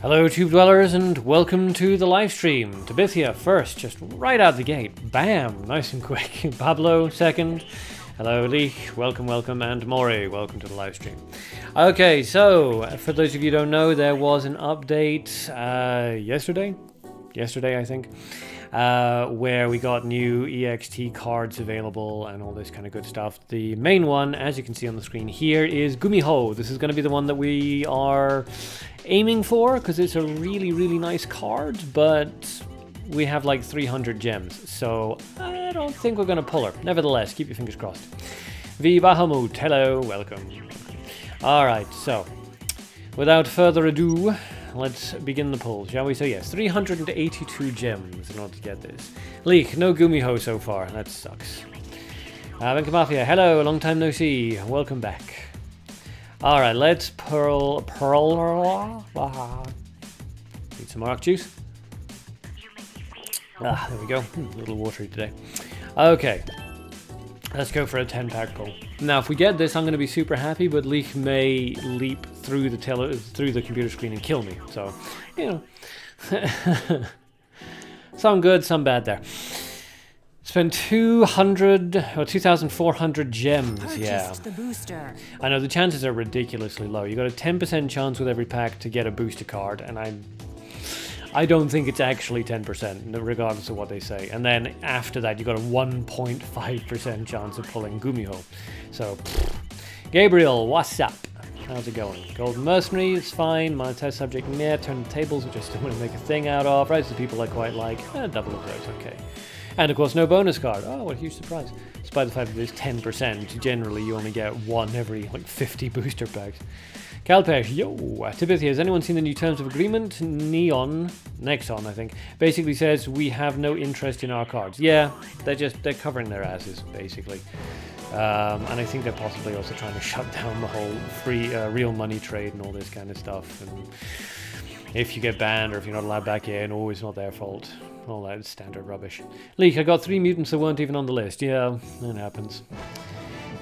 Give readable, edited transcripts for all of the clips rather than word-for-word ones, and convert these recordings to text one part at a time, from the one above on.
Hello Tube Dwellers and welcome to the live stream. Tabithia first, just right out the gate. Bam! Nice and quick. Pablo second. Hello Lee, welcome, and Maury, welcome to the live stream. Okay, so for those of you who don't know, there was an update yesterday I think, where we got new EXT cards available and all this kind of good stuff. The main one, as you can see on the screen here, is Gumiho. This is going to be the one that we are aiming for because it's a really nice card, but we have like 300 gems, so I don't think we're going to pull her. Nevertheless, keep your fingers crossed. V Bahamut, hello, welcome. Alright, so without further ado, let's begin the pull, shall we? So yes, 382 gems in order to get this. Leak, no Gumiho so far, that sucks. Venka Mafia, hello, long time no see, welcome back. Alright, let's pearl. Need some arc juice. Ah, there we go. A little watery today. Okay, let's go for a 10-pack pull. Now, if we get this, I'm going to be super happy, but Leak may leap through the computer screen and kill me. So, you know, some good, some bad there. Spent 2,400 gems, yeah. The booster. I know the chances are ridiculously low. You got a 10% chance with every pack to get a booster card, and I don't think it's actually 10%, regardless of what they say. And then after that, you got a 1.5% chance of pulling Gumiho. So, Gabriel, what's up? How's it going? Golden Mercenary, it's fine. My test subject, meh. Turn the tables, which I still want to make a thing out of. Rise to people I quite like. Double of those, okay. And of course, no bonus card. Oh, what a huge surprise. Despite the fact that it's 10%, generally you only get one every like 50 booster packs. Calpesh, yo! Tabithia, has anyone seen the new terms of agreement? Nexon, I think, basically says we have no interest in our cards. Yeah, they're covering their asses, basically. And I think they're possibly also trying to shut down the whole free real money trade and all this kind of stuff. And if you get banned or if you're not allowed back in, oh, it's not their fault. All that standard rubbish. Leak, I got 3 mutants that weren't even on the list. Yeah, that happens.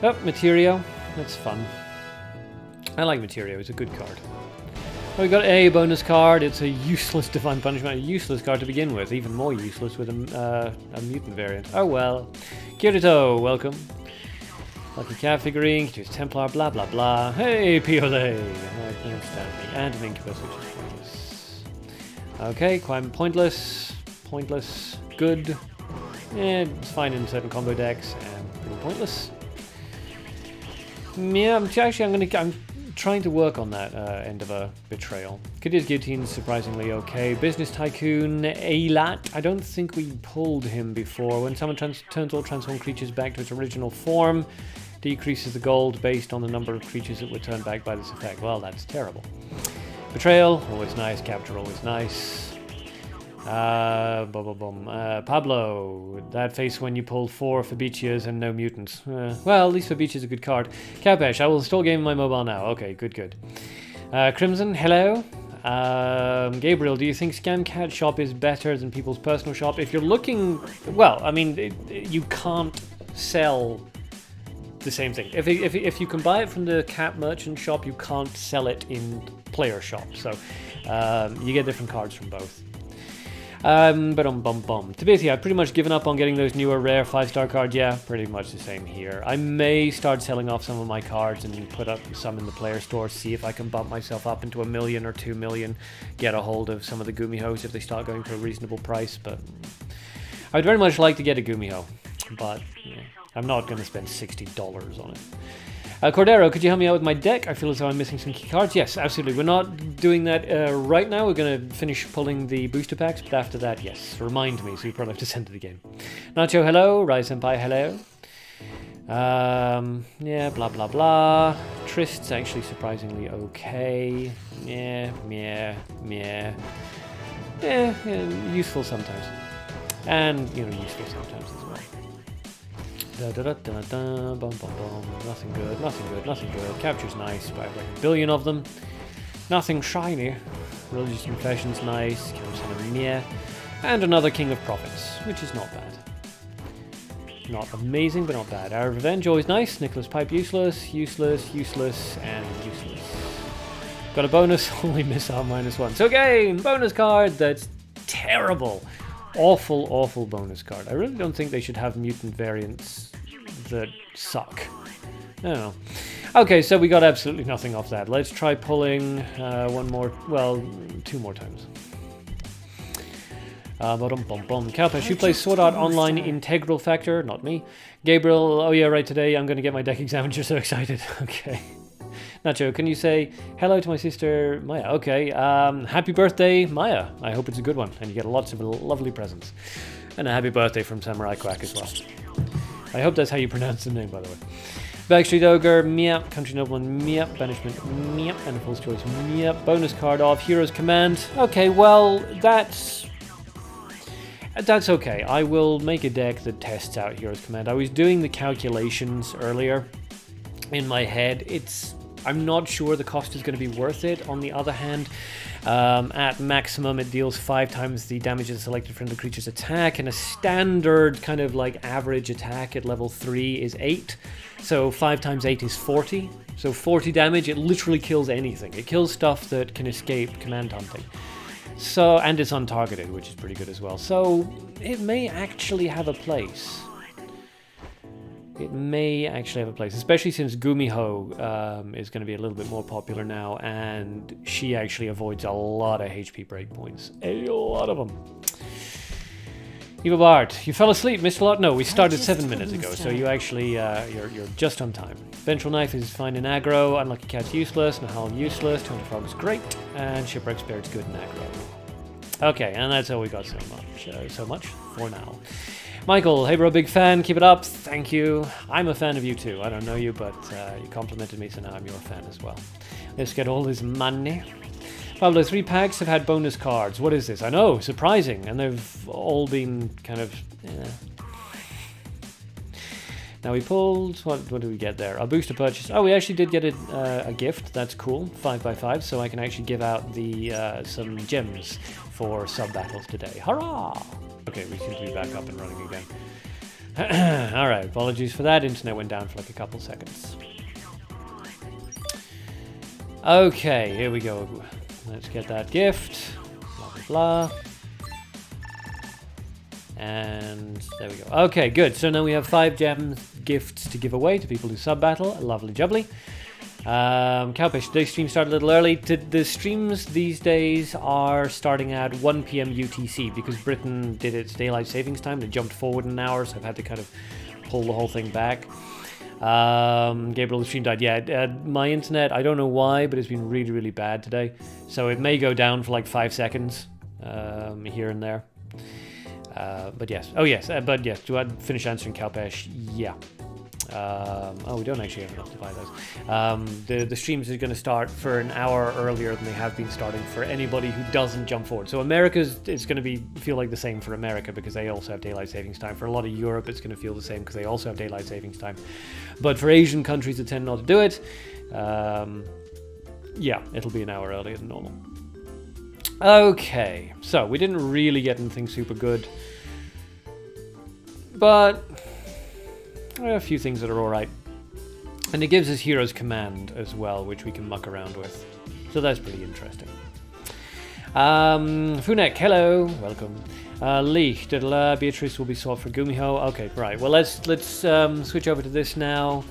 Oh, Materio. That's fun. I like Materio. It's a good card. Oh, we got a bonus card. It's a useless Divine Punishment. A useless card to begin with. Even more useless with a mutant variant. Oh well. Kirito, welcome. Lucky Cat figurine. Choose Templar, blah blah blah. Hey, Piolet. And an Incubus, which is pointless. Okay, quite pointless. Pointless. Good. It's fine in certain combo decks and pretty pointless. Yeah, I'm trying to work on that end of a betrayal. Kadir's Guillotine, surprisingly okay. Business Tycoon, Eilat. I don't think we pulled him before. When someone turns all transformed creatures back to its original form, decreases the gold based on the number of creatures that were turned back by this effect. Well, that's terrible. Betrayal, always nice. Capture, always nice. Pablo, that face when you pulled 4 Fabicias and no mutants. Well, at least Fabicia's a good card. Capesh, I will install game on my mobile now. Okay, good. Crimson, hello. Gabriel, do you think Scamcat Shop is better than people's personal shop? If you're looking... Well, I mean, you can't sell the same thing. If you can buy it from the Cat Merchant shop, you can't sell it in player shop. So, you get different cards from both. Tabithia, I've pretty much given up on getting those newer rare 5-star cards. Yeah, pretty much the same here. I may start selling off some of my cards and put up some in the player store, see if I can bump myself up into 1 million or 2 million, get a hold of some of the Gumihos if they start going for a reasonable price, but I'd very much like to get a Gumiho, but yeah, I'm not going to spend $60 on it. Cordero, could you help me out with my deck? I feel as though I'm missing some key cards. Yes, absolutely. We're not doing that right now. We're going to finish pulling the booster packs, but after that, yes. Remind me, so you probably have to send to the game. Nacho, hello. Rise Senpai, hello. Yeah, blah, blah, blah. Trist's actually surprisingly okay. Yeah, useful sometimes. And, you know, useful sometimes as well. Nothing good. Capture's nice, but I have like 1 billion of them. Nothing shiny. Religious Confession's nice. And another King of Prophets, which is not bad. Not amazing, but not bad. Our Revenge, always nice. Nicholas Pipe, useless, and useless. Got a bonus, only missile -1. So again, bonus card that's terrible. Awful, awful bonus card. I really don't think they should have mutant variants that suck. I don't know. Okay, so we got absolutely nothing off that. Let's try pulling one more, well, 2 more times. Cowpesh, you play Sword Art Online Integral Factor? Not me. Gabriel, oh yeah, right, today I'm going to get my deck examined. You're so excited. Okay. Nacho, can you say hello to my sister Maya? Okay. Happy birthday, Maya. I hope it's a good one and you get lots of lovely presents. And a happy birthday from Samurai Quack as well. I hope that's how you pronounce the name, by the way. Backstreet Ogre, meep. Country Nobleman, meep. Banishment, meep. And a Fool's Choice, meep. Bonus card off, Hero's Command. Okay, well, that's okay. I will make a deck that tests out Hero's Command. I was doing the calculations earlier in my head. I'm not sure the cost is going to be worth it. On the other hand, at maximum it deals 5 times the damage of the selected friendly creature's attack, and a standard kind of like average attack at level 3 is 8. So 5 times 8 is 40. So 40 damage, it literally kills anything. It kills stuff that can escape command hunting. So, and it's untargeted, which is pretty good as well. So it may actually have a place. It may actually have a place, especially since Gumiho is going to be a little bit more popular now, and she actually avoids a lot of HP breakpoints. A lot of them. Eva Bart, you fell asleep, missed a lot? No, we started 7 minutes ago, so you actually, you're just on time. Ventral Knife is fine in aggro, Unlucky Cat's useless, Nahal useless, Tony Frog is great, and Shipwreck Spirit's good in aggro. Okay, and that's all we got so much for now. Michael, hey bro, big fan, keep it up, thank you. I'm a fan of you too, I don't know you, but you complimented me, so now I'm your fan as well. Let's get all this money. Pablo, 3 packs have had bonus cards. What is this? I know, surprising, and they've all been kind of... Now we pulled, what did we get there? A booster purchase. Oh, we actually did get a gift, that's cool, 5x5, so I can actually give out the some gems for sub-battles today. Hurrah! Okay, we seem to be back up and running again. Alright, apologies for that, internet went down for like a couple seconds. Okay, here we go. Let's get that gift. Blah, blah, blah. And there we go. Okay, good. So now we have 5 gem gifts to give away to people who sub-battle. Lovely jubbly. Cowfish, today's stream started a little early. The streams these days are starting at 1 PM UTC because Britain did its daylight savings time. They jumped forward an hour, so I've had to kind of pull the whole thing back. Gabriel, the stream died. Yeah, my internet, I don't know why, but it's been really, really bad today. So it may go down for like 5 seconds here and there. But yes. Oh, yes. But yes, do I finish answering Cowpesh? Yeah. Oh, we don't actually have enough to buy those. The streams are going to start for an hour earlier than they have been starting for anybody who doesn't jump forward. So America's, it's going to feel like the same for America because they also have daylight savings time. For a lot of Europe, it's going to feel the same because they also have daylight savings time. But for Asian countries that tend not to do it, yeah, it'll be an hour earlier than normal. Okay, so we didn't really get anything super good, but a few things that are alright. And it gives us Hero's Command as well, which we can muck around with. So that's pretty interesting. Funek, hello, welcome. Leech, Beatrice will be sought for Gumiho. Okay, right. Well, let's switch over to this now.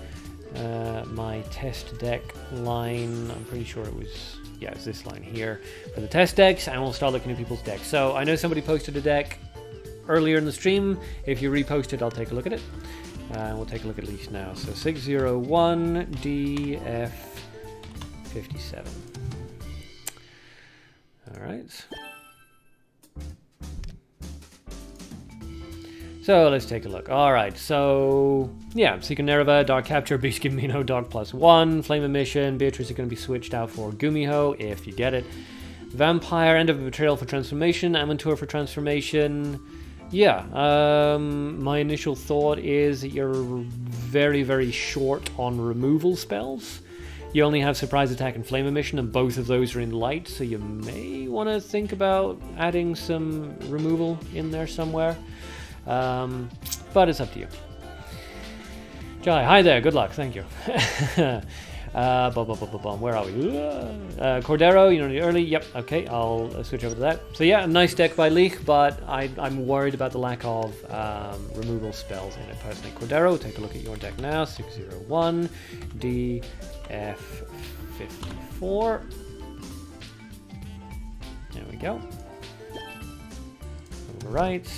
My test deck line, I'm pretty sure it was... Yeah, it's this line here for the test decks, and we'll start looking at people's decks. So I know somebody posted a deck earlier in the stream. If you repost it, I'll take a look at it. We'll take a look at Leash now. So 601 DF57. All right. So let's take a look. All right, so yeah, Seeker Nereva, Dark Capture, Beast Gumiho, Dark +1, Flame Emission, Beatrice are going to be switched out for Gumiho, if you get it. Vampire, End of a Betrayal for Transformation, Amantur for Transformation. Yeah, my initial thought is that you're very, very short on removal spells. You only have Surprise Attack and Flame Emission, and both of those are in light, so you may want to think about adding some removal in there somewhere. But it's up to you. Jai, hi there, good luck, thank you. Where are we? Cordero, you don't need early. Yep, okay, I'll switch over to that. So yeah, a nice deck by Leek, but I'm worried about the lack of removal spells in it personally. Cordero, take a look at your deck now. 601 DF54. There we go. Right.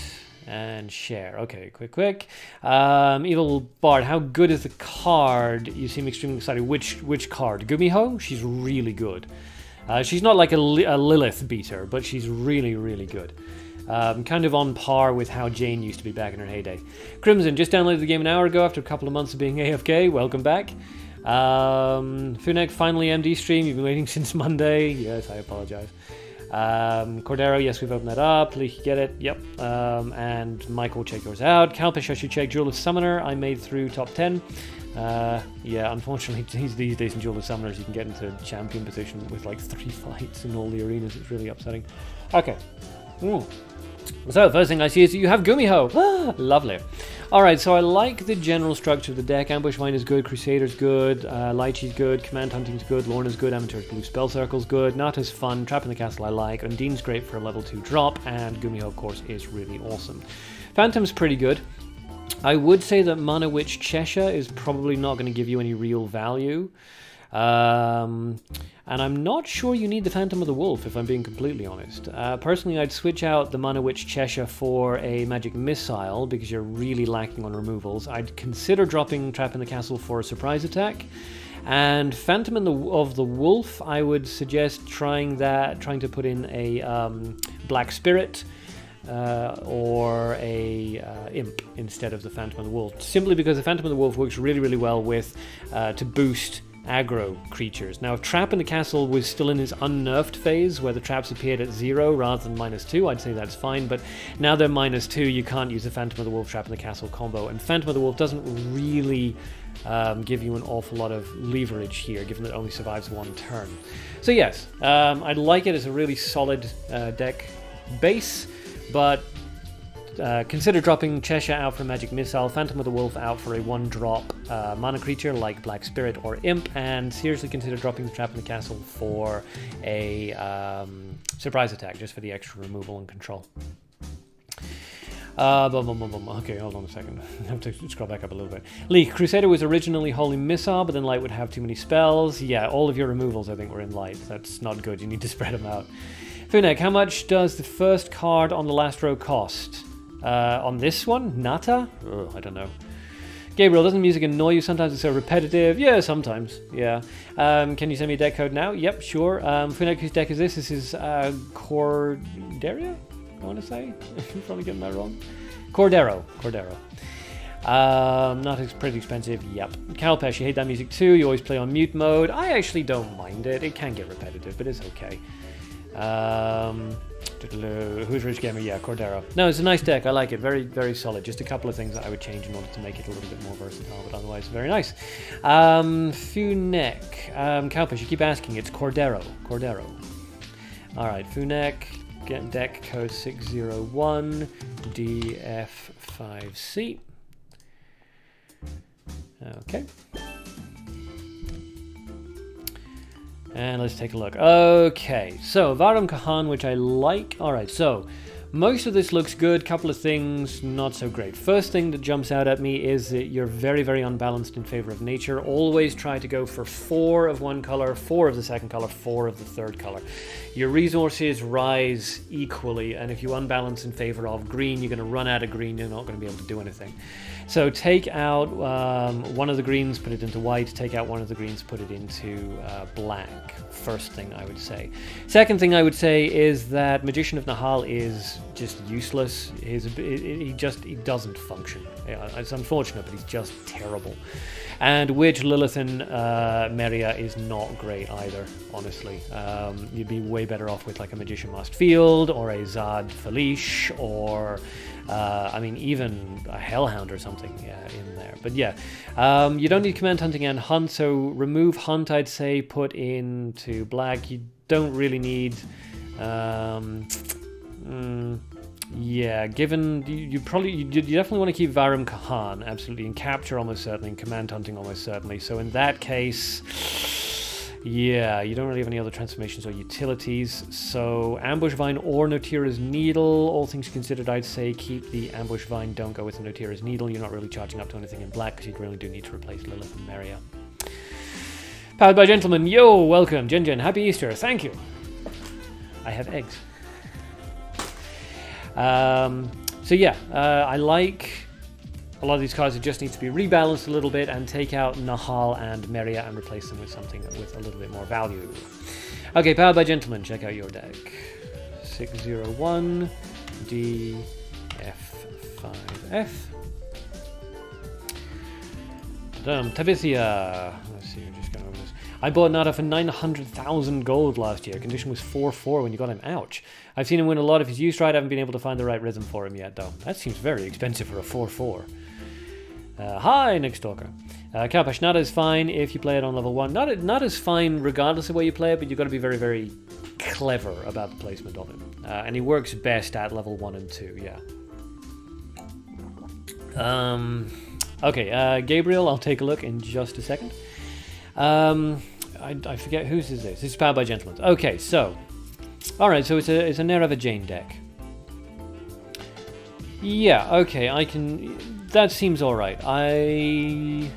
And share. Okay, quick. Evil Bard, how good is the card? You seem extremely excited. Which card? Gumiho? She's really good. She's not like a Lilith beater, but she's really, really good. Kind of on par with how Jane used to be back in her heyday. Crimson, just downloaded the game an hour ago after a couple of months of being AFK. Welcome back. Funek, finally MD stream. You've been waiting since Monday. Yes, I apologize. Cordero, yes, we've opened that up. Leaky, get it? Yep. And Michael, check yours out. Calpish, I should check. Duel of Summoner, I made through top 10. Yeah, unfortunately, these days in Duel of Summoners, you can get into champion position with like 3 fights in all the arenas. It's really upsetting. Okay. So, first thing I see is that you have Gumiho. Lovely. Alright, so I like the general structure of the deck. Ambush Vine is good, Crusader's good, Lychee's good, Command Hunting's good, Lorna's good, Amateur's Blue Spell Circle's good, Nata's fun, Trap in the Castle I like, Undine's great for a level 2 drop, and Gumiho, of course, is really awesome. Phantom's pretty good. I would say that Mana Witch Cheshire is probably not going to give you any real value. And I'm not sure you need the Phantom of the Wolf, if I'm being completely honest. Personally, I'd switch out the Mana Witch Cheshire for a Magic Missile, because you're really lacking on removals. I'd consider dropping Trap in the Castle for a Surprise Attack. And Phantom of the Wolf, I would suggest trying to put in a Black Spirit, or a Imp instead of the Phantom of the Wolf. Simply because the Phantom of the Wolf works really, really well with to boost aggro creatures. Now, if Trap in the Castle was still in his unnerfed phase, where the traps appeared at 0 rather than -2, I'd say that's fine, but now they're -2, you can't use the Phantom of the Wolf Trap in the Castle combo, and Phantom of the Wolf doesn't really give you an awful lot of leverage here, given that it only survives 1 turn. So yes, I'd like it as a really solid deck base, but consider dropping Cheshire out for Magic Missile, Phantom of the Wolf out for a 1-drop mana creature like Black Spirit or Imp, and seriously consider dropping the Trap in the Castle for a Surprise Attack, just for the extra removal and control. Okay, hold on a second. I have to scroll back up a little bit. Leek, Crusader was originally Holy Missile, but then Light would have too many spells. Yeah, all of your removals, I think, were in Light. That's not good. You need to spread them out. Funek, how much does the first card on the last row cost? On this one? Nata? Ugh, I don't know. Gabriel, doesn't music annoy you? Sometimes it's so repetitive. Yeah, sometimes. Yeah. Can you send me a deck code now? Yep, sure. Funek, whose deck is this? This is Corderia, I want to say. I'm probably getting that wrong. Cordero. Not pretty expensive. Yep. Calpesh, you hate that music too. You always play on mute mode. I actually don't mind it. It can get repetitive, but it's okay. Who's Rich Gamer? Yeah, Cordero. No, it's a nice deck. I like it. Very, very solid. Just a couple of things that I would change in order to make it a little bit more versatile, but otherwise very nice. Funek. Calpish, you keep asking. It's Cordero. Alright, Funek. Get deck code 601 DF5C. Okay. And let's take a look. Okay, so Varam Kahan, which I like. Alright, so most of this looks good. Couple of things not so great. First thing that jumps out at me is that you're very, very unbalanced in favor of nature. Always try to go for 4 of one color, 4 of the second color, 4 of the third color. Your resources rise equally, and if you unbalance in favor of green, you're going to run out of green. You're not going to be able to do anything. So take out one of the greens, put it into white. Take out one of the greens, put it into black. First thing I would say. Second thing I would say is that Magician of Nahal is just useless. He doesn't function. It's unfortunate, but he's just terrible. And Witch Lilithan Meria is not great either, honestly. You'd be way better off with like a Magician Masked Field or a Zad Felish or I mean even a Hellhound or something in there. But yeah, you don't need Command Hunting and Hunt, so remove Hunt, I'd say, put into black. You don't really need Yeah, given you definitely want to keep Varum Kahan, absolutely, and Capture almost certainly, and Command Hunting almost certainly. So in that case, yeah, you don't really have any other transformations or utilities. So Ambush Vine or Notira's Needle, all things considered, I'd say keep the Ambush Vine. Don't go with the Notira's Needle. You're not really charging up to anything in black because you really do need to replace Lilith and Meria. Powered by Gentleman, yo, welcome, Jen, happy Easter, thank you. I have eggs. So yeah, I like a lot of these cards that just need to be rebalanced a little bit and take out Nahal and Meria and replace them with something with a little bit more value. Okay, Powered by Gentleman, check out your deck. 601 DF5F. Tabithia. Let's see, we're just going over this. I bought Nada for 900,000 gold last year. Condition was 4-4 when you got him. Ouch. I've seen him win a lot if he's used right. I haven't been able to find the right rhythm for him yet, though. That seems very expensive for a 4-4. Hi, Nick Stalker. Kalpash, Nada is fine if you play it on level 1. Not as fine regardless of where you play it, but you've got to be very, very clever about the placement of him. And he works best at level 1 and 2, yeah. Okay, Gabriel, I'll take a look in just a second. I forget whose is this. This is Powered by Gentlemen. Okay, so... Alright, so it's a Nereva Jane deck. Yeah, okay, I can... That seems alright. I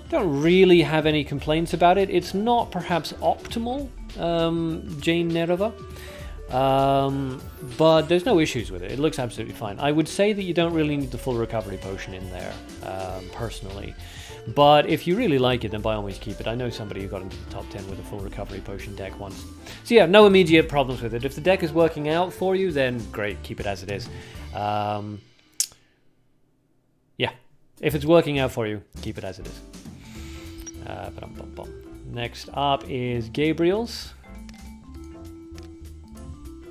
don't really have any complaints about it. It's not perhaps optimal, Jane Nereva. But there's no issues with it. It looks absolutely fine. I would say that you don't really need the full recovery potion in there, personally. But if you really like it, then by all means keep it. I know somebody who got into the top 10 with a full recovery potion deck once. So yeah, no immediate problems with it. If the deck is working out for you, then great, keep it as it is. Yeah, if it's working out for you, keep it as it is. Next up is Gabriel's.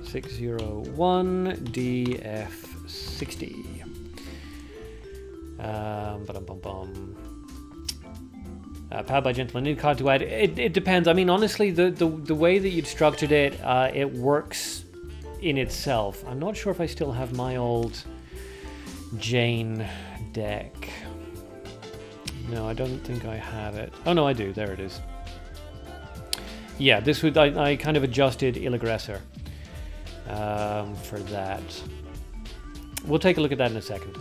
601 DF60. Powered by Gentleman, new card to add. It depends. I mean, honestly, the way that you'd structured it, it works in itself. I'm not sure if I still have my old Jane deck. No, I don't think I have it. Oh no, I do. There it is. Yeah, this would I kind of adjusted Illaggressor for that. We'll take a look at that in a second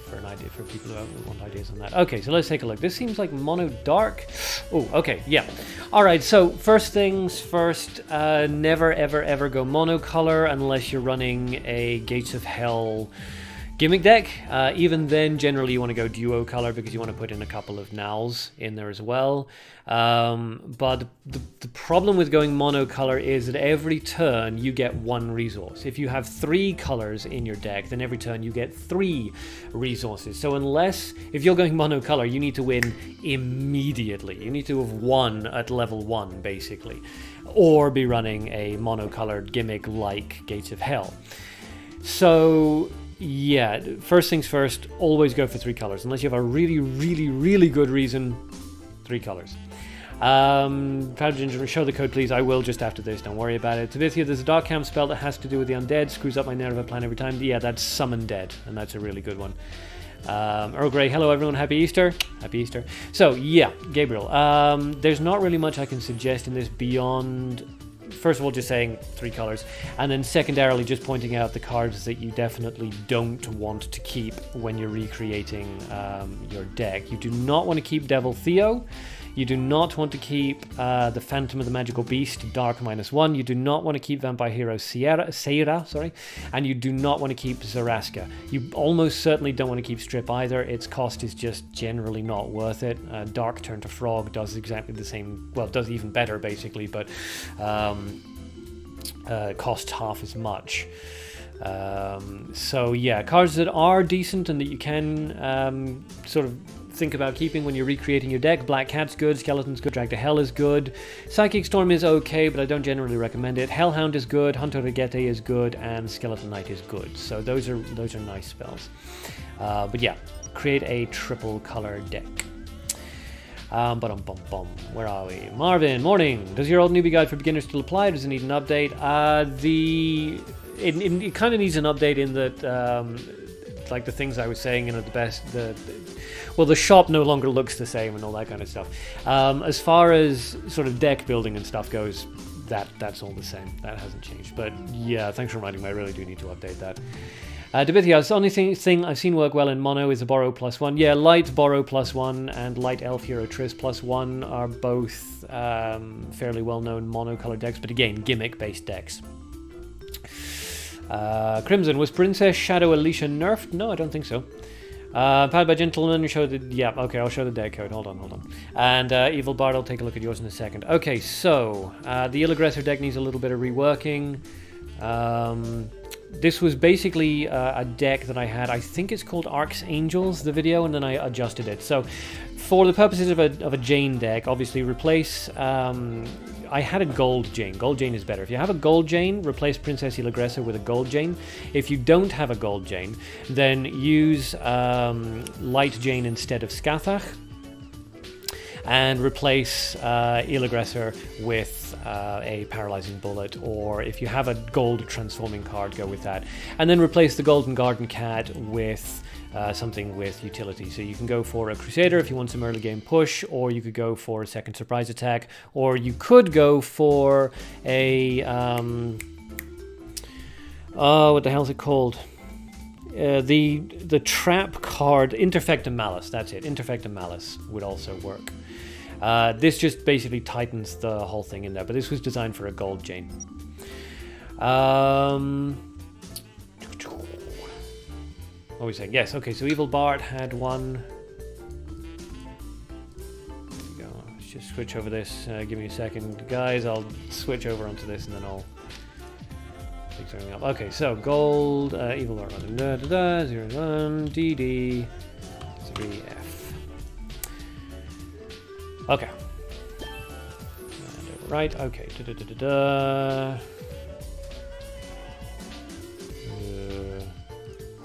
for an idea for people who want ideas on that. Okay, so let's take a look. This seems like mono dark. Oh, okay, yeah. All right, so first things first, never ever ever go monocolor unless you're running a Gates of Hell gimmick deck. Even then, generally you want to go duo color because you want to put in a couple of Nals in there as well. But the problem with going monocolor is that every turn you get one resource. If you have 3 colors in your deck, then every turn you get 3 resources. So if you're going monocolor, you need to win immediately. You need to have won at level 1, basically. Or be running a monocolored gimmick like Gates of Hell. So... yeah, first things first, always go for 3 colors. Unless you have a really, really, really good reason, 3 colors. Proud Ginger, show the code please. I will just after this, don't worry about it. Tabithia, there's a Dark Camp spell that has to do with the undead. Screws up my Nereva plan every time. Yeah, that's Summon Dead, and that's a really good one. Earl Grey, hello everyone, happy Easter. Happy Easter. So, yeah, Gabriel. There's not really much I can suggest in this beyond... First of all, just saying 3 colors, and then secondarily just pointing out the cards that you definitely don't want to keep when you're recreating your deck. You do not want to keep Devil Theo. You do not want to keep the Phantom of the Magical Beast, Dark -1. You do not want to keep Vampire Hero Seira, sorry. And you do not want to keep Zaraska. You almost certainly don't want to keep Strip either. Its cost is just generally not worth it. Dark Turn to Frog does exactly the same, well, it does even better basically, but costs half as much. So yeah, cards that are decent and that you can sort of think about keeping when you're recreating your deck. Black Cat's good, Skeleton's good, Drag to Hell is good, Psychic Storm is okay, but I don't generally recommend it. Hellhound is good, Hunter Regete is good, and Skeleton Knight is good. So those are nice spells. But yeah, create a triple color deck. Where are we? Marvin, morning. Does your old newbie guide for beginners still apply? Does it need an update? it kind of needs an update in that, like the things I was saying, you know, well, the shop no longer looks the same and all that kind of stuff. As far as sort of deck building and stuff goes, that's all the same. That hasn't changed. But yeah, thanks for reminding me. I really do need to update that. Debithia, the only thing I've seen work well in mono is a borrow +1. Yeah, light borrow +1 and light elf hero Triss +1 are both fairly well-known mono-colored decks, but again, gimmick-based decks. Crimson, was Princess Shadow Alicia nerfed? No, I don't think so. Powered by Gentleman, show the... Yeah, okay, I'll show the deck code. Hold on. And Evil Bard, I'll take a look at yours in a second. Okay, so, the Ill Aggressor deck needs a little bit of reworking. This was basically a deck that I had, I think it's called Arcs Angels, the video, and then I adjusted it. So, for the purposes of a Jane deck, obviously replace... I had a Gold Jane. Gold Jane is better. If you have a Gold Jane, replace Princess Ill Aggressor with a Gold Jane. If you don't have a Gold Jane, then use Light Jane instead of Scathach. And replace Ill Aggressor with a Paralyzing Bullet, or if you have a gold transforming card, go with that. And then replace the Golden Garden Cat with something with utility. So you can go for a Crusader if you want some early game push, or you could go for a second surprise attack, or you could go for a... what the hell is it called? The trap card, Interfectum Malice, that's it. Interfectum Malice would also work. This just basically tightens the whole thing in there, but this was designed for a Gold Jane. What were we saying? Yes, okay, so Evil Bard had one. There we go. Let's just switch over this. Give me a second. Guys, I'll switch over onto this and then I'll fix everything up. Okay, so gold, Evil Bard, 01, DD, 3F. Okay. And right, okay.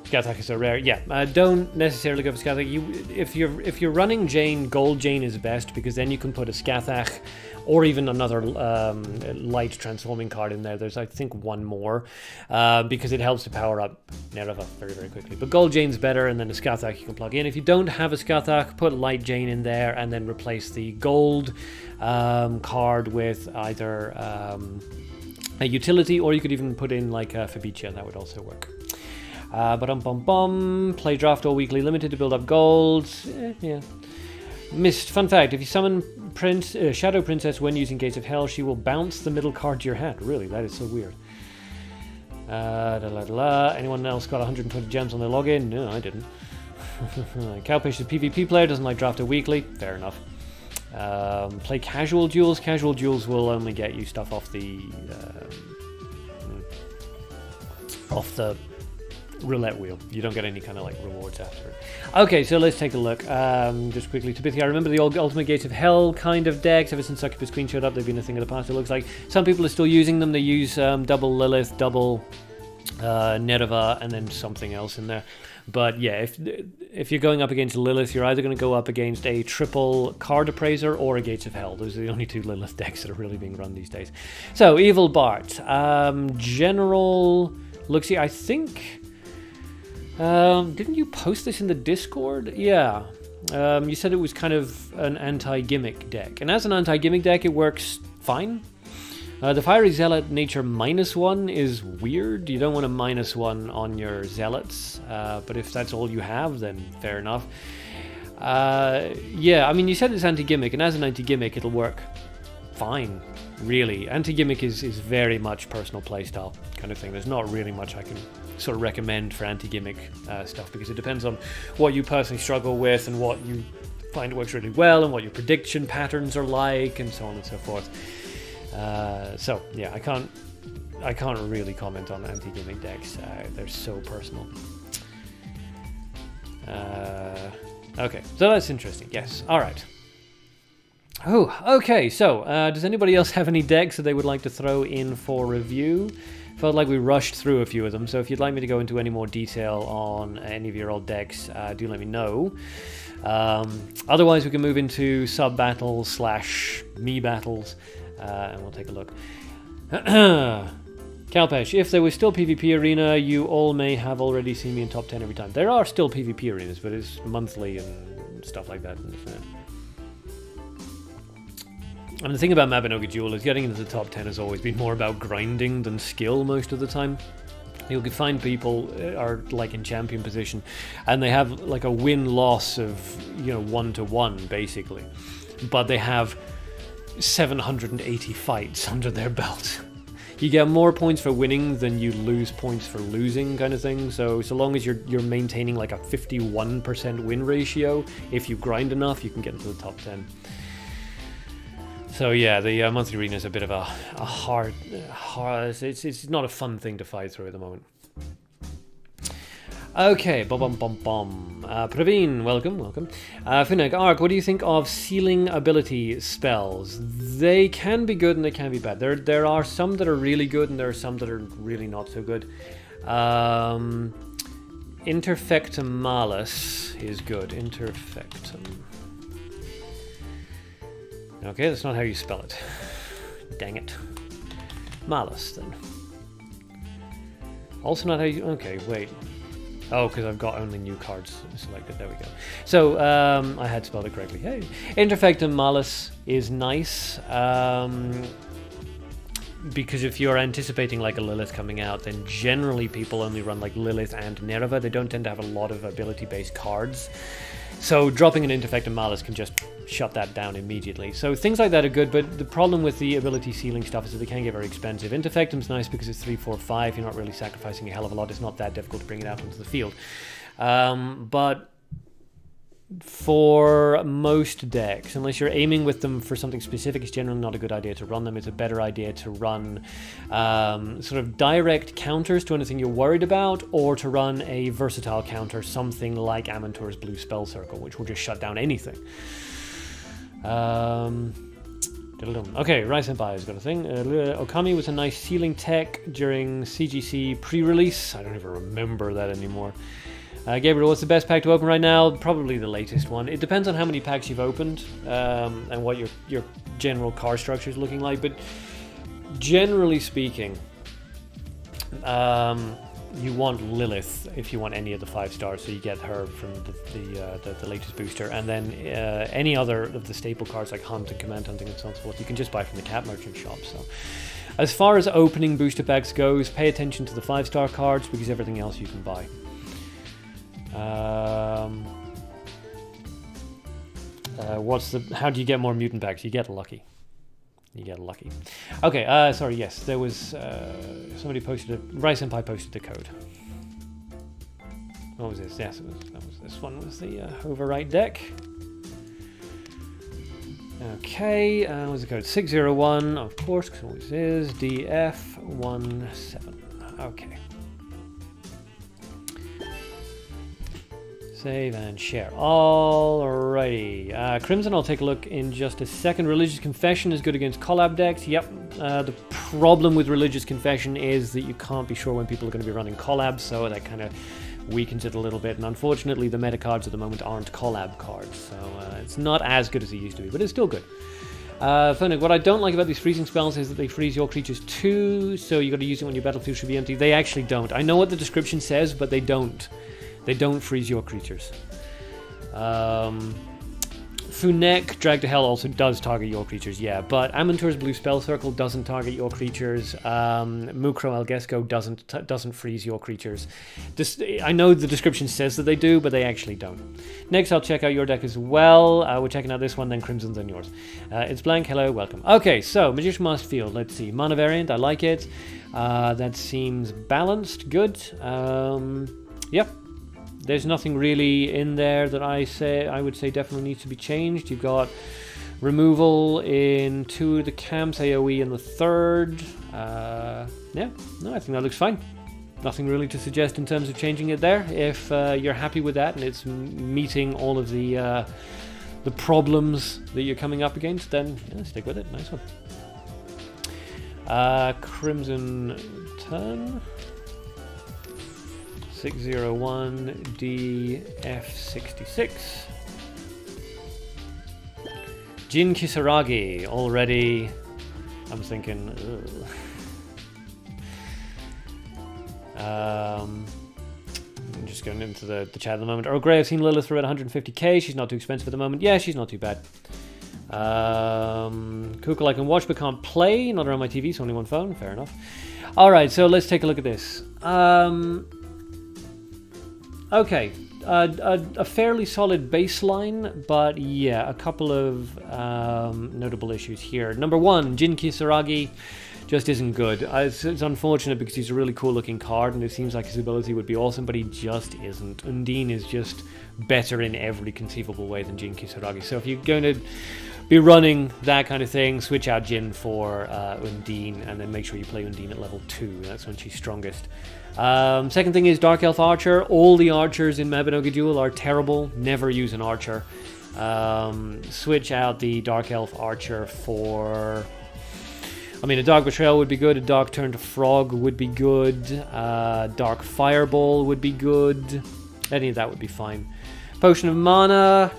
Scathach is so rare. Yeah, don't necessarily go for Scathach. If you're running Jane, Gold Jane is best, because then you can put a Scathach or even another light transforming card in there. There's, I think, one more, because it helps to power up Nereva very, very quickly. But Gold Jane's better, and then a Scathach you can plug in. If you don't have a Scathach, put Light Jane in there, and then replace the gold card with either a utility, or you could even put in like a Fabicia. That would also work. Play draft or weekly limited to build up gold. Yeah. Missed. Fun fact, if you summon Shadow Princess when using Gates of Hell, she will bounce the middle card to your hand. Really, that is so weird. Anyone else got 120 gems on their login? No, I didn't. Cowfish is a PvP player, doesn't like draft or weekly. Fair enough. Play casual duels. Casual duels will only get you stuff off the roulette wheel. You don't get any kind of like rewards after it. Okay, so let's take a look. Just quickly to Bithy. I remember the old Ultimate Gates of Hell kind of decks. Ever since Succubus Queen showed up, they've been a thing of the past. It looks like some people are still using them. They use double Lilith, double Nereva, and then something else in there. But yeah, if you're going up against Lilith, you're either going to go up against a triple Card Appraiser or a Gates of Hell. Those are the only two Lilith decks that are really being run these days. So Evil Bard, general looks-see. I think. Didn't you post this in the Discord? Yeah. You said it was kind of an anti-gimmick deck. And as an anti-gimmick deck, it works fine. The Fiery Zealot nature -1 is weird. You don't want a -1 on your Zealots. But if that's all you have, then fair enough. Yeah, I mean, you said it's anti-gimmick, and as an anti-gimmick, it'll work fine, really. Anti-gimmick is very much personal playstyle kind of thing. There's not really much I can sort of recommend for anti-gimmick stuff, because it depends on what you personally struggle with and what you find works really well and what your prediction patterns are like and so on and so forth. So yeah, I can't really comment on anti-gimmick decks. They're so personal. Okay, so that's interesting. Yes, all right. Oh, okay, so does anybody else have any decks that they would like to throw in for review? Felt like we rushed through a few of them, so if you'd like me to go into any more detail on any of your old decks, do let me know. Otherwise, we can move into sub-battles / me battles, and we'll take a look. Calpesh, if there was still PvP arena, you all may have already seen me in top 10 every time. There are still PvP arenas, but it's monthly and stuff like that. And the thing about Mabinogi Duel is getting into the top 10 has always been more about grinding than skill most of the time. You'll find people are like in champion position and they have like a win-loss of, you know, 1-to-1 basically. But they have 780 fights under their belt. You get more points for winning than you lose points for losing, kind of thing. So long as you're maintaining like a 51% win ratio, if you grind enough, you can get into the top 10. So yeah, the monthly arena is a bit of a hard. It's not a fun thing to fight through at the moment. Okay, Praveen, welcome. Finneck, Ark, what do you think of ceiling ability spells? They can be good and they can be bad. There are some that are really good and there are some that are really not so good. Interfectum Malus is good. Interfectum. Okay, that's not how you spell it. Dang it. Malus, then. Also not how you... Okay, wait. Oh, because I've got only new cards selected. There we go. So, I had spelled it correctly. Hey. Interfectum Malus is nice. Because if you're anticipating like a Lilith coming out, then generally people only run like Lilith and Nereva. They don't tend to have a lot of ability-based cards. So dropping an Interfectum Malus can just shut that down immediately. So things like that are good, but the problem with the ability ceiling stuff is that they can get very expensive. Interfectum's nice because it's 3, 4, 5. You're not really sacrificing a hell of a lot. It's not that difficult to bring it out onto the field. But for most decks, unless you're aiming with them for something specific, it's generally not a good idea to run them. It's a better idea to run sort of direct counters to anything you're worried about, or to run a versatile counter, something like Amantur's Blue Spell Circle, which will just shut down anything. Okay, Rai Senpai has got a thing. Okami was a nice ceiling tech during CGC pre-release. I don't even remember that anymore. Gabriel, what's the best pack to open right now? Probably the latest one. It depends on how many packs you've opened and what your general card structure is looking like. But generally speaking, you want Lilith if you want any of the 5 stars. So you get her from the latest booster, and then any other of the staple cards like Hunt and Command Hunting and so on and so forth, you can just buy from the Cat Merchant shop. So as far as opening booster packs goes, pay attention to the 5-star cards because everything else you can buy. How do you get more mutant packs? You get lucky. Okay, sorry, yes, there was somebody posted Rai Senpai posted the code. What was this? Yes, this one was the overwrite deck. Okay, what was the code? 601, of course, because it always is DF17. Okay. Save and share. Alrighty. Crimson, I'll take a look in just a second. Religious Confession is good against collab decks. Yep. The problem with Religious Confession is that you can't be sure when people are going to be running collabs, so that kind of weakens it a little bit. And unfortunately, the meta cards at the moment aren't collab cards, so it's not as good as it used to be, but it's still good. Phoenix, what I don't like about these freezing spells is that they freeze your creatures too, so you got to use it when your battlefield should be empty. They actually don't. I know what the description says, but they don't. They don't freeze your creatures. Funek, Drag to Hell also does target your creatures, yeah, but Amantur's Blue Spell Circle doesn't target your creatures. Mukro Algesco doesn't freeze your creatures. I know the description says that they do, but they actually don't. Next, I'll check out your deck as well. We're checking out this one, then Crimson, then yours. It's blank, hello, welcome. Okay, so Magician Mask Field, let's see. Mana variant, I like it. That seems balanced, good. Yep. There's nothing really in there that I would say definitely needs to be changed. You've got removal in 2 of the camps, AoE in the 3rd. Yeah, no, I think that looks fine. Nothing really to suggest in terms of changing it there. If you're happy with that and it's meeting all of the problems that you're coming up against, then yeah, stick with it. Nice one. Crimson turn. 601 DF66. Jin Kisaragi already. I'm thinking. I'm just going into the chat at the moment. Earl Grey, I've seen Lilith for about 150k. She's not too expensive at the moment. Yeah, she's not too bad. Kukul I can watch but can't play. Not around my TV, so only one phone. Fair enough. Alright, so let's take a look at this. Okay. A fairly solid baseline, but yeah, a couple of notable issues here. Number one, Jin Kisaragi just isn't good. It's unfortunate because he's a really cool looking card and it seems like his ability would be awesome, but he just isn't. Undine is just better in every conceivable way than Jin Kisaragi. So if you're going to be running that kind of thing, switch out Jin for Undine and then make sure you play Undine at level 2. That's when she's strongest. Second thing is Dark Elf Archer. All the archers in Mabinogi Duel are terrible. Never use an archer. Switch out the Dark Elf Archer for... I mean, a Dark Betrayal would be good. A Dark Turn to Frog would be good. Dark Fireball would be good. Any of that would be fine. Potion of Mana...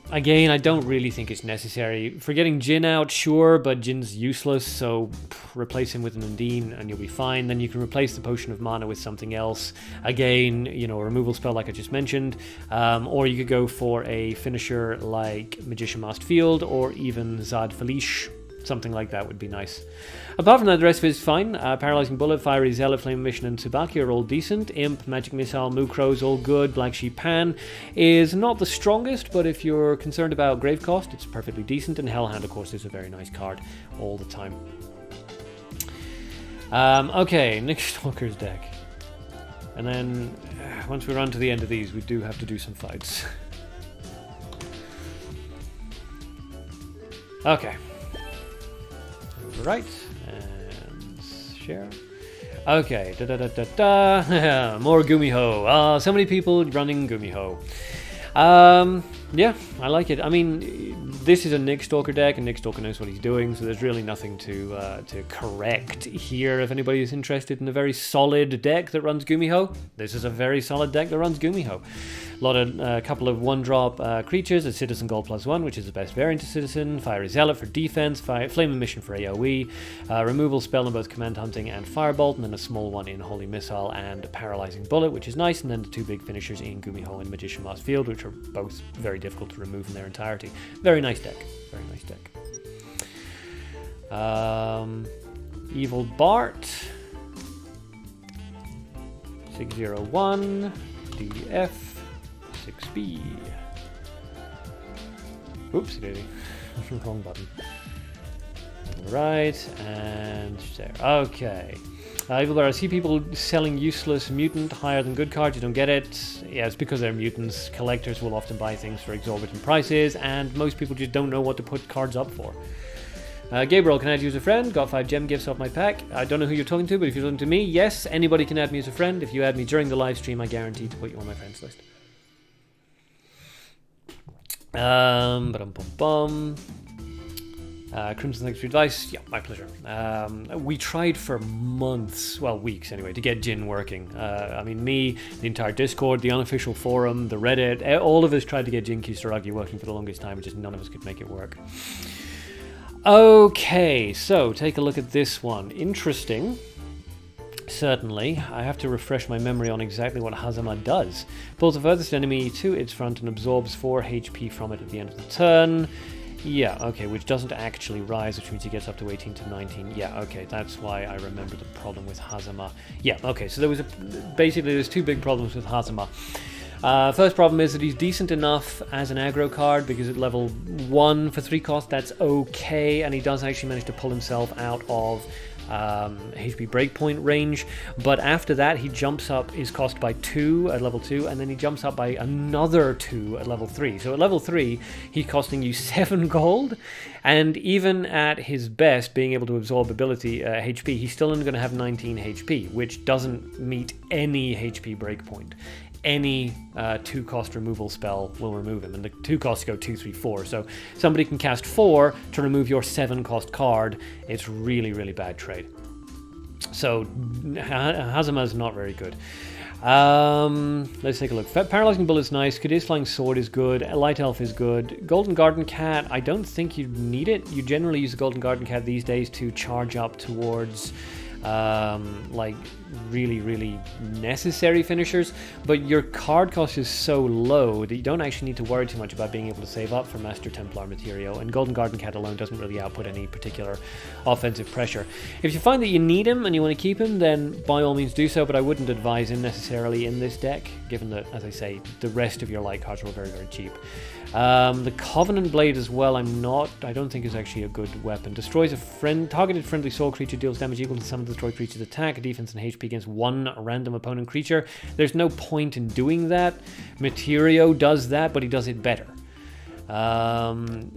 Again, I don't really think it's necessary. For getting Jin out, sure, but Jin's useless, so replace him with an Undine and you'll be fine. Then you can replace the Potion of Mana with something else. Again, you know, a removal spell like I just mentioned. Or you could go for a finisher like Magician Masked Field or even Zad Felish. Something like that would be nice. Apart from that, the rest of it is fine. Paralyzing Bullet, Fiery Zealot, Flame Mission, and Tsubaki are all decent. Imp, Magic Missile, Mukro's all good. Black Sheep Pan is not the strongest, but if you're concerned about Grave Cost, it's perfectly decent. And Hellhound, of course, is a very nice card all the time. Okay, Nick Stalker's deck. And then, once we run to the end of these, we do have to do some fights. Okay. Right, and share. Okay, more Gumiho. So many people running Gumiho. Yeah, I like it. I mean, this is a Nick Stalker deck, and Nick Stalker knows what he's doing, so there's really nothing to correct here. If anybody is interested in a very solid deck that runs Gumiho, this is a very solid deck that runs Gumiho. A couple of one-drop creatures, a Citizen Gold +1, which is the best variant of Citizen, Fiery Zealot for defense, Flame Emission for AoE, removal spell on both Command Hunting and Firebolt, and then a small one in Holy Missile and Paralyzing Bullet, which is nice, and then the two big finishers in Gumiho and Magician Masked Field, which are both very difficult to remove in their entirety. Very nice deck. Very nice deck. Evil Bart. 601. DF. 6B. Oopsie daisy. Wrong button. Right, and there. Okay. Evil Bart, I see people selling useless mutant higher than good cards. You don't get it. Yeah, it's because they're mutants. Collectors will often buy things for exorbitant prices, and most people just don't know what to put cards up for. Gabriel, can I add you as a friend? Got 5 gem gifts off my pack. I don't know who you're talking to, but if you're talking to me, yes, anybody can add me as a friend. If you add me during the live stream, I guarantee to put you on my friends list. Crimson, thanks for your advice. Yeah, my pleasure. We tried for months, well, weeks anyway, to get Jin working. I mean, me, the entire Discord, the unofficial forum, the Reddit, all of us tried to get Jin Kisaragi working for the longest time, just none of us could make it work. Okay, so take a look at this one. Interesting. Certainly. I have to refresh my memory on exactly what Hazama does. Pulls the furthest enemy to its front and absorbs 4 HP from it at the end of the turn. Yeah, okay, which doesn't actually rise, which means he gets up to 18 to 19. Yeah, okay, that's why I remember the problem with Hazama. Yeah, okay, so basically there's 2 big problems with Hazama. First problem is that he's decent enough as an aggro card because at level 1 for 3 cost, that's okay, and he does actually manage to pull himself out of HP breakpoint range, but after that he jumps up his cost by 2 at level 2, and then he jumps up by another 2 at level 3. So at level 3 he's costing you 7 gold, and even at his best, being able to absorb ability HP, he's still only going to have 19 HP, which doesn't meet any HP breakpoint. Any 2-cost removal spell will remove him, and the 2 costs go 2, 3, 4. So somebody can cast 4 to remove your 7-cost card. It's really, really bad trade. So Hazama is not very good. Let's take a look. Paralyzing Bullet's nice. Kadiz's Flying Sword is good. Light Elf is good. Golden Garden Cat, I don't think you need it. You generally use the Golden Garden Cat these days to charge up towards like really necessary finishers, but your card cost is so low that you don't actually need to worry too much about being able to save up for Master Templar Materio, and Golden Garden Cat alone doesn't really output any particular offensive pressure. If you find that you need him and you want to keep him, then by all means do so, but I wouldn't advise him necessarily in this deck, given that, as I say, the rest of your light cards are very cheap. The Covenant Blade as well, I don't think is actually a good weapon. Destroys a targeted friendly soul creature, deals damage equal to some of the destroyed creature's attack, defense, and HP against one random opponent creature. There's no point in doing that. Materio does that, but he does it better.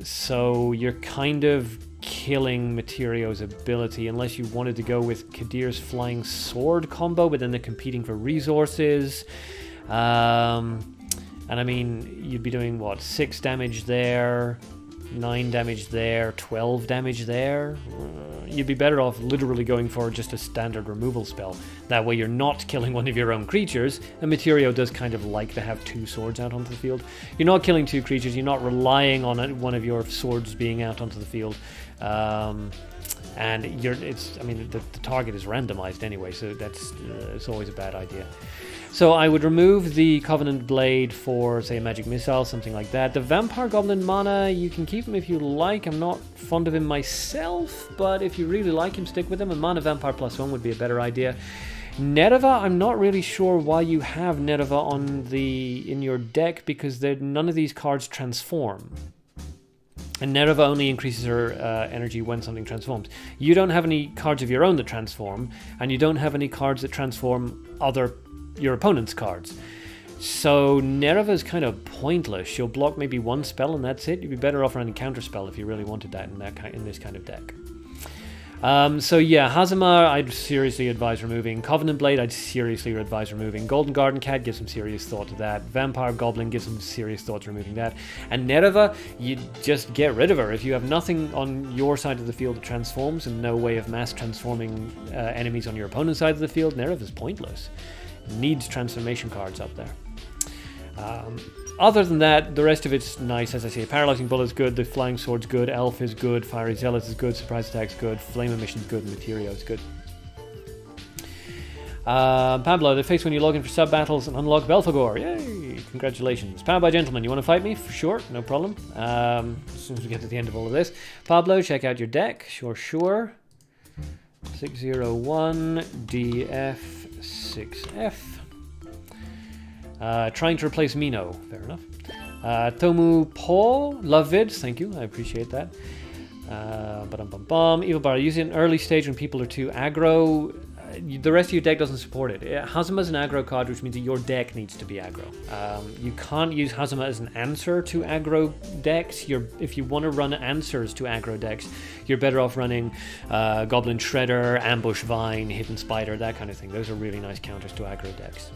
So you're kind of killing Materio's ability unless you wanted to go with Kadir's Flying Sword combo, but then they're competing for resources. And I mean, you'd be doing, what, 6 damage there, 9 damage there, 12 damage there? You'd be better off literally going for just a standard removal spell. That way you're not killing one of your own creatures, and Materio does kind of like to have 2 swords out onto the field. You're not killing 2 creatures, you're not relying on one of your swords being out onto the field. And the target is randomized anyway, so that's it's always a bad idea. So I would remove the Covenant Blade for, say, a Magic Missile, something like that. The Vampire Goblin Mana, you can keep him if you like. I'm not fond of him myself, but if you really like him, stick with him. A Mana Vampire +1 would be a better idea. Nereva, I'm not really sure why you have Nereva in your deck, because none of these cards transform. And Nereva only increases her energy when something transforms. You don't have any cards of your own that transform, and you don't have any cards that transform your opponent's cards. So Nereva is kind of pointless. She'll block maybe 1 spell and that's it. You'd be better off running Counterspell if you really wanted that in this kind of deck. So yeah, Hazama I'd seriously advise removing. Covenant Blade I'd seriously advise removing. Golden Garden Cat, give some serious thought to that. Vampire Goblin, give some serious thought to removing that. And Nereva, you just get rid of her. If you have nothing on your side of the field that transforms and no way of mass transforming enemies on your opponent's side of the field, Nereva is pointless. Needs transformation cards up there. Other than that, the rest of it's nice. As I say, Paralyzing Bullet's good, the Flying Sword's good, Elf is good, Fiery Zealot is good, Surprise Attack's good, Flame Emission's good, and Materio's good. Pablo, the face when you log in for sub-battles and unlock Belphegor. Yay! Congratulations. Powered by Gentlemen, you want to fight me? For sure, no problem. As soon as we get to the end of all of this. Pablo, check out your deck. Sure. 601 DF6F. Trying to replace Mino. Fair enough. Tomu Po, love vids. Thank you. I appreciate that. Evil Bar, use it in early stage when people are too aggro. The rest of your deck doesn't support it. Hazama is an aggro card, which means that your deck needs to be aggro. You can't use Hazama as an answer to aggro decks. If you want to run answers to aggro decks, you're better off running Goblin Shredder, Ambush Vine, Hidden Spider, that kind of thing. Those are really nice counters to aggro decks.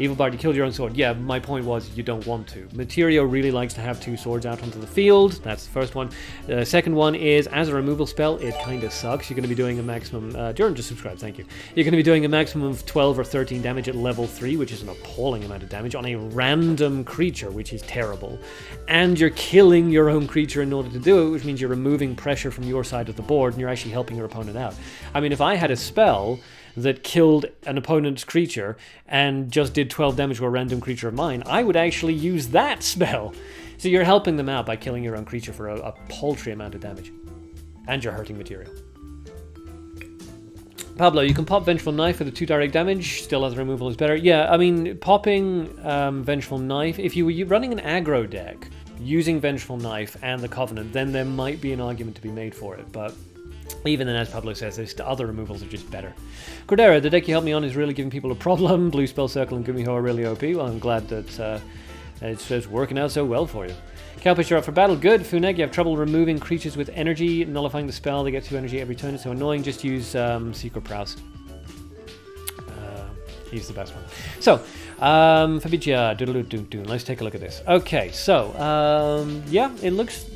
Evil Bard, you killed your own sword. Yeah, my point was you don't want to. Materio really likes to have 2 swords out onto the field. That's the first one. The second one is, as a removal spell, it kind of sucks. You're going to be doing a maximum... Jordan just subscribed, thank you. You're going to be doing a maximum of 12 or 13 damage at level 3, which is an appalling amount of damage, on a random creature, which is terrible. And you're killing your own creature in order to do it, which means you're removing pressure from your side of the board, and you're actually helping your opponent out. I mean, if I had a spell that killed an opponent's creature and just did 12 damage to a random creature of mine, I would actually use that spell. So you're helping them out by killing your own creature for a paltry amount of damage. And you're hurting Material. Pablo, you can pop Vengeful Knife for the 2 direct damage, still as removal is better. Yeah, I mean, popping Vengeful Knife, if you were running an aggro deck, using Vengeful Knife and the Covenant, then there might be an argument to be made for it, but even then, as Pablo says, the other removals are just better. Cordera, the deck you helped me on is really giving people a problem. Blue Spell Circle and Gumiho are really OP. Well, I'm glad that it's working out so well for you. Cowpush, you're up for battle. Good. Funeg, you have trouble removing creatures with energy, nullifying the spell. They get 2 energy every turn. It's so annoying. Just use Secret Prowse. He's the best one. So, Fabicia, let's take a look at this. Okay, so, yeah, it looks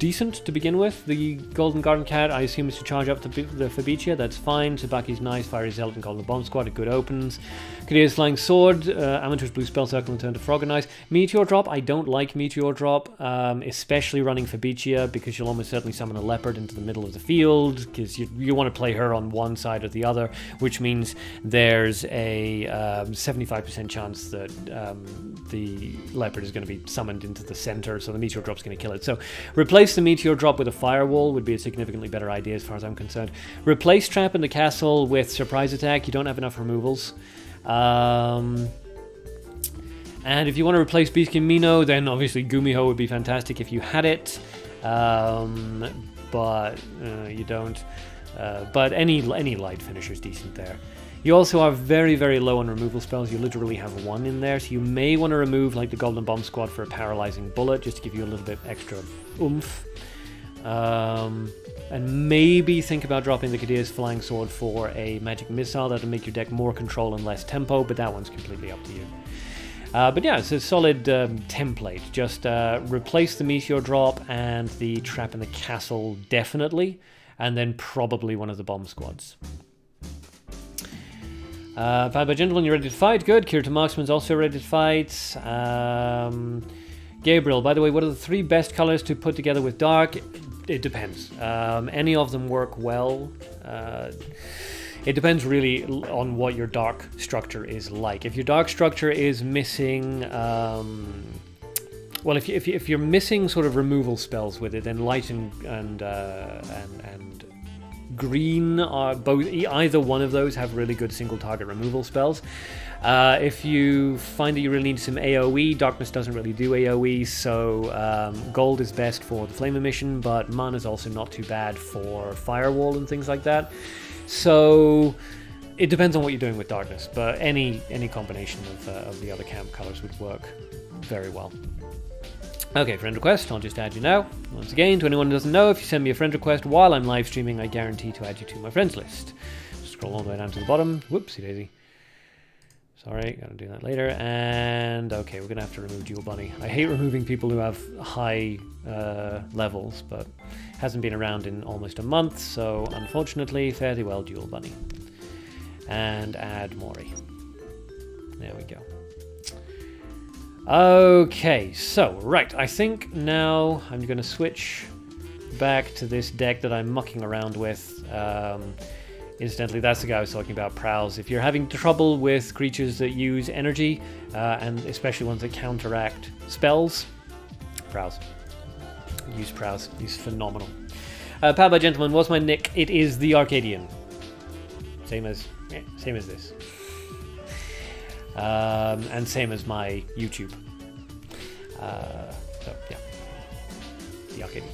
decent to begin with. The Golden Garden Cat, I assume, is to charge up the Fabicia. That's fine. Tsubaki's nice. Fiery Zealot and Golden Bomb Squad are good opens. Kadir's Flying Sword, Amateur's Blue Spell Circle and Turn to Frog are nice. Meteor Drop, I don't like Meteor Drop, especially running Fabicia, because you'll almost certainly summon a Leopard into the middle of the field, because you want to play her on one side or the other, which means there's a 75% chance that the Leopard is going to be summoned into the center, so the Meteor Drop's going to kill it. So replace the Meteor Drop with a Firewall would be a significantly better idea as far as I'm concerned. Replace Trap in the Castle with Surprise Attack. You don't have enough removals. And if you want to replace Beastkin Mino, then obviously Gumiho would be fantastic if you had it. But you don't. But any light finisher is decent there. You also are very, very low on removal spells. You literally have one in there, so you may want to remove like the Golden Bomb Squad for a Paralyzing Bullet, just to give you a little bit extra oomph. And maybe think about dropping the Kadir's Flying Sword for a Magic Missile. That'll make your deck more control and less tempo, but that one's completely up to you. But yeah, it's a solid template. Just replace the Meteor Drop and the Trap in the Castle, definitely, and then probably one of the Bomb Squads. Powered by Gentleman, you ready to fight? Good. Kirito Marksman's also ready to fight. Gabriel, by the way, what are the 3 best colors to put together with Dark? It depends. Any of them work well. It depends really on what your Dark structure is like. If your Dark structure is missing... well, if you're missing sort of removal spells with it, then Light and Green are both, either one of those have really good single target removal spells. If you find that you really need some AoE, Darkness doesn't really do AoE, so Gold is best for the Flame Emission, but Mana is also not too bad for Firewall and things like that. So it depends on what you're doing with Darkness, but any combination of the other camp colors would work very well. Okay, friend request, I'll just add you now. Once again, to anyone who doesn't know, if you send me a friend request while I'm live streaming, I guarantee to add you to my friends list. Scroll all the way down to the bottom. Whoopsie daisy. Sorry, gotta do that later. And okay, we're gonna have to remove Jewel Bunny. I hate removing people who have high levels, but hasn't been around in almost a month, so unfortunately, fare thee well, Jewel Bunny. And add Mori. There we go. Okay, so, right, I think now I'm going to switch back to this deck that I'm mucking around with. Incidentally, that's the guy I was talking about, Prowls. If you're having trouble with creatures that use energy, and especially ones that counteract spells, Prowls. Use Prowls. He's phenomenal. Powered by Gentleman, what's my nick? It is the Arcadean. Same as this. And same as my YouTube. So, yeah. The Arcadean.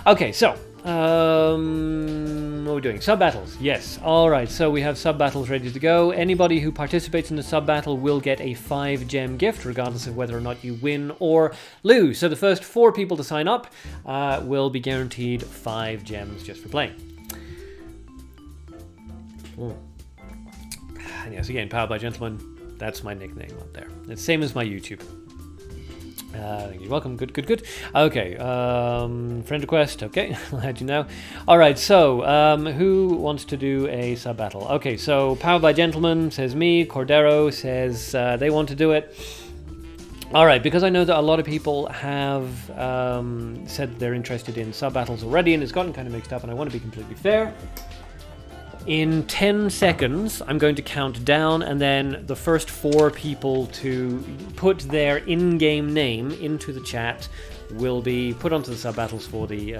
Okay, so, what are we doing? Sub-battles, yes. Alright, so we have sub-battles ready to go. Anybody who participates in the sub-battle will get a 5-gem gift, regardless of whether or not you win or lose. So the first 4 people to sign up will be guaranteed 5 gems just for playing. And yes, again, Powered by Gentleman. That's my nickname up there. It's same as my YouTube. You're welcome. Good, good, good. Okay. Friend request. Okay. I'll add you now. All right. So, who wants to do a sub battle? Okay. So, Powered by Gentleman says me. Cordero says they want to do it. All right. Because I know that a lot of people have said they're interested in sub battles already, and it's gotten kind of mixed up. And I want to be completely fair. In 10 seconds, I'm going to count down, and then the first 4 people to put their in-game name into the chat will be put onto the sub-battles for the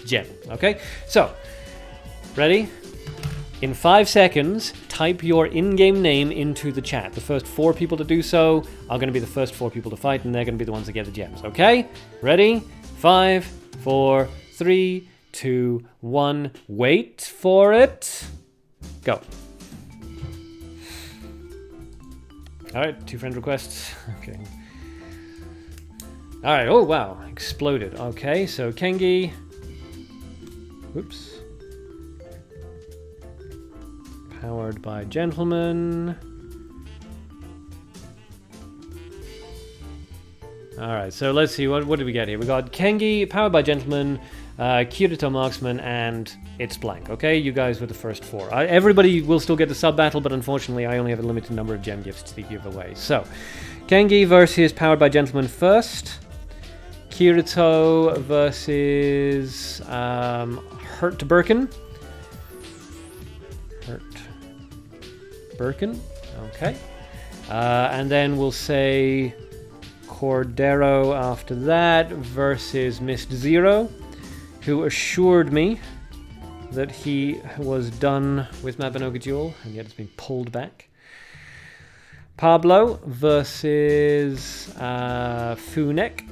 gem. Okay? So, ready? In 5 seconds, type your in-game name into the chat. The first 4 people to do so are going to be the first 4 people to fight, and they're going to be the ones that get the gems. Okay? Ready? 5, 4, 3, 2, 1. Wait for it. Go. Alright, 2 friend requests. Okay. Alright, oh wow, exploded. Okay, so Kengi. Whoops. Powered by Gentleman. Alright, so let's see, what did we get here? We got Kengi, Powered by Gentleman, Kirito Marksman, and it's blank, okay? You guys were the first 4. Everybody will still get the sub-battle, but unfortunately I only have a limited number of gem gifts to give away. So, Kengi versus Powered by Gentleman first. Kirito versus Hurt Birkin. Hurt Birkin, okay. And then we'll say Cordero after that versus Missed Zero, who assured me that he was done with Mabinogi Duel, and yet it's been pulled back. Pablo versus Funek.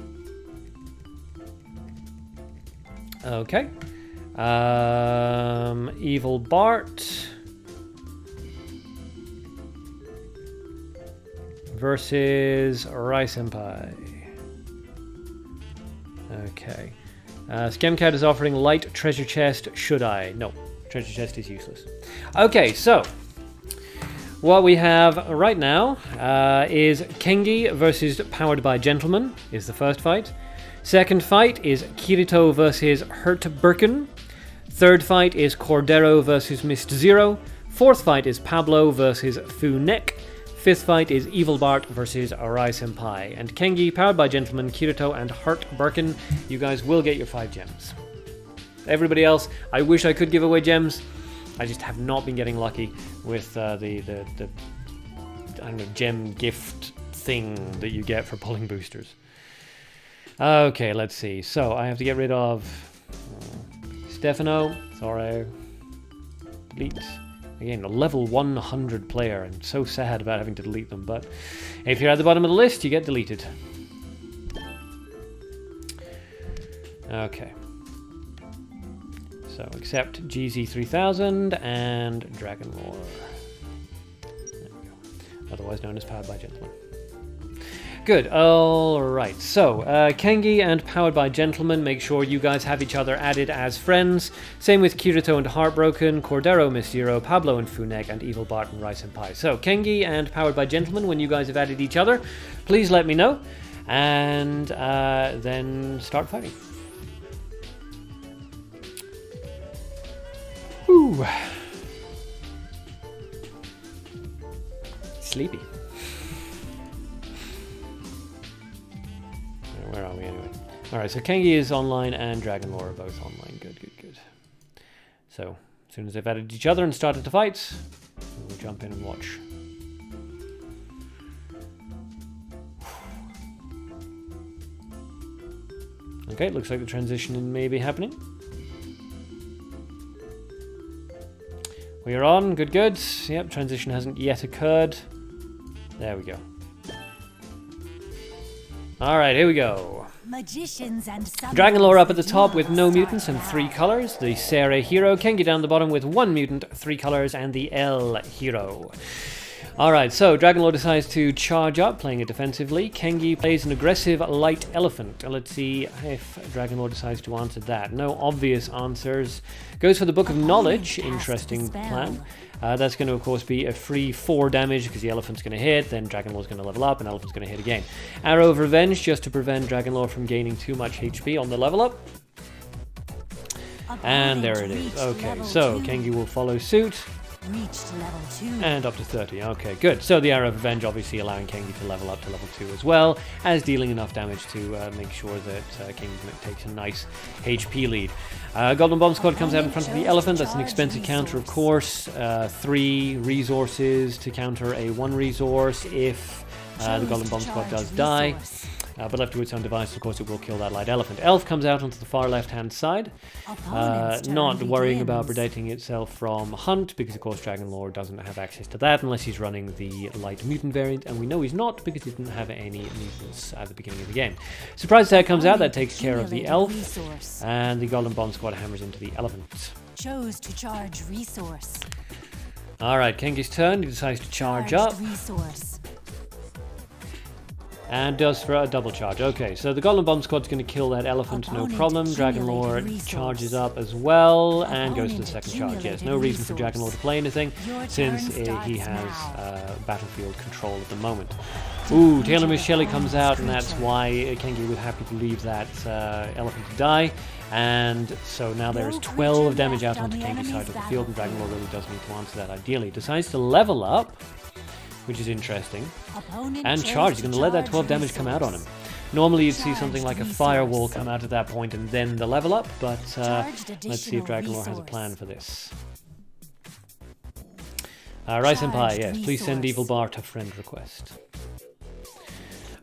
Okay. Evil Bart versus Rai Senpai. Okay. Scamcat is offering light treasure chest. Should I? No. Treasure chest is useless. Okay, so what we have right now is Kengi versus Powered by Gentleman is the first fight. Second fight is Kirito versus Hurt Birkin. Third fight is Cordero versus Missed Zero. Fourth fight is Pablo versus Funek. Fifth fight is Evil Bart versus Arai Senpai. And Kengi, Powered by Gentleman, Kirito, and Hurt Birkin, you guys will get your 5 gems. Everybody else, I wish I could give away gems. I just have not been getting lucky with the I don't know, gem gift thing that you get for pulling boosters. Okay, let's see. So I have to get rid of Stefano, Thoro, delete. Again, a level 100 player. I'm so sad about having to delete them, but if you're at the bottom of the list, you get deleted. Okay. So accept GZ3000 and Dragon Lore. There we go. Otherwise known as Powered by Gentleman. Good, alright, so Kengi and Powered by Gentleman, make sure you guys have each other added as friends. Same with Kirito and Heartbroken, Cordero, Miss Zero, Pablo and Funek, and Evil Bart and Rai Senpai. So Kengi and Powered by Gentleman, when you guys have added each other, please let me know, and then start fighting. Whew. Sleepy. Where are we anyway? Alright, so Kengi is online and Dragon Lore are both online. Good, good, good. So, as soon as they've added each other and started the fights, we'll jump in and watch. Okay, looks like the transition may be happening. We are on, good, good. Yep, transition hasn't yet occurred. There we go. Alright, here we go. Magicians and Dragon Lore up at the top with no mutants and 3 colors. The Sere hero. Kengi down the bottom with 1 mutant, 3 colors, and the L hero. Alright, so Dragon Lore decides to charge up, playing it defensively. Kengi plays an aggressive light elephant. Let's see if Dragon Lore decides to answer that. No obvious answers. Goes for the Book of Knowledge. Interesting plan. That's going to, of course, be a free 4 damage because the elephant's going to hit, then Dragon Lore's going to level up, and elephant's going to hit again. Arrow of Revenge, just to prevent Dragon Lore from gaining too much HP on the level up. And there it is. Okay, so Kengi will follow suit. Reached level 2. And up to 30. Okay, good. So the Arrow of Revenge obviously allowing Kengi to level up to level 2 as well, as dealing enough damage to make sure that Kengi takes a nice HP lead. Golden Bomb Squad comes out in front of the elephant. That's an expensive counter, of course. 3 resources to counter a 1 resource if the Golden Bomb Squad does die. But left to its own device, of course, it will kill that light elephant. Elf comes out onto the far left-hand side. Not worrying about predating itself from Hunt, because, of course, Dragon Lore doesn't have access to that unless he's running the light mutant variant, and we know he's not because he didn't have any mutants at the beginning of the game. Surprise attack comes out, that takes care of the elf, and the Golden Bomb Squad hammers into the elephant. Chose to charge resource. Alright, Kengi's turn. He decides to charge up. Resource. And does for a double charge. Okay, so the Goblin Bomb Squad's going to kill that elephant, no problem. Dragon Lord charges up as well and goes to the second charge. Yes, no reason for Dragon Lord to play anything since he has battlefield control at the moment. Ooh, Taylor Miss Shelley comes out, and that's why Kengi was happy to leave that elephant to die. And so now there is 12 damage out onto Kengi's side of the field, and Dragon Lord really does need to answer that ideally. Decides to level up, which is interesting, and charge. He's going to let that 12 damage come out on him. Normally you'd see something like a firewall come out at that point and then the level up, but let's see if Dragon Lord has a plan for this. Rice and Pie, yes, please send Evil Bar to friend request.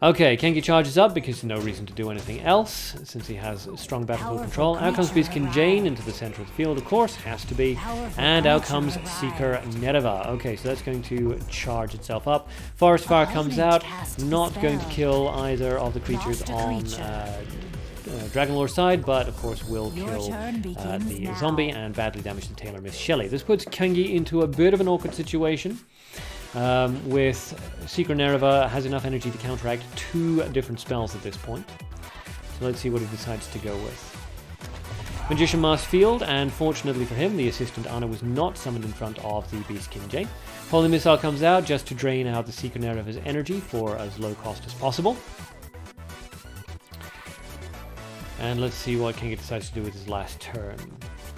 Okay, Kengi charges up because there's no reason to do anything else since he has strong battlefield control. Out comes Beastkin Jane into the center of the field, of course, has to be. And out comes Seeker Nereva. Okay, so that's going to charge itself up. Forest Fire comes out, not going to kill either of the creatures on Dragon Lord's side, but of course will kill the zombie and badly damage the Taylor Miss Shelley. This puts Kengi into a bit of an awkward situation. With Seeker Nereva has enough energy to counteract 2 different spells at this point. So let's see what he decides to go with. Magician Mass Field, and fortunately for him, the assistant Anna was not summoned in front of the Beastkin Jane. Holy Missile comes out just to drain out the Seeker Nereva's energy for as low cost as possible. And let's see what Kengi decides to do with his last turn.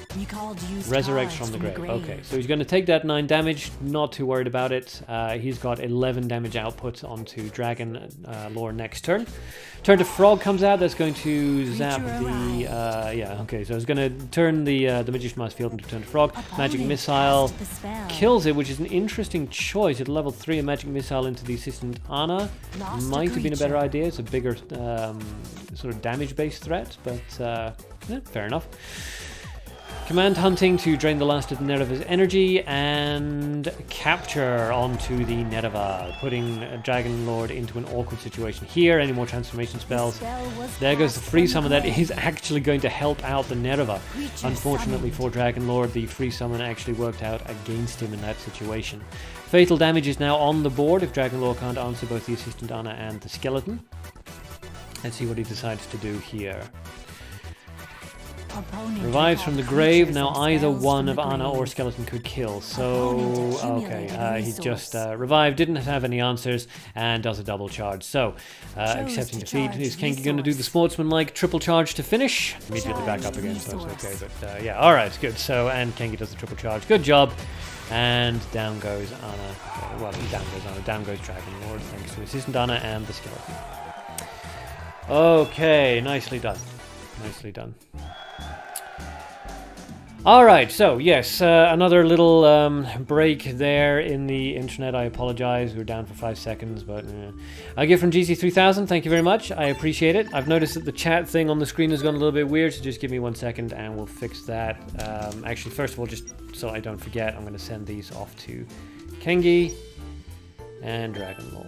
Resurrects from the grave. Okay, so he's going to take that 9 damage, not too worried about it. He's got 11 damage output onto Dragon Lore next turn. Turn to Frog comes out, that's going to zap the... yeah, okay, so it's going to turn the Magician Mass Field into Turn to Frog. Magic Missile kills it, which is an interesting choice. At level 3, a Magic Missile into the Assistant Anna might have been a better idea. It's a bigger sort of damage-based threat, but yeah, fair enough. Command Hunting to drain the last of Nereva's energy and capture onto the Nereva, putting Dragon Lord into an awkward situation here. Any more transformation spells? There goes the free summon that is actually going to help out the Nereva. Unfortunately for Dragon Lord, the free summon actually worked out against him in that situation. Fatal damage is now on the board if Dragon Lord can't answer both the Assistant Anna and the Skeleton. Let's see what he decides to do here. Revives from the grave. Now either one of Anna or Skeleton could kill. So, okay, he just revived, didn't have any answers, and does a double charge. So, accepting defeat. Is Kengi going to do the sportsman-like triple charge to finish? Immediately back up again, so it's okay. But yeah, alright, good. So, and Kengi does the triple charge. Good job. And down goes Anna. Okay, well, down goes Anna. Down goes Dragon Lord, thanks to Assistant Anna and the Skeleton. Okay, nicely done. Nicely done. Alright, so yes, another little break there in the internet. I apologize, we were down for 5 seconds, but a gift from GC3000, thank you very much, I appreciate it. I've noticed that the chat thing on the screen has gone a little bit weird, so just give me 1 second and we'll fix that. Actually, first of all, just so I don't forget, I'm going to send these off to Kengi and Dragon Lore.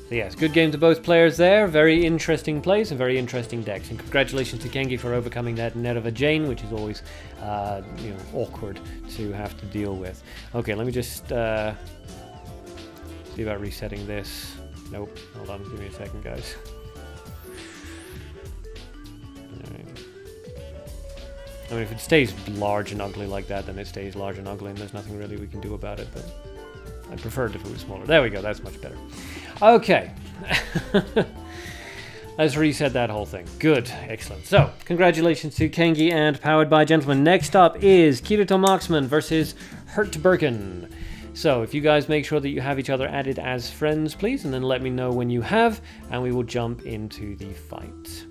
So yes, good game to both players there. Very interesting plays and very interesting decks. And congratulations to Kengi for overcoming that Nereva Jane, which is always you know, awkward to have to deal with. Okay, let me just see about resetting this. Nope, hold on, give me a second, guys. Alright. I mean, if it stays large and ugly like that, then it stays large and ugly, and there's nothing really we can do about it, but I preferred if it was smaller. There we go, that's much better. Okay. Let's reset that whole thing. Good, excellent. So, congratulations to Kengi and Powered by Gentlemen. Next up is Kirito Marksman versus Hurt Birkin. So, if you guys make sure that you have each other added as friends, please, and then let me know when you have, and we will jump into the fight.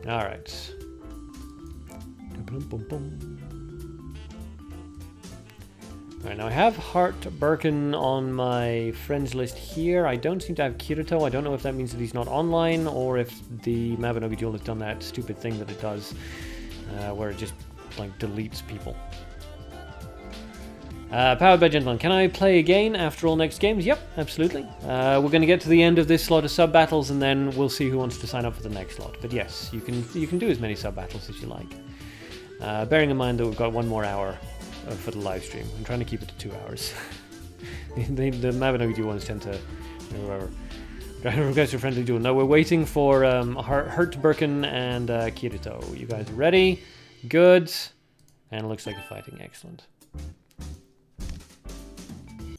Alright. Alright, now I have Hart Birkin on my friends list here. I don't seem to have Kirito. I don't know if that means that he's not online or if the Mabinogi Duel has done that stupid thing that it does where it just like deletes people. Powered by Gentlemen. Can I play again after all next games? Yep, absolutely. We're going to get to the end of this slot of sub-battles and then we'll see who wants to sign up for the next slot. But yes, you can do as many sub-battles as you like. Bearing in mind that we've got 1 more hour for the live stream. I'm trying to keep it to 2 hours. the Mabinogi Duel ones tend to, whatever. Request a friendly duel. No, we're waiting for Hurtburken and Kirito. You guys are ready? Good. And it looks like you're fighting. Excellent.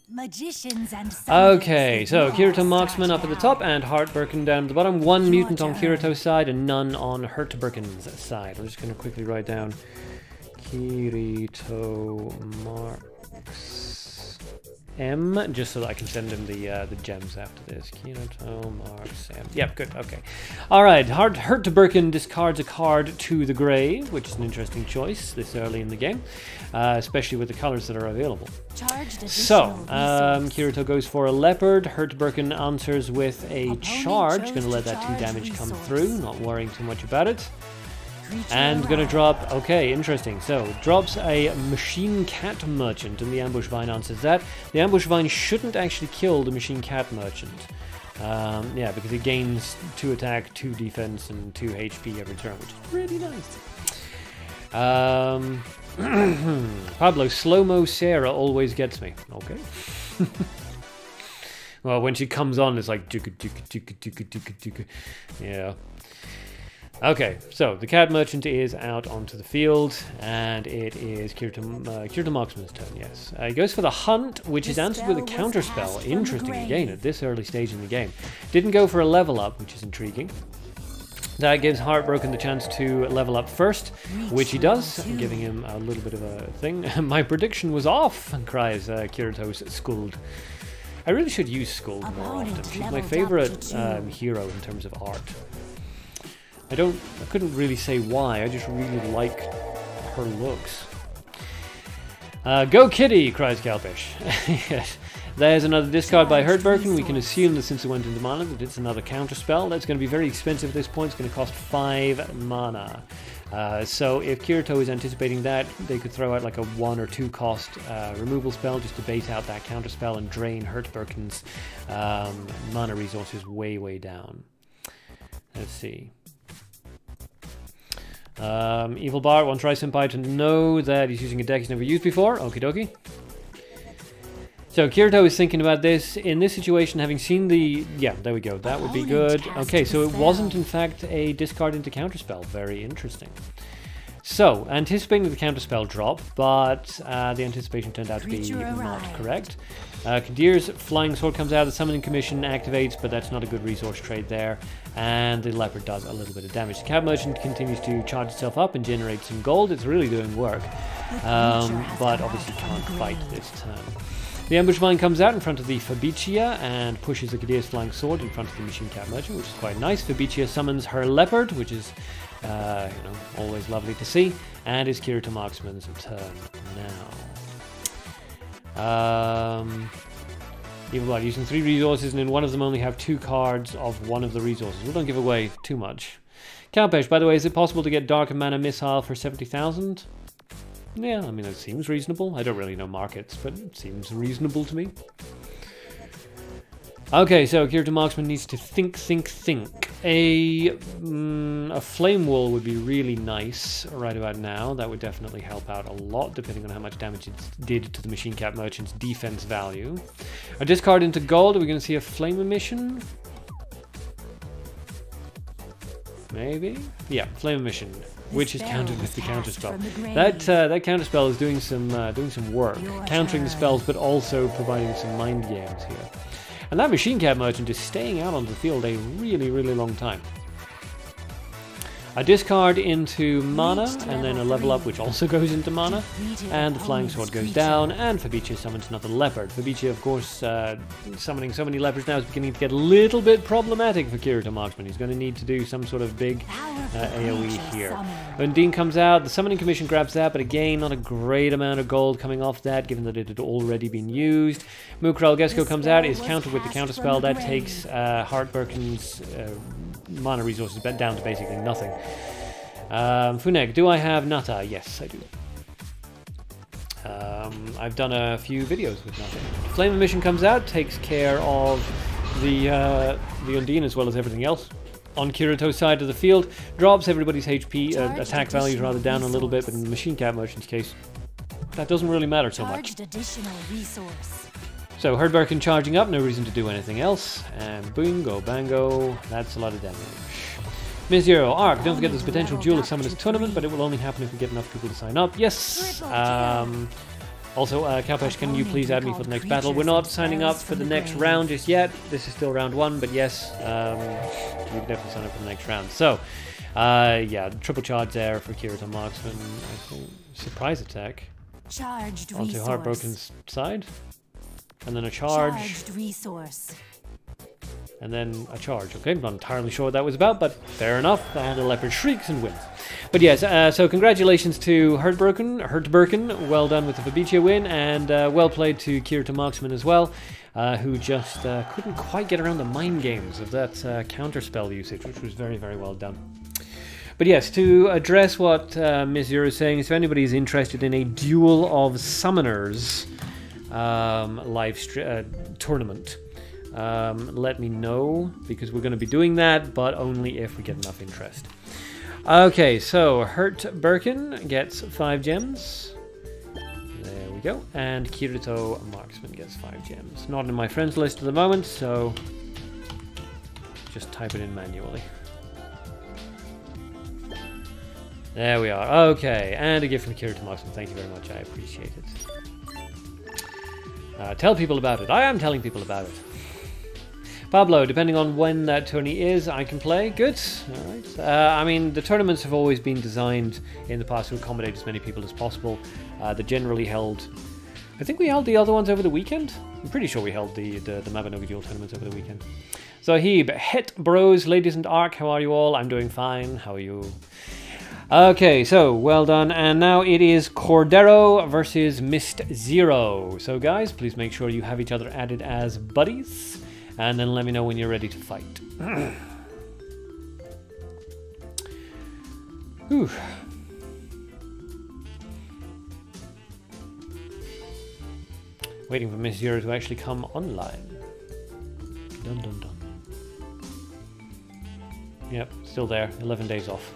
Magicians and okay, so Kirito Marksman up at the top and Hurtburken down at the bottom. One mutant on Kirito's side and none on Hurtburken's side. I'm just going to quickly write down Kirito Marks M, just so that I can send him the gems after this. Kirito Marks M. Yep, good, okay. Alright, Hurtburken discards a card to the grave, which is an interesting choice this early in the game, especially with the colors that are available. So, Kirito goes for a leopard. Hurtburken answers with a charge. Going to let that 2 damage come through, not worrying too much about it. And going to drop, okay, interesting. So, drops a Machine Cat Merchant, and the Ambush Vine answers that. The Ambush Vine shouldn't actually kill the Machine Cat Merchant. Yeah, because it gains 2 attack, 2 defense, and 2 HP every turn, which is really nice. Pablo, Slow-Mo Sarah always gets me. Okay. Well, when she comes on, it's like... Yeah. Okay, so the Cat Merchant is out onto the field, and it is Kirito Marksman's turn, yes. He goes for the Hunt, which is answered with a counterspell. Interesting again at this early stage in the game. Didn't go for a level up, which is intriguing. That gives Heartbroken the chance to level up first, which he does, giving him a little bit of a thing. My prediction was off, cries Kirito's Skuld. I really should use Skuld more often. She's my favorite hero in terms of art. I couldn't really say why, I just really like her looks. Go Kitty, cries Calfish. Yes. There's another discard by Hurtburken. We can assume that since it went into mana that it's another counterspell. That's going to be very expensive at this point. It's going to cost 5 mana. So if Kirito is anticipating that, they could throw out like a 1 or 2 cost removal spell just to bait out that counterspell and drain Hurtburken's mana resources way down. Let's see. Evil Bart wants Rice Senpai to know that he's using a deck he's never used before. Okie dokie. So Kirito is thinking about this. In this situation, having seen the... Yeah, there we go. That would be good. Okay, so it wasn't in fact a discard into counterspell. Very interesting. So, anticipating the counterspell drop, but the anticipation turned out to be not correct. Kadir's Flying Sword comes out, the Summoning Commission activates, but that's not a good resource trade there. And the Leopard does a little bit of damage. The Cat Merchant continues to charge itself up and generate some gold. It's really doing work, but obviously can't fight this turn. The Ambush Vine comes out in front of the Fabicia and pushes the Kadir's Flying Sword in front of the Machine Cat Merchant, which is quite nice. Fabicia summons her Leopard, which is always lovely to see, and is Kirito Marksman's turn now. Evil Blood using 3 resources, and in one of them only have 2 cards of one of the resources. We don't give away too much. Cowpesh, by the way, is it possible to get Dark Mana Missile for 70,000? Yeah, I mean, it seems reasonable. I don't really know markets, but it seems reasonable to me. Okay, so Kirito Marksman needs to think. A Flame Wall would be really nice right about now. That would definitely help out a lot, depending on how much damage it did to the Machine Cat Merchant's defense value. A discard into gold, are we going to see a Flame Emission? Maybe? Yeah, Flame Emission, which is countered with the counterspell. That counterspell is doing some work, countering the spells, but also providing some mind games here. And that Machine Cat Merchant is staying out on the field a really long time. A discard into mana, and then a level up which also goes into mana, and the Flying Sword goes down, and Fabicia summons another Leopard. Fabicia, of course, summoning so many Leopards now is beginning to get a little bit problematic for Kirito Marksman. He's going to need to do some sort of big AoE here. Undine comes out, the Summoning Commission grabs that, but again, not a great amount of gold coming off that, given that it had already been used. Mukral Gesko comes out, is countered with the counterspell. That takes Heartburken's mana resources down to basically nothing. Funeg, do I have Nata? Yes, I do. I've done a few videos with Nata. Flame Emission comes out, takes care of the Undine as well as everything else. On Kirito's side of the field, drops everybody's HP, attack values rather down a little bit, but in the Machine Cat Merchant's case, that doesn't really matter so much. Charged additional resource. So Herdberkin charging up, no reason to do anything else. And bingo, bango, that's a lot of damage. Miss Zero, Arc, don't forget there's potential duel of Summoners tournament, but it will only happen if we get enough people to sign up. Yes! Also, Kalpesh, can you please add me for the next battle? We're not signing up for the next round just yet. This is still round 1, but yes, you can definitely sign up for the next round. So, yeah, triple charge there for Kirito Marksman. I think surprise attack Charged onto resource. Heartbroken's side. And then a charge. Charged resource. And then a charge. Okay, I'm not entirely sure what that was about, but fair enough. And a leopard shrieks and wins. But yes, so congratulations to Hurtberken. Well done with the Fabicia win, and well played to Kirito Marksman as well, who just couldn't quite get around the mind games of that counterspell usage, which was very, very well done. But yes, to address what Miss Zero is saying, if anybody is interested in a Duel of Summoners tournament, let me know, because we're going to be doing that, but only if we get enough interest. Okay, so Hurtberken gets 5 gems. There we go. And Kirito Marksman gets 5 gems. Not in my friends list at the moment, so just type it in manually. There we are. Okay, and a gift from Kirito Marksman. Thank you very much. I appreciate it. Tell people about it. I am telling people about it. Pablo, depending on when that tourney is, I can play. Good. All right. I mean, the tournaments have always been designed in the past to accommodate as many people as possible. They're generally held... I think we held the other ones over the weekend. I'm pretty sure we held the Mabinogi Duel tournaments over the weekend. Zahib, Het Bros, Ladies and Arc, how are you all? I'm doing fine. How are you? Okay, so well done. And now it is Cordero versus Mist Zero. So guys, please make sure you have each other added as buddies. And then let me know when you're ready to fight. Whew. Waiting for Miss Zero to actually come online. Dun dun dun. Yep, still there. 11 days off.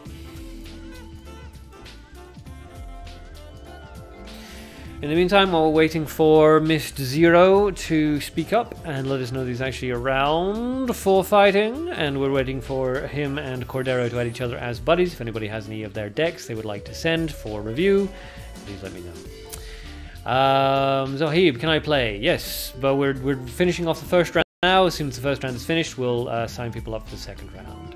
In the meantime, while we're waiting for Mist Zero to speak up and let us know that he's actually around for fighting, and we're waiting for him and Cordero to add each other as buddies. If anybody has any of their decks they would like to send for review, please let me know. Zahib, can I play? Yes, but we're finishing off the first round now. As soon as the first round is finished, we'll sign people up for the second round.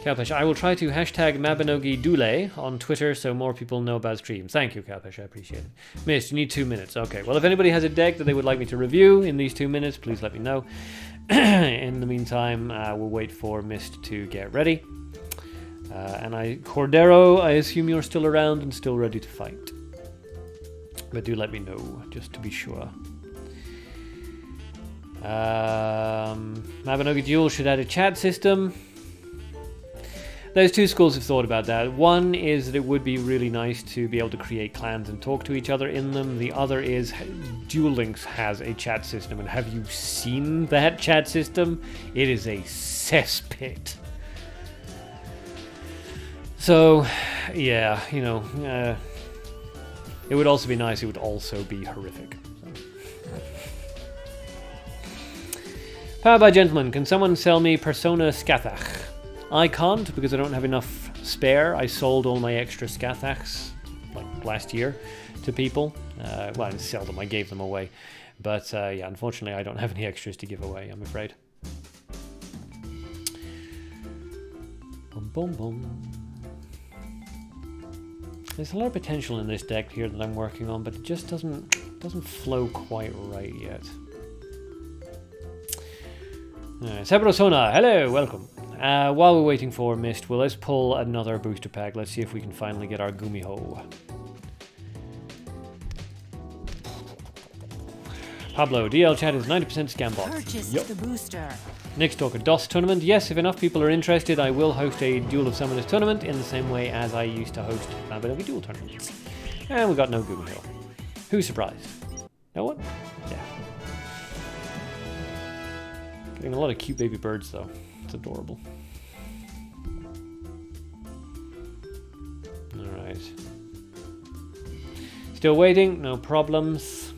Kalpesh, I will try to hashtag Mabinogi Duel on Twitter so more people know about streams. Thank you, Kalpesh, I appreciate it. Mist, you need 2 minutes. Okay, well, if anybody has a deck that they would like me to review in these 2 minutes, please let me know. In the meantime, we'll wait for Mist to get ready. And Cordero, I assume you're still around and still ready to fight. But do let me know, just to be sure. Mabinogi Duel should add a chat system. There's 2 schools of thought about that. One is that it would be really nice to be able to create clans and talk to each other in them. The other is Duel Links has a chat system, and have you seen that chat system? It is a cesspit. So, yeah, you know, it would also be nice. It would also be horrific. Powered by Gentlemen, can someone sell me Persona Scathach? I can't because I don't have enough spare. I sold all my extra Scathachs like last year to people. Well, I didn't sell them, I gave them away. But yeah, unfortunately I don't have any extras to give away, I'm afraid. Boom, boom, boom. There's a lot of potential in this deck here that I'm working on, but it just doesn't flow quite right yet. Sebrosona, hello, welcome. While we're waiting for Mist, well, let's pull another booster pack. Let's see if we can finally get our Gumiho. Pablo, DL chat is 90% scam bot. Purchase the booster. Next talk, a DOS tournament. Yes, if enough people are interested, I will host a Duel of Summoners tournament in the same way as I used to host Mabinogi Duel tournaments. And we got no Gumiho. Who's surprised? No one? Yeah. Getting a lot of cute baby birds though. It's adorable. Alright. Still waiting, no problems.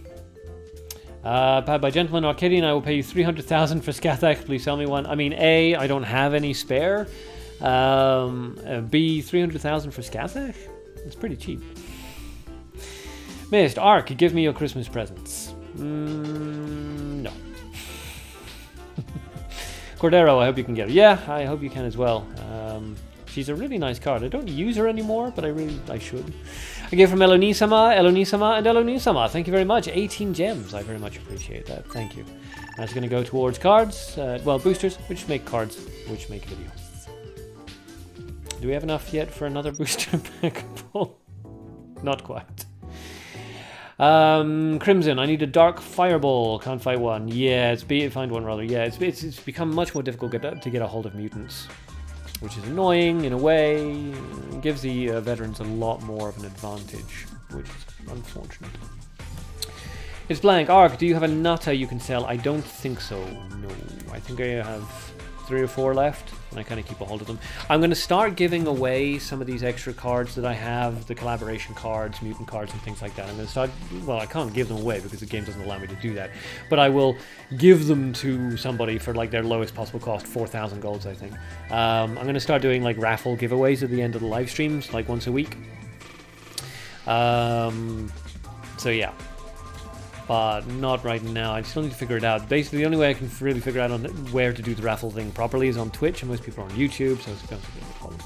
Powered by Gentleman Arcadean, I will pay you 300,000 for Scathach. Please sell me one. I mean, A, I don't have any spare. B, 300,000 for Scathach? It's pretty cheap. Mist, Ark, give me your Christmas presents. No. Cordero, I hope you can get her. Yeah, I hope you can as well. She's a really nice card. I don't use her anymore, but I should. I give from Elonisama, Elonisama, and Elonisama. Thank you very much. 18 gems. I very much appreciate that. Thank you. That's going to go towards cards. Well, boosters, which make cards, which make videos. Do we have enough yet for another booster pack pull? Not quite. Crimson, I need a dark fireball. Can't fight one. Yeah, find one rather. Yeah, it's become much more difficult to get a hold of mutants, which is annoying in a way. It gives the veterans a lot more of an advantage, which is unfortunate. It's blank. Ark, do you have a nutter you can sell? I don't think so. No, I think I have 3 or 4 left, and I kind of keep a hold of them. I'm going to start giving away some of these extra cards that I have, the collaboration cards, mutant cards, and things like that. I'm going to start, well, I can't give them away because the game doesn't allow me to do that, but I will give them to somebody for like their lowest possible cost, 4,000 golds, I think. I'm going to start doing like raffle giveaways at the end of the live streams, like once a week. So yeah. But not right now. I still need to figure it out. Basically, the only way I can really figure out on where to do the raffle thing properly is on Twitch, and most people are on YouTube, so it's going to be a problem.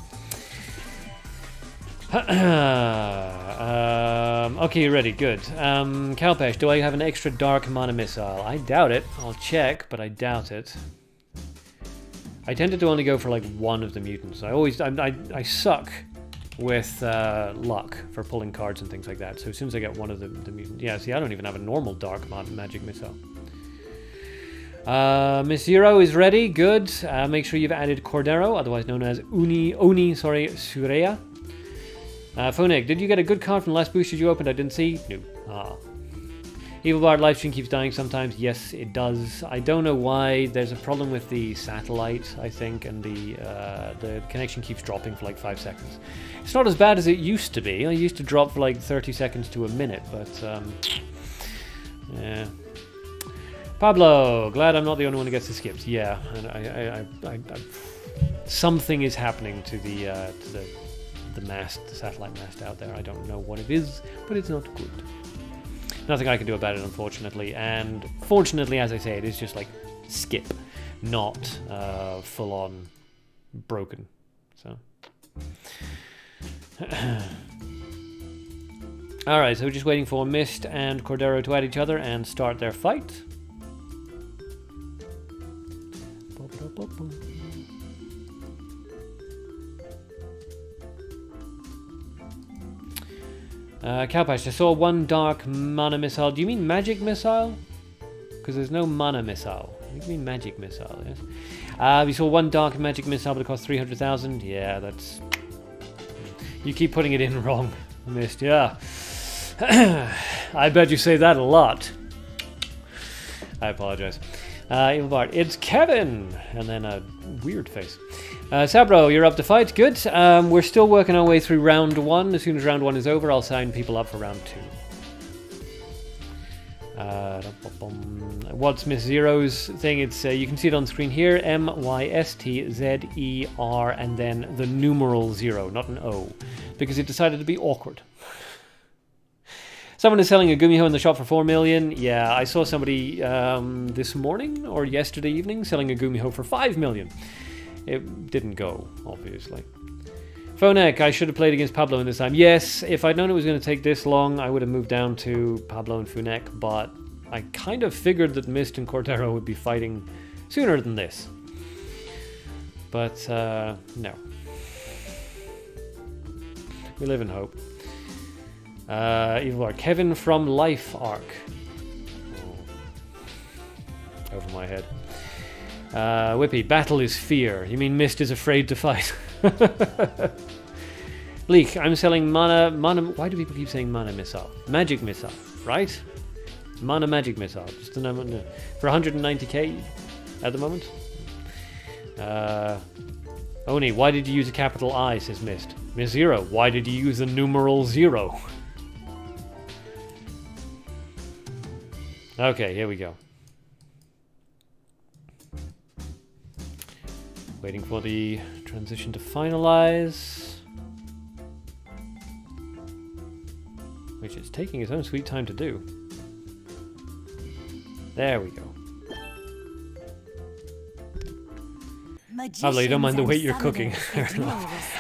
Okay, you're ready. Good. Kalpesh, do I have an extra dark mana missile? I doubt it. I'll check, but I doubt it. I tended to only go for like one of the mutants. I suck with luck for pulling cards and things like that. So as soon as I get one of the mutants... Yeah, see, I don't even have a normal dark magic missile. Miss Zero is ready. Good. Make sure you've added Cordero, otherwise known as Oni Sureya. Phonik, did you get a good card from the last booster you opened? I didn't see. No. Ah. Evil Bard livestream keeps dying sometimes. Yes, it does. I don't know why. There's a problem with the satellite, I think, and the connection keeps dropping for like 5 seconds. It's not as bad as it used to be. I used to drop for like 30 seconds to a minute, but yeah. Pablo, glad I'm not the only one who gets the skips. Yeah, and something is happening to the mast, the satellite mast out there. I don't know what it is, but it's not good. Nothing I can do about it, unfortunately. And fortunately, as I say, it is just like skip, not full-on broken. So, all right. So we're just waiting for Mist and Cordero to add each other and start their fight. Kalpash, I saw one dark mana missile. Do you mean magic missile? Because there's no mana missile. You mean magic missile, yes? We saw one dark magic missile, but it cost 300,000. Yeah, that's... You keep putting it in wrong, Mist. Yeah. I bet you say that a lot. I apologize. Evil Bard, it's Kevin! And then a weird face. Sabro, you're up to fight. Good. We're still working our way through round 1. As soon as round 1 is over, I'll sign people up for round 2. What's Miss Zero's thing? It's you can see it on screen here. MYSTZER and then the numeral 0, not an O, because it decided to be awkward. Someone is selling a Gumiho in the shop for 4 million. Yeah, I saw somebody this morning or yesterday evening selling a Gumiho for 5 million. It didn't go, obviously. Phonek, I should have played against Pablo in this time. Yes, if I'd known it was going to take this long, I would have moved down to Pablo and Phonek, but I kind of figured that Mist and Cordero would be fighting sooner than this. But, no. We live in hope. Evil Arc. Kevin from Life Arc. Oh. Over my head. Whippy, battle is fear. You mean Mist is afraid to fight? Leak, I'm selling mana... Why do people keep saying mana missile? Magic missile, right? Mana magic missile. Just a number for 190k at the moment. Oni, why did you use a capital I, says Mist. Miss Zero, why did you use a numeral 0? Okay, here we go. Waiting for the transition to finalize. Which is taking its own sweet time to do. There we go. Lovely, you don't mind the weight you're cooking.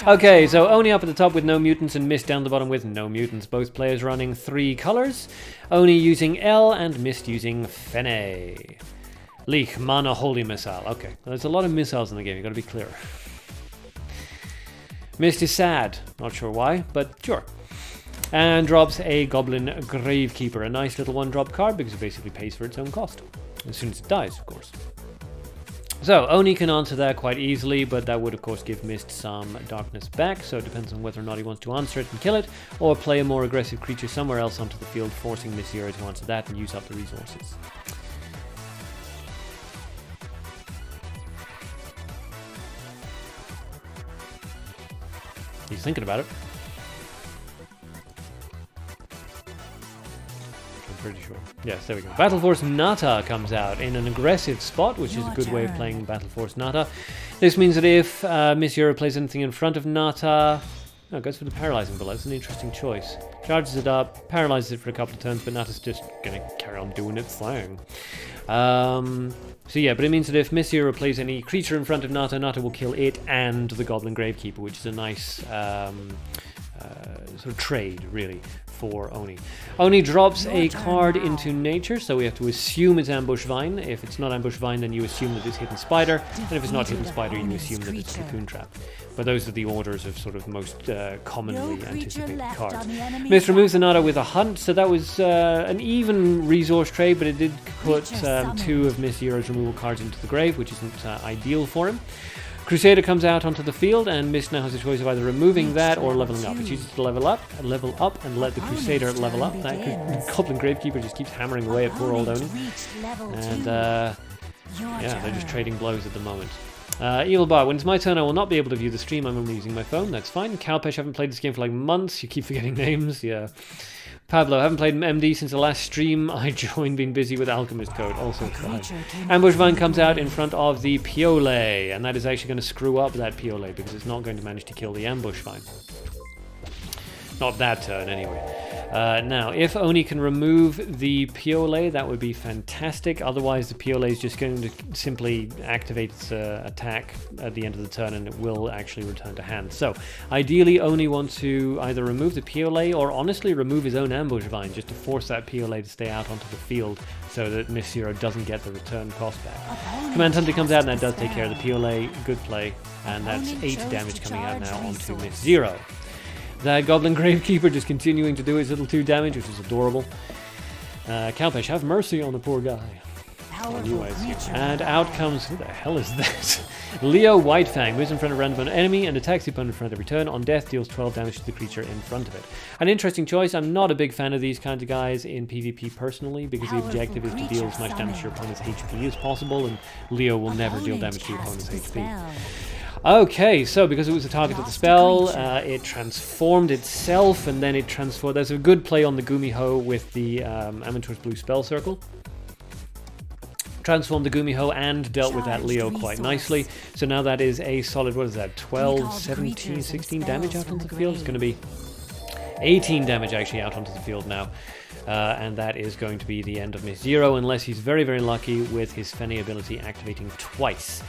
Okay, so Oni up at the top with no mutants and Mist down the bottom with no mutants. Both players running 3 colors. Oni using L and Mist using Fene. Leek, Mana, Holy Missile. Okay, there's a lot of missiles in the game, you gotta be clear. Mist is sad. Not sure why, but sure. And drops a Goblin Gravekeeper. A nice little 1-drop card because it basically pays for its own cost. As soon as it dies, of course. So, Oni can answer that quite easily, but that would of course give Mist some darkness back, so it depends on whether or not he wants to answer it and kill it, or play a more aggressive creature somewhere else onto the field, forcing Miss Zero to answer that and use up the resources. He's thinking about it. Pretty sure. Yes, there we go. Battle Force Nata comes out in an aggressive spot, which is a good way of playing Battle Force Nata. This means that if Miss Euro plays anything in front of Nata... No, goes for the Paralyzing Bullet. That's an interesting choice. Charges it up, paralyzes it for a couple of turns, but Nata's just going to carry on doing its thing. So yeah, but it means that if Miss Euro plays any creature in front of Nata, Nata will kill it and the Goblin Gravekeeper, which is a nice sort of trade, really, for Oni. Oni drops a card into nature, so we have to assume it's Ambush Vine. If it's not Ambush Vine, then you assume that it's Hidden Spider, and if it's not Hidden Spider, you assume that it's Cocoon Trap. But those are the orders of sort of most commonly anticipated cards. Mist removes the Nata with a Hunt, so that was an even resource trade, but it did put 2 of Miss Zero's removal cards into the grave, which isn't ideal for him. Crusader comes out onto the field, and Mist now has a choice of either removing that or leveling up. It chooses to level up, and let the Crusader level up. That Goblin Gravekeeper just keeps hammering away at poor old Oni. And yeah, they're just trading blows at the moment. Evil Bar, when it's my turn, I will not be able to view the stream. I'm only using my phone. That's fine. Cowpesh, haven't played this game for like months. You keep forgetting names. Yeah. Pablo, haven't played MD since the last stream I joined, been busy with Alchemist Code, also fine. Ambush Vine comes out in front of the Piole, and that is actually going to screw up that Piole, because it's not going to manage to kill the Ambush Vine. Not that turn, anyway. Now, if Oni can remove the Piole, that would be fantastic. Otherwise, the Piole is just going to simply activate its attack at the end of the turn, and it will actually return to hand. So, ideally, Oni wants to either remove the Piole, or honestly remove his own Ambush Vine, just to force that Piole to stay out onto the field, so that Miss Zero doesn't get the return cost back. Command Hunter comes out, and that does take care of the Piole. Good play. And that's 8 damage coming out now onto Miss Zero. That Goblin Gravekeeper just continuing to do his little 2 damage, which is adorable. Cowpesh, have mercy on the poor guy. Anyways, and out comes, who the hell is that? Leo Whitefang moves in front of a random enemy and attacks the opponent in front of every turn. On death, deals 12 damage to the creature in front of it. An interesting choice. I'm not a big fan of these kinds of guys in PvP personally, because the objective is to deal as much damage to your opponent's HP as possible, and Leo will never deal damage to your opponent's HP. Okay, so because it was the target of the spell, it transformed itself, and then it transformed... There's a good play on the Gumiho with the Amantor's Blue Spell Circle. Transformed the Gumiho and dealt with that Leo quite nicely. So now that is a solid, what is that, 12, 17, 16 damage out onto the field? It's going to be 18 damage actually out onto the field now. And that is going to be the end of Miss Zero, unless he's very, very lucky with his Fene ability activating twice.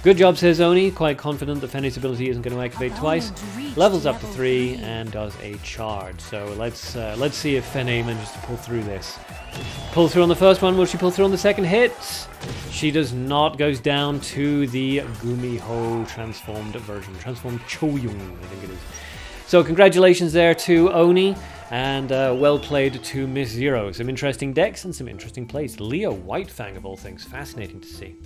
Good job, says Oni. Quite confident that Fene's ability isn't going to activate twice. Levels up to 3 and does a charge. So let's see if Fene manages to pull through this. Pull through on the first one. Will she pull through on the second hit? She does not. Goes down to the Gumiho transformed version. Transformed Choyung, I think it is. So congratulations there to Oni. And well played to Miss Zero. Some interesting decks and some interesting plays. Leo Whitefang of all things. Fascinating to see.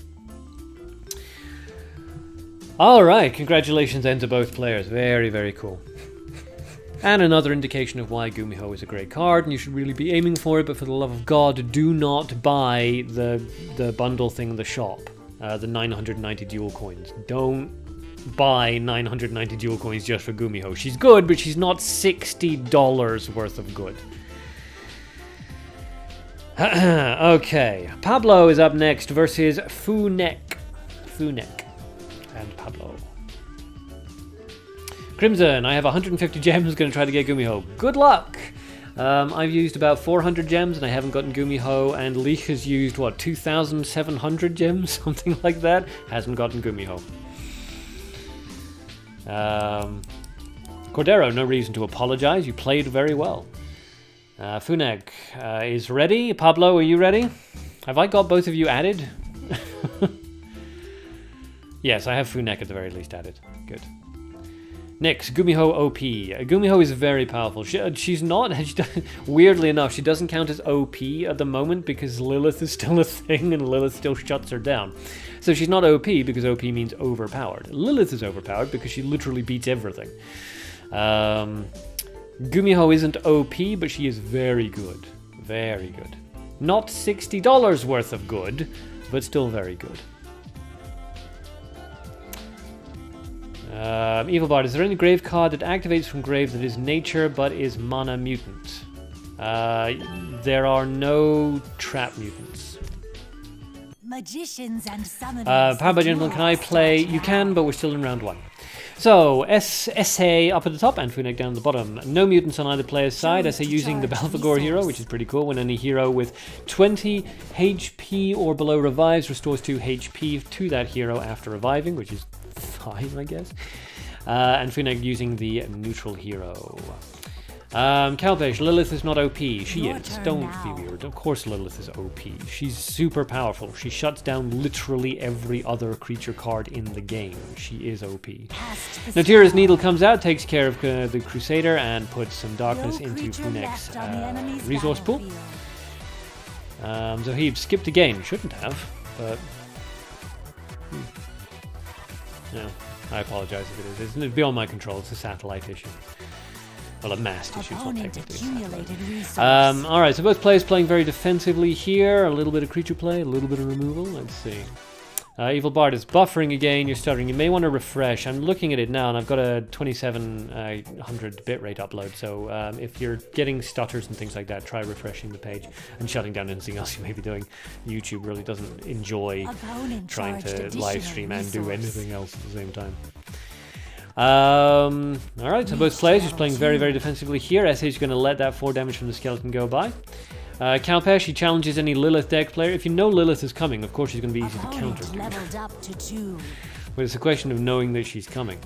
Alright, congratulations then to both players. Very, very cool. And another indication of why Gumiho is a great card, and you should really be aiming for it, but for the love of God, do not buy the bundle thing in the shop. The 990 dual coins. Don't buy 990 dual coins just for Gumiho. She's good, but she's not $60 worth of good. Okay, Pablo is up next versus Funek. Funek and Pablo. Crimson, I have 150 gems, going to try to get Gumiho. Good luck! I've used about 400 gems and I haven't gotten Gumiho, and Leek has used, what, 2,700 gems? Something like that. Hasn't gotten Gumiho. Cordero, no reason to apologize. You played very well. Funek is ready. Pablo, are you ready? Have I got both of you added? Yes, I have Funek at the very least added. Good. Next, Gumiho OP. Gumiho is very powerful. She's not, weirdly enough, she doesn't count as OP at the moment because Lilith is still a thing and Lilith still shuts her down. So she's not OP because OP means overpowered. Lilith is overpowered because she literally beats everything. Gumiho isn't OP, but she is very good. Very good. Not $60 worth of good, but still very good. Evil Bard, is there any grave card that activates from grave that is nature but is mana mutant? There are no trap mutants. Magicians and summoners. Powered by Gentleman, can I play? You can, but we're still in round 1. So, SA up at the top and Funek down at the bottom. No mutants on either player's side. SA using the Belphegor hero, which is pretty cool. When any hero with 20 HP or below revives, restores 2 HP to that hero after reviving, which is fine, I guess. And Funek using the neutral hero. Calpesh, Lilith is not OP. She is. Don't be weird. Of course Lilith is OP. She's super powerful. She shuts down literally every other creature card in the game. She is OP. Natira's Needle comes out, takes care of the Crusader, and puts some darkness into Funek's resource pool. So he skipped a game. Shouldn't have, but... No, I apologize if it is. It's beyond my control. It's a satellite issue. Well, a mast issue, it's not technically. Alright, so both players playing very defensively here. A little bit of creature play, a little bit of removal. Let's see. Evil Bard is buffering again. You're stuttering. You may want to refresh. I'm looking at it now, and I've got a 2700 bitrate upload. So if you're getting stutters and things like that, try refreshing the page and shutting down anything else you may be doing. YouTube really doesn't enjoy trying to live stream and do anything else at the same time. Alright, so both players just playing very, very defensively here. SA is going to let that 4 damage from the skeleton go by. Calpesh, he challenges any Lilith deck player. If you know Lilith is coming, of course she's going to be easy to counter. But it's a question of knowing that she's coming.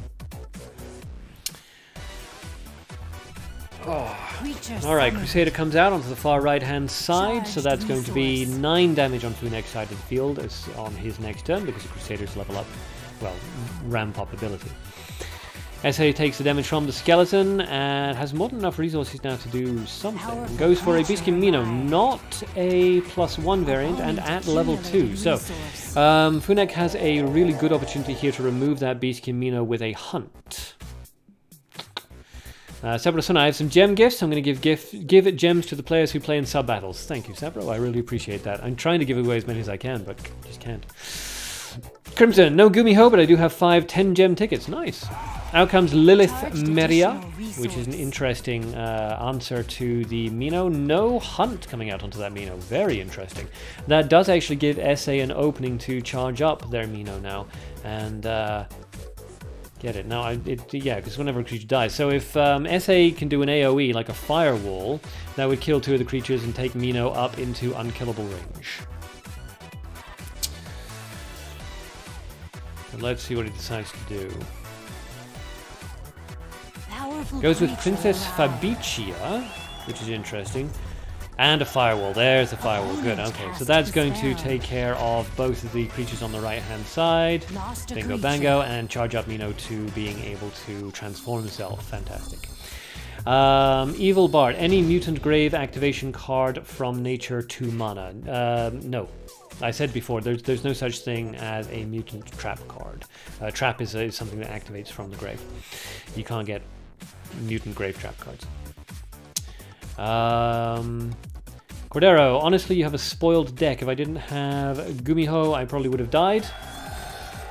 Alright, Crusader comes out onto the far right hand side, so that's going to be 9 damage on Funek's side of the field as on his next turn because the Crusader's level up, well, ramp up ability. SA takes the damage from the skeleton and has more than enough resources now to do something. Goes for a Beastkin Mino, not a +1 variant, and at level 2. So, Funek has a really good opportunity here to remove that Beastkin Mino with a hunt. Sabro-san, I have some gem gifts. I'm going to give gems to the players who play in sub-battles. Thank you, Sabro. I really appreciate that. I'm trying to give away as many as I can, but just can't. Crimson, no Gumiho, but I do have 5 10-gem tickets. Nice. Out comes Lilith Meria, which is an interesting answer to the Mino. No Hunt coming out onto that Mino. Very interesting. That does actually give SA an opening to charge up their Mino now. And get it. Now, yeah, because whenever a creature dies. So if SA can do an AoE, like a Firewall, that would kill 2 of the creatures and take Mino up into unkillable range. And let's see what he decides to do. Goes with Princess Fabricia, which is interesting. And a Firewall. There's the Firewall. Good, okay. So that's going to take care of both of the creatures on the right-hand side. Bingo bango. And charge up Mino to being able to transform himself. Fantastic. Evil Bard. Any Mutant Grave activation card from nature to mana? No. I said before, there's no such thing as a Mutant Trap card. Trap is something that activates from the grave. You can't get Mutant Grave Trap cards. Cordero, honestly, you have a spoiled deck. If I didn't have Gumiho, I probably would have died.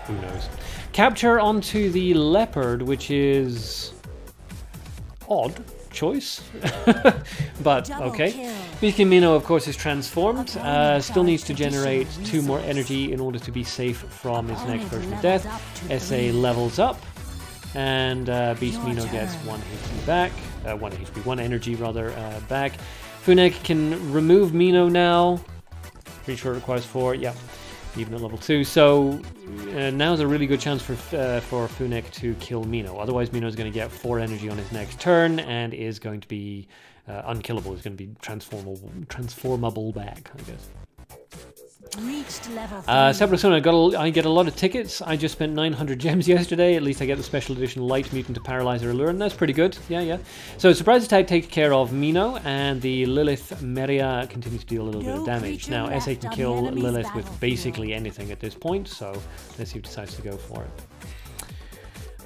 Who knows? Capture onto the Leopard, which is odd. choice. But Double okay. kill. Gumiho, of course, is transformed. Still needs to generate 2 more energy in order to be safe from his next version of death. SA levels up. And Beast Mino gets 1 HP back. 1 energy rather back. Funek can remove Mino now. Pretty sure it requires 4. Yeah, even at level 2. So now's a really good chance for Funek to kill Mino. Otherwise, Mino is going to get 4 energy on his next turn and is going to be unkillable. It's going to be transformable back, I guess. Reached level 3. Separate I get a lot of tickets. I just spent 900 gems yesterday. At least I get the special edition Light Mutant to Paralyzer Allure, and that's pretty good. Yeah. So Surprise Attack takes care of Mino, and the Lilith Meria continues to deal a little bit of damage. Now, SA can kill Lilith with basically anything at this point, so let's see who decides to go for it.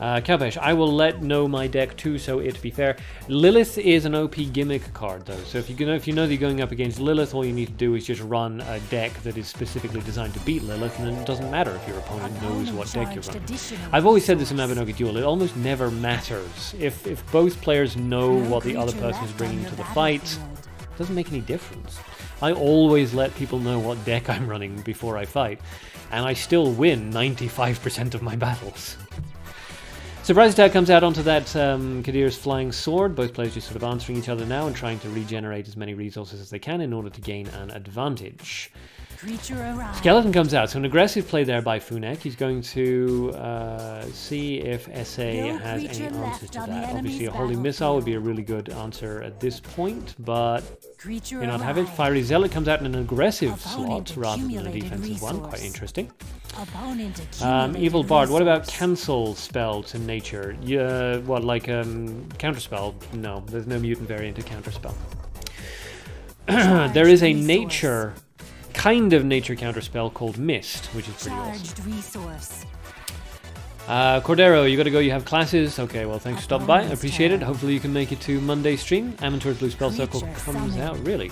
Kalpesh, I will know my deck too, so it be fair. Lilith is an OP gimmick card though, so if you know that you're going up against Lilith, all you need to do is just run a deck that is specifically designed to beat Lilith, and it doesn't matter if your opponent knows what deck you're running. I've always said this in Mabinogi Duel, it almost never matters. If both players know what the other person is bringing to the fight, it doesn't make any difference. I always let people know what deck I'm running before I fight, and I still win 95% of my battles. Surprise Attack comes out onto that Kadir's Flying Sword. Both players just sort of answering each other now and trying to regenerate as many resources as they can in order to gain an advantage. Skeleton comes out, so an aggressive play there by Funek. He's going to see if SA has any answers to that. Obviously a Holy Missile would be a really good answer at this point, but you not have it. Fiery Zealot comes out in an aggressive slot rather than a defensive one. Quite interesting. Evil Bard, what about cancel spell to nature? What, like counterspell? No, there's no mutant variant to counterspell. There is a nature... kind of nature counterspell called Mist, which is pretty awesome. Cordero, you gotta go, you have classes. Okay, well, thanks for stopping by. I appreciate it. Hopefully you can make it to Monday stream. Amantor's Blue Spell Circle comes out. Really?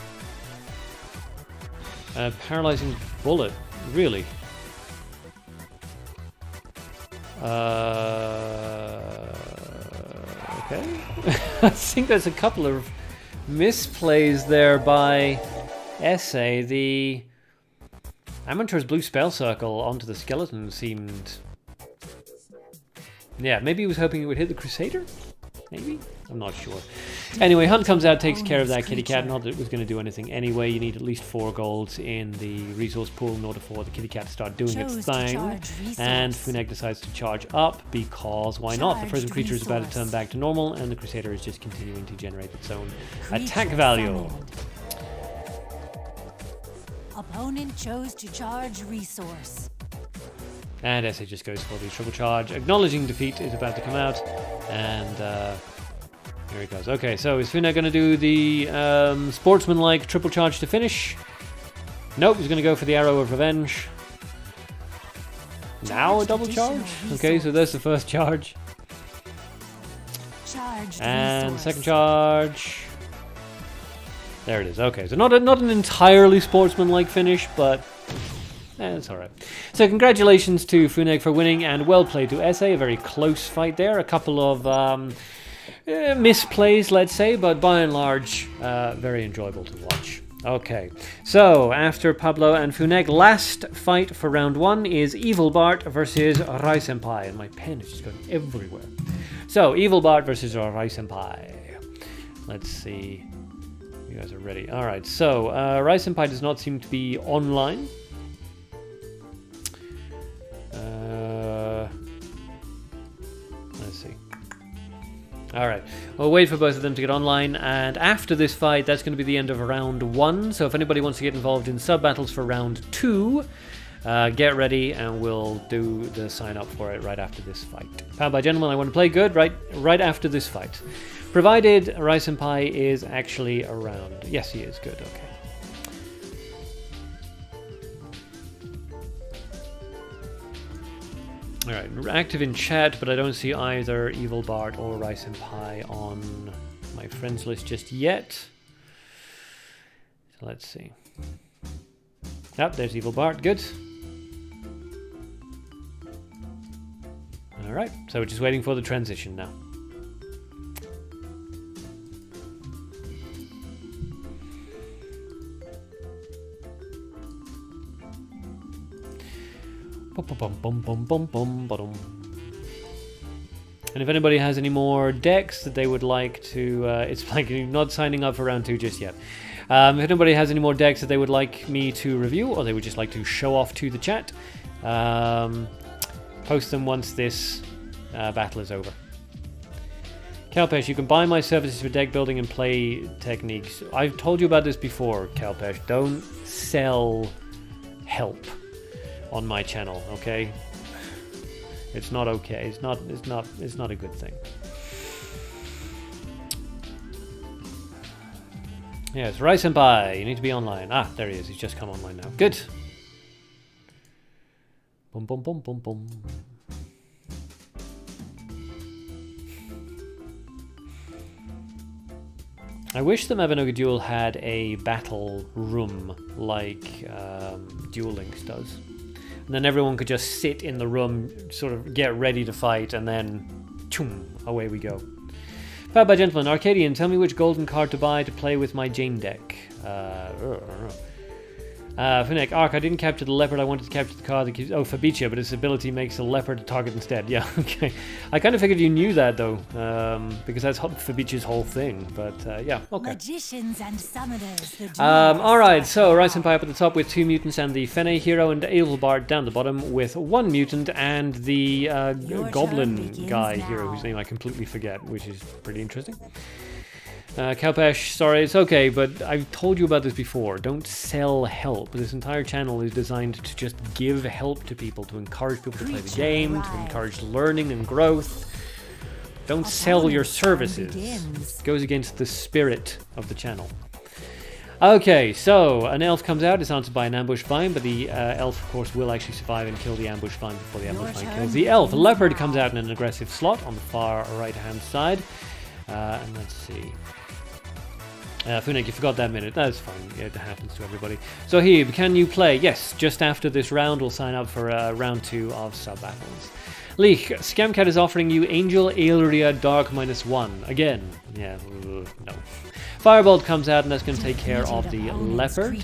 Paralyzing Bullet. Really? Okay. I think there's a couple of misplays there by SA. The Amantor's Blue Spell Circle onto the skeleton seemed... yeah, maybe he was hoping it would hit the Crusader? Maybe? I'm not sure. Anyway, Hunt comes out, takes care of that kitty cat. Not that it was going to do anything anyway. You need at least 4 golds in the resource pool in order for the kitty cat to start doing its thing. And Funek decides to charge up because why not? The frozen creature is about to turn back to normal and the Crusader is just continuing to generate its own attack value. Opponent chose to charge resource. And SA just goes for the triple charge. Acknowledging defeat is about to come out. And here he goes. Okay, so is Funek going to do the sportsman-like triple charge to finish? Nope, he's going to go for the Arrow of Revenge. Now a double charge? Okay, so there's the first charge. And second charge. There it is. Okay, so not an entirely sportsman-like finish, but it's alright. So congratulations to Funek for winning, and well played to SA. A very close fight there. A couple of misplays, let's say, but by and large, very enjoyable to watch. Okay, so after Pablo and Funek, last fight for round 1 is Evil Bart versus Rai Senpai, and my pen is just going everywhere. So, Evil Bart versus Rai Senpai. Let's see. You guys are ready. Alright, so Rai Senpai does not seem to be online. Let's see. Alright, we'll wait for both of them to get online, and after this fight, that's going to be the end of round 1. So if anybody wants to get involved in sub-battles for round 2, get ready and we'll do the sign-up for it right after this fight. Powered by Gentlemen, I want to play good right after this fight. Provided Rai Senpai is actually around. Yes, he is. Good, okay. Alright, active in chat, but I don't see either Evil Bart or Rai Senpai on my friends list just yet. So let's see. Yep, there's Evil Bart. Good. Alright, so we're just waiting for the transition now. And if anybody has any more decks that they would like to... it's like you're not signing up for round 2 just yet. If anybody has any more decks that they would like me to review, or they would just like to show off to the chat, post them once this battle is over. Kalpesh, you can buy my services for deck building and play techniques. I've told you about this before, Kalpesh. Don't sell help on my channel, okay? It's not okay. It's not a good thing. Yes, Rai Senpai, you need to be online. Ah, there he is. He's just come online now. Good. Boom, boom, boom, boom, boom. I wish the Mabinogi Duel had a battle room like Duel Links does. And then everyone could just sit in the room, sort of get ready to fight, and then choom, away we go. Fab by Gentleman, Arcadean, tell me which golden card to buy to play with my Jane deck. Finnick, Arc, I didn't capture the leopard, I wanted to capture the card that keeps... Oh, Fabicia, but its ability makes the leopard a target instead. Yeah, okay. I kind of figured you knew that, though, because that's Fabicia's whole thing, but yeah, okay. Magicians and summoners, alright, so Rai Senpai up at the top with 2 mutants and the Fene hero, and Edelbart down the bottom with 1 mutant and the goblin guy hero, whose name I completely forget, which is pretty interesting. Kalpesh, sorry, it's okay, but I've told you about this before. Don't sell help. This entire channel is designed to just give help to people, to encourage people to play the game, to encourage learning and growth. Don't sell your services. It goes against the spirit of the channel. Okay, so an elf comes out, it's answered by an ambush vine, but the elf, of course, will actually survive and kill the ambush vine before the ambush vine kills the elf. A leopard comes out in an aggressive slot on the far right-hand side. And let's see. Funek, you forgot that minute. That's fine. It happens to everybody. So here, can you play? Yes, just after this round, we'll sign up for round 2 of sub-battles. Leek, Scamcat is offering you Angel Aelria Dark -1. Again. Yeah, no. Firebolt comes out, and that's going to take care of the leopard.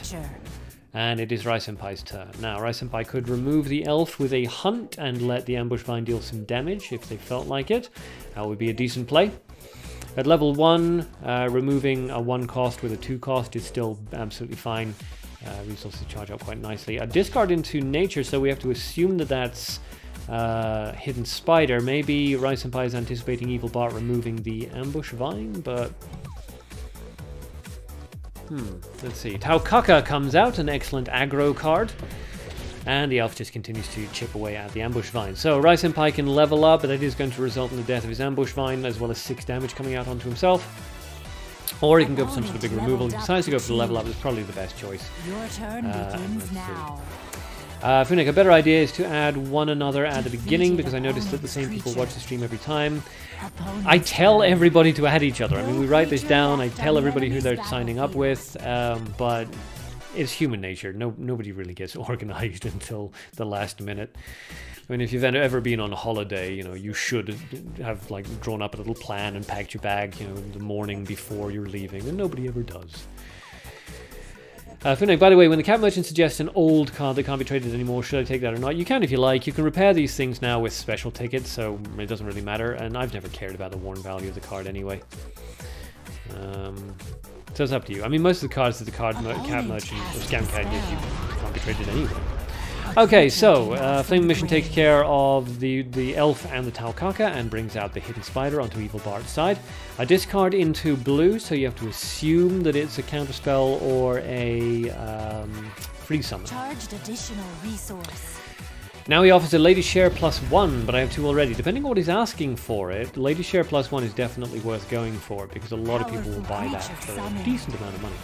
And it is Rai Senpai's turn. Now, Rai Senpai could remove the elf with a hunt and let the ambush vine deal some damage if they felt like it. That would be a decent play. At level 1, removing a 1 cost with a 2 cost is still absolutely fine. Resources charge up quite nicely. A discard into nature, so we have to assume that that's Hidden Spider. Maybe Rai Senpai is anticipating Evil Bart removing the ambush vine, but... let's see. Taukaka comes out, an excellent aggro card. And the elf just continues to chip away at the ambush vine. So Rai Senpai can level up, but that is going to result in the death of his ambush vine, as well as 6 damage coming out onto himself. Or he can go for some sort of big removal. If he decides to go for the level up, it's probably the best choice. Your turn begins now. Funik, a better idea is to add one another at the beginning, because I noticed that the same people watch the stream every time. I tell everybody to add each other. I mean, we write this down, I tell everybody who they're signing up with, but it's human nature. Nobody really gets organized until the last minute. I mean, if you've ever been on a holiday, you know, you should have like drawn up a little plan and packed your bag, you know, the morning before you're leaving, and nobody ever does. Funik, by the way, when the cat merchant suggests an old card that can't be traded anymore, should I take that or not? You can if you like. You can repair these things now with special tickets, so it doesn't really matter, and I've never cared about the worn value of the card anyway. So it's up to you. I mean, most of the cards that the cat merchant or scam cat gives you can't be traded anyway. Okay, so Flame Mission takes care of the elf and the Taukaka and brings out the Hidden Spider onto Evil Bart's side. A discard into blue, so you have to assume that it's a counterspell or a free summon. Charged additional resource. Now he offers a Lady Share +1, but I have 2 already. Depending on what he's asking for it, Lady Share +1 is definitely worth going for, because a lot of people will buy that for a decent amount of money.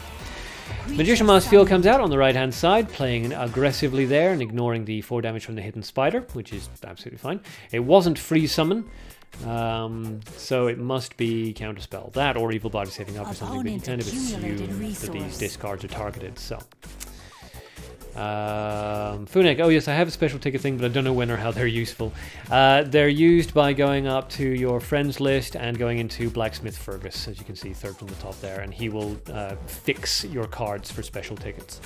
Magician Mask Field comes out on the right-hand side, playing aggressively there and ignoring the 4 damage from the Hidden Spider, which is absolutely fine. It wasn't free summon, so it must be counterspell. That or Evil Bart is setting up or something, but you kind of assume that these discards are targeted, so... Funik, oh yes, I have a special ticket thing, but I don't know when or how they're useful. They're used by going up to your friends list and going into Blacksmith Fergus, as you can see, 3rd from the top there, and he will fix your cards for special tickets.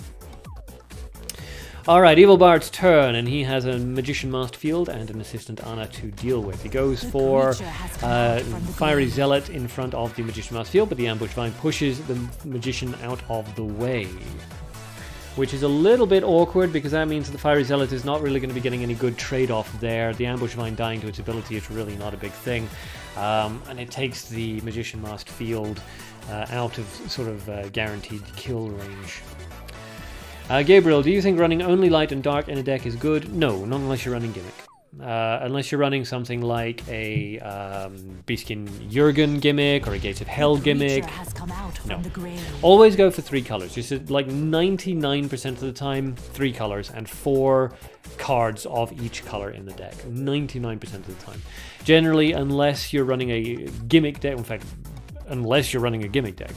Alright, Evil Bart's turn, and he has a Magician Masked Field and an Assistant Anna to deal with. He goes for Fiery Zealot in front of the Magician Masked Field, but the Ambush Vine pushes the Magician out of the way. Which is a little bit awkward, because that means that the Fiery Zealot is not really going to be getting any good trade-off there. The Ambush Vine dying to its ability is really not a big thing. And it takes the Magician Masked Field out of sort of guaranteed kill range. Gabriel, do you think running only light and dark in a deck is good? No, not unless you're running gimmick. Unless you're running something like a Beastkin Jurgen gimmick or a Gates of Hell gimmick. No. Always go for 3 colors. Just like 99% of the time, 3 colors and 4 cards of each color in the deck. 99% of the time. Generally, unless you're running a gimmick deck, in fact, unless you're running a gimmick deck.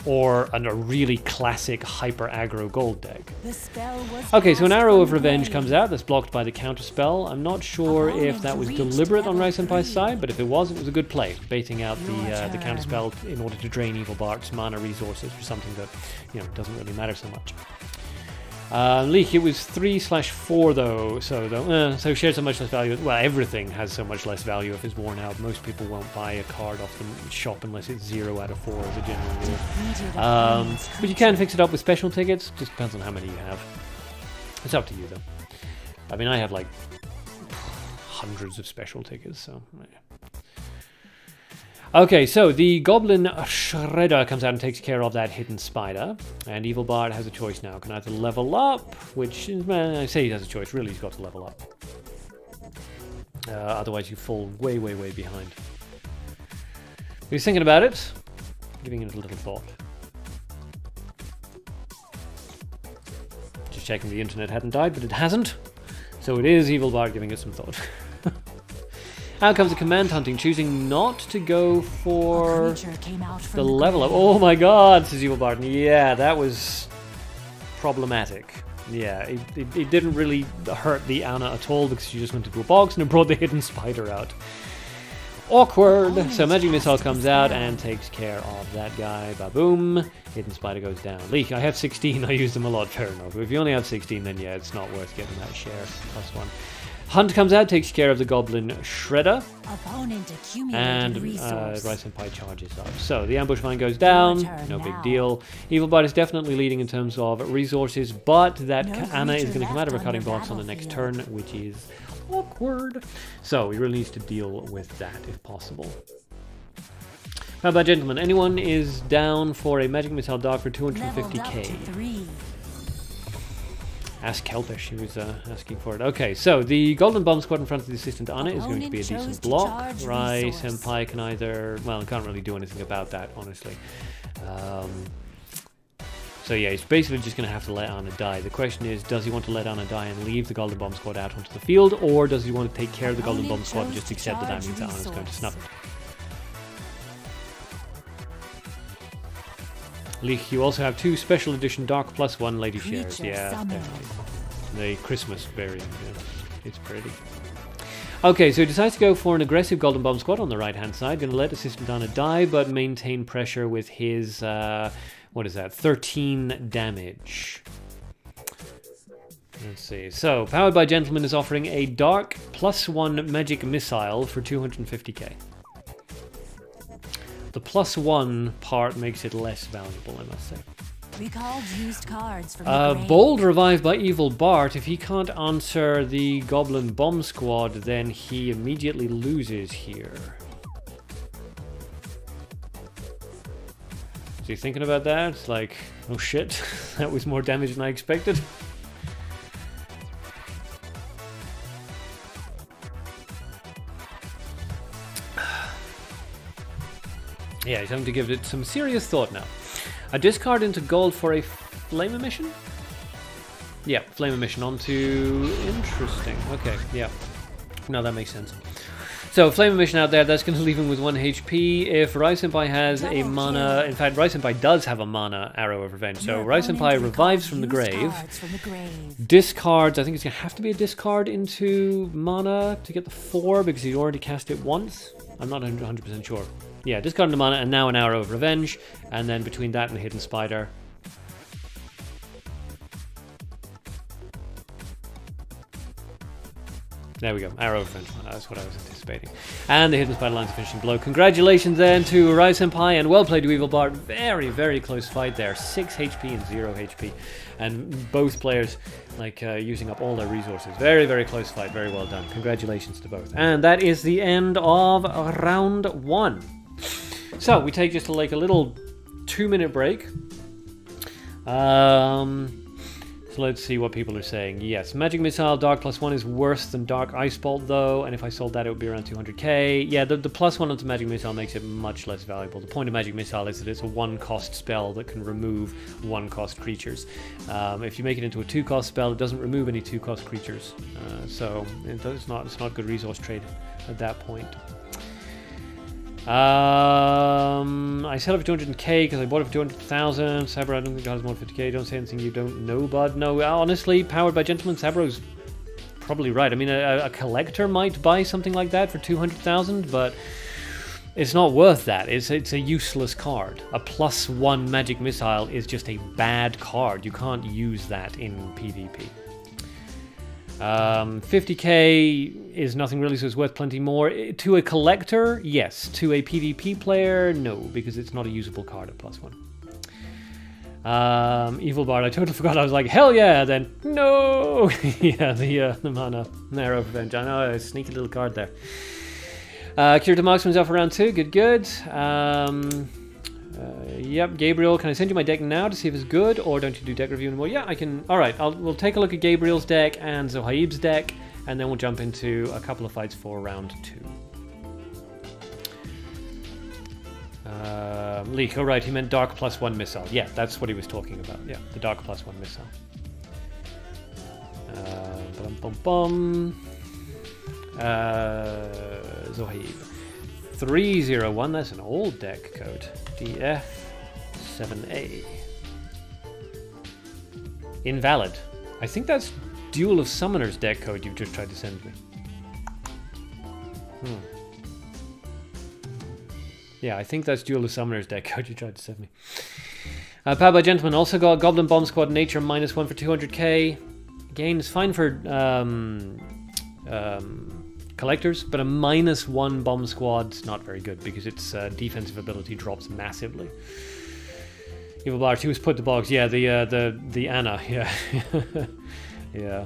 Or a really classic hyper aggro gold deck. Okay, so an Arrow of Revenge comes out that's blocked by the counterspell. I'm not sure if that was deliberate on Rai Senpai's side, but if it was a good play, baiting out the counterspell in order to drain Evil Bart's mana resources for something that, you know, doesn't really matter so much. Leak, it was 3/4 though, so shares so much less value. Well, everything has so much less value if it's worn out. Most people won't buy a card off the shop unless it's 0 out of 4 as a general rule. But you can fix it up with special tickets, just depends on how many you have. It's up to you though. I mean, I have like hundreds of special tickets, so... Okay, so the Goblin Shredder comes out and takes care of that Hidden Spider. And Evil Bard has a choice now. Can either level up, which, well, I say he has a choice. Really, he's got to level up. Otherwise, you fall way, way, way behind. He's thinking about it, giving it a little thought. Just checking the internet hadn't died, but it hasn't. So it is Evil Bard giving it some thought. Out comes the Command Hunting, choosing not to go for the level up. Oh my god, says Evil Bard. Yeah, that was problematic. Yeah, it didn't really hurt the Anna at all because she just went into a box and it brought the Hidden Spider out. Awkward! So Magic Missile comes out and takes care of that guy. Ba-boom. Hidden Spider goes down. Leak, I have 16, I use them a lot, fair enough. But if you only have 16, then yeah, it's not worth getting that share. +1. Hunt comes out, takes care of the Goblin Shredder, and Rai Senpai charges up. So the Ambush Vine goes down, no big deal. Evil Bard is definitely leading in terms of resources, but that Anna is going to come out of her cutting box on the next turn, which is awkward. So he really needs to deal with that if possible. How about gentlemen? Anyone is down for a Magic Missile Dark for 250k? Ask Kelpish, he was asking for it. Okay, so the Golden Bomb Squad in front of the Assistant Anna is going to be a decent block. Rai Senpai can either... well, can't really do anything about that, honestly. So yeah, he's basically just going to have to let Anna die. The question is, does he want to let Anna die and leave the Golden Bomb Squad out onto the field, or does he want to take care of the Golden Bomb Squad and just accept that means that Anna's going to snuff it? Leak, you also have 2 special edition Dark +1 Lady Shares. Yeah, definitely. The Christmas variant. Yeah. It's pretty. Okay, so he decides to go for an aggressive Golden Bomb Squad on the right-hand side. Going to let Assistant Anna die, but maintain pressure with his, what is that, 13 damage. Let's see. So, Powered by Gentleman is offering a Dark +1 Magic Missile for 250k. The +1 part makes it less valuable, I must say. Recalled used cards from Bold Revived by Evil Bart. If he can't answer the Goblin Bomb Squad, then he immediately loses here. Is he thinking about that? It's like, oh shit, that was more damage than I expected. Yeah, he's having to give it some serious thought now. A discard into gold for a Flame Emission? Yeah, Flame Emission onto... interesting. Okay, yeah. No, that makes sense. So, Flame Emission out there, that's going to leave him with 1 HP. If Rai Senpai has a mana... in fact, Rai Senpai does have a mana Arrow of Revenge. So, Rai Senpai revives from the grave. Discards, I think it's going to have to be a discard into mana to get the 4, because he's already cast it once. I'm not 100% sure. Yeah, discard the mana, and now an Arrow of Revenge, and then between that and the Hidden Spider. There we go. Arrow of Revenge. That's what I was anticipating. And the Hidden Spider Lines of finishing blow. Congratulations then to Rise Senpai, and well played to Evil Bart. Very, very close fight there. 6 HP and 0 HP. And both players like using up all their resources. Very, very close fight. Very well done. Congratulations to both. And that is the end of round 1. So we take just like a little 2-minute break. So let's see what people are saying. Yes, Magic Missile Dark +1 is worse than Dark Ice Bolt though, and if I sold that it would be around 200k. Yeah, the +1 onto Magic Missile makes it much less valuable. The point of Magic Missile is that it's a 1-cost spell that can remove 1-cost creatures. If you make it into a 2-cost spell, it doesn't remove any 2-cost creatures. So it's not good resource trade at that point. I sell it for 200k because I bought it for 200,000. Sabro, I don't think it has more than 50k. Don't say anything you don't know, bud. No, honestly, powered by Gentleman, Sabro's probably right. I mean, a collector might buy something like that for 200,000, but it's not worth that. It's a useless card. A +1 Magic Missile is just a bad card. You can't use that in PvP. 50k is nothing really, so it's worth plenty more. To a collector, yes. To a PvP player, no, because it's not a usable card at +1. Evil Bard, I totally forgot. I was like, hell yeah, then no. Yeah, the mana Arrow of Revenge. I know, a sneaky little card there. Kirito Marksman's off around 2. Good. Yep, Gabriel, can I send you my deck now to see if it's good, or don't you do deck review anymore? Yeah, I can. Alright, we'll take a look at Gabriel's deck and Zohaib's deck, and then we'll jump into a couple of fights for round 2. Leak, alright, he meant Dark +1 Missile. Yeah, that's what he was talking about. Yeah, the Dark +1 Missile. Zohaib. 301, that's an old deck code. DF7A. Invalid. I think that's Duel of Summoners deck code you've just tried to send me. Yeah, I think that's Duel of Summoners deck code you tried to send me. Powered by Gentleman also got Goblin Bomb Squad Nature -1 for 200k. Again, it's fine for collectors, but a -1 bomb squad's not very good because its defensive ability drops massively. Evil Bar 2 was put to box. Yeah, the Anna. Yeah, yeah.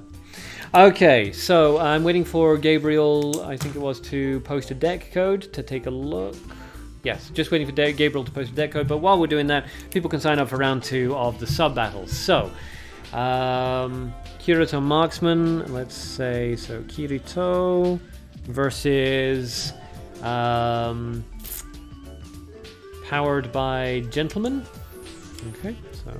Okay, so I'm waiting for Gabriel, I think it was, to post a deck code to take a look. Yes, just waiting for Gabriel to post a deck code. But while we're doing that, people can sign up for round 2 of the sub battles. So, Kirito Marksman. Let's say so. Kirito versus Powered by Gentleman. Okay, so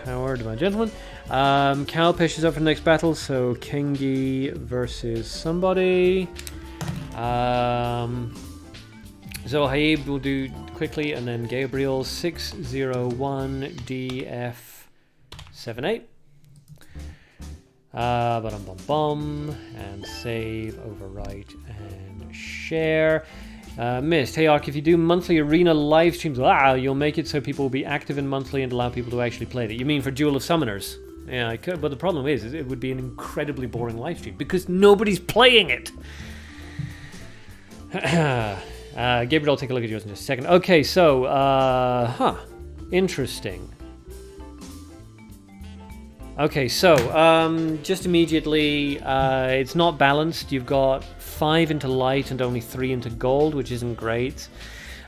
Powered by Gentleman. Cowpish is up for the next battle, so Kengi versus somebody. Zohaib will do quickly, and then Gabriel 601 DF78. And save, overwrite, and share. Missed. Hey Ark, if you do monthly arena live streams, you'll make it so people will be active in monthly and allow people to actually play it. You mean for Duel of Summoners? Yeah, I could, but the problem is it would be an incredibly boring live stream because nobody's playing it. Gabriel, I'll take a look at yours in just a second. Okay, so, interesting. Okay, so, just immediately, it's not balanced. You've got 5 into light and only 3 into gold, which isn't great.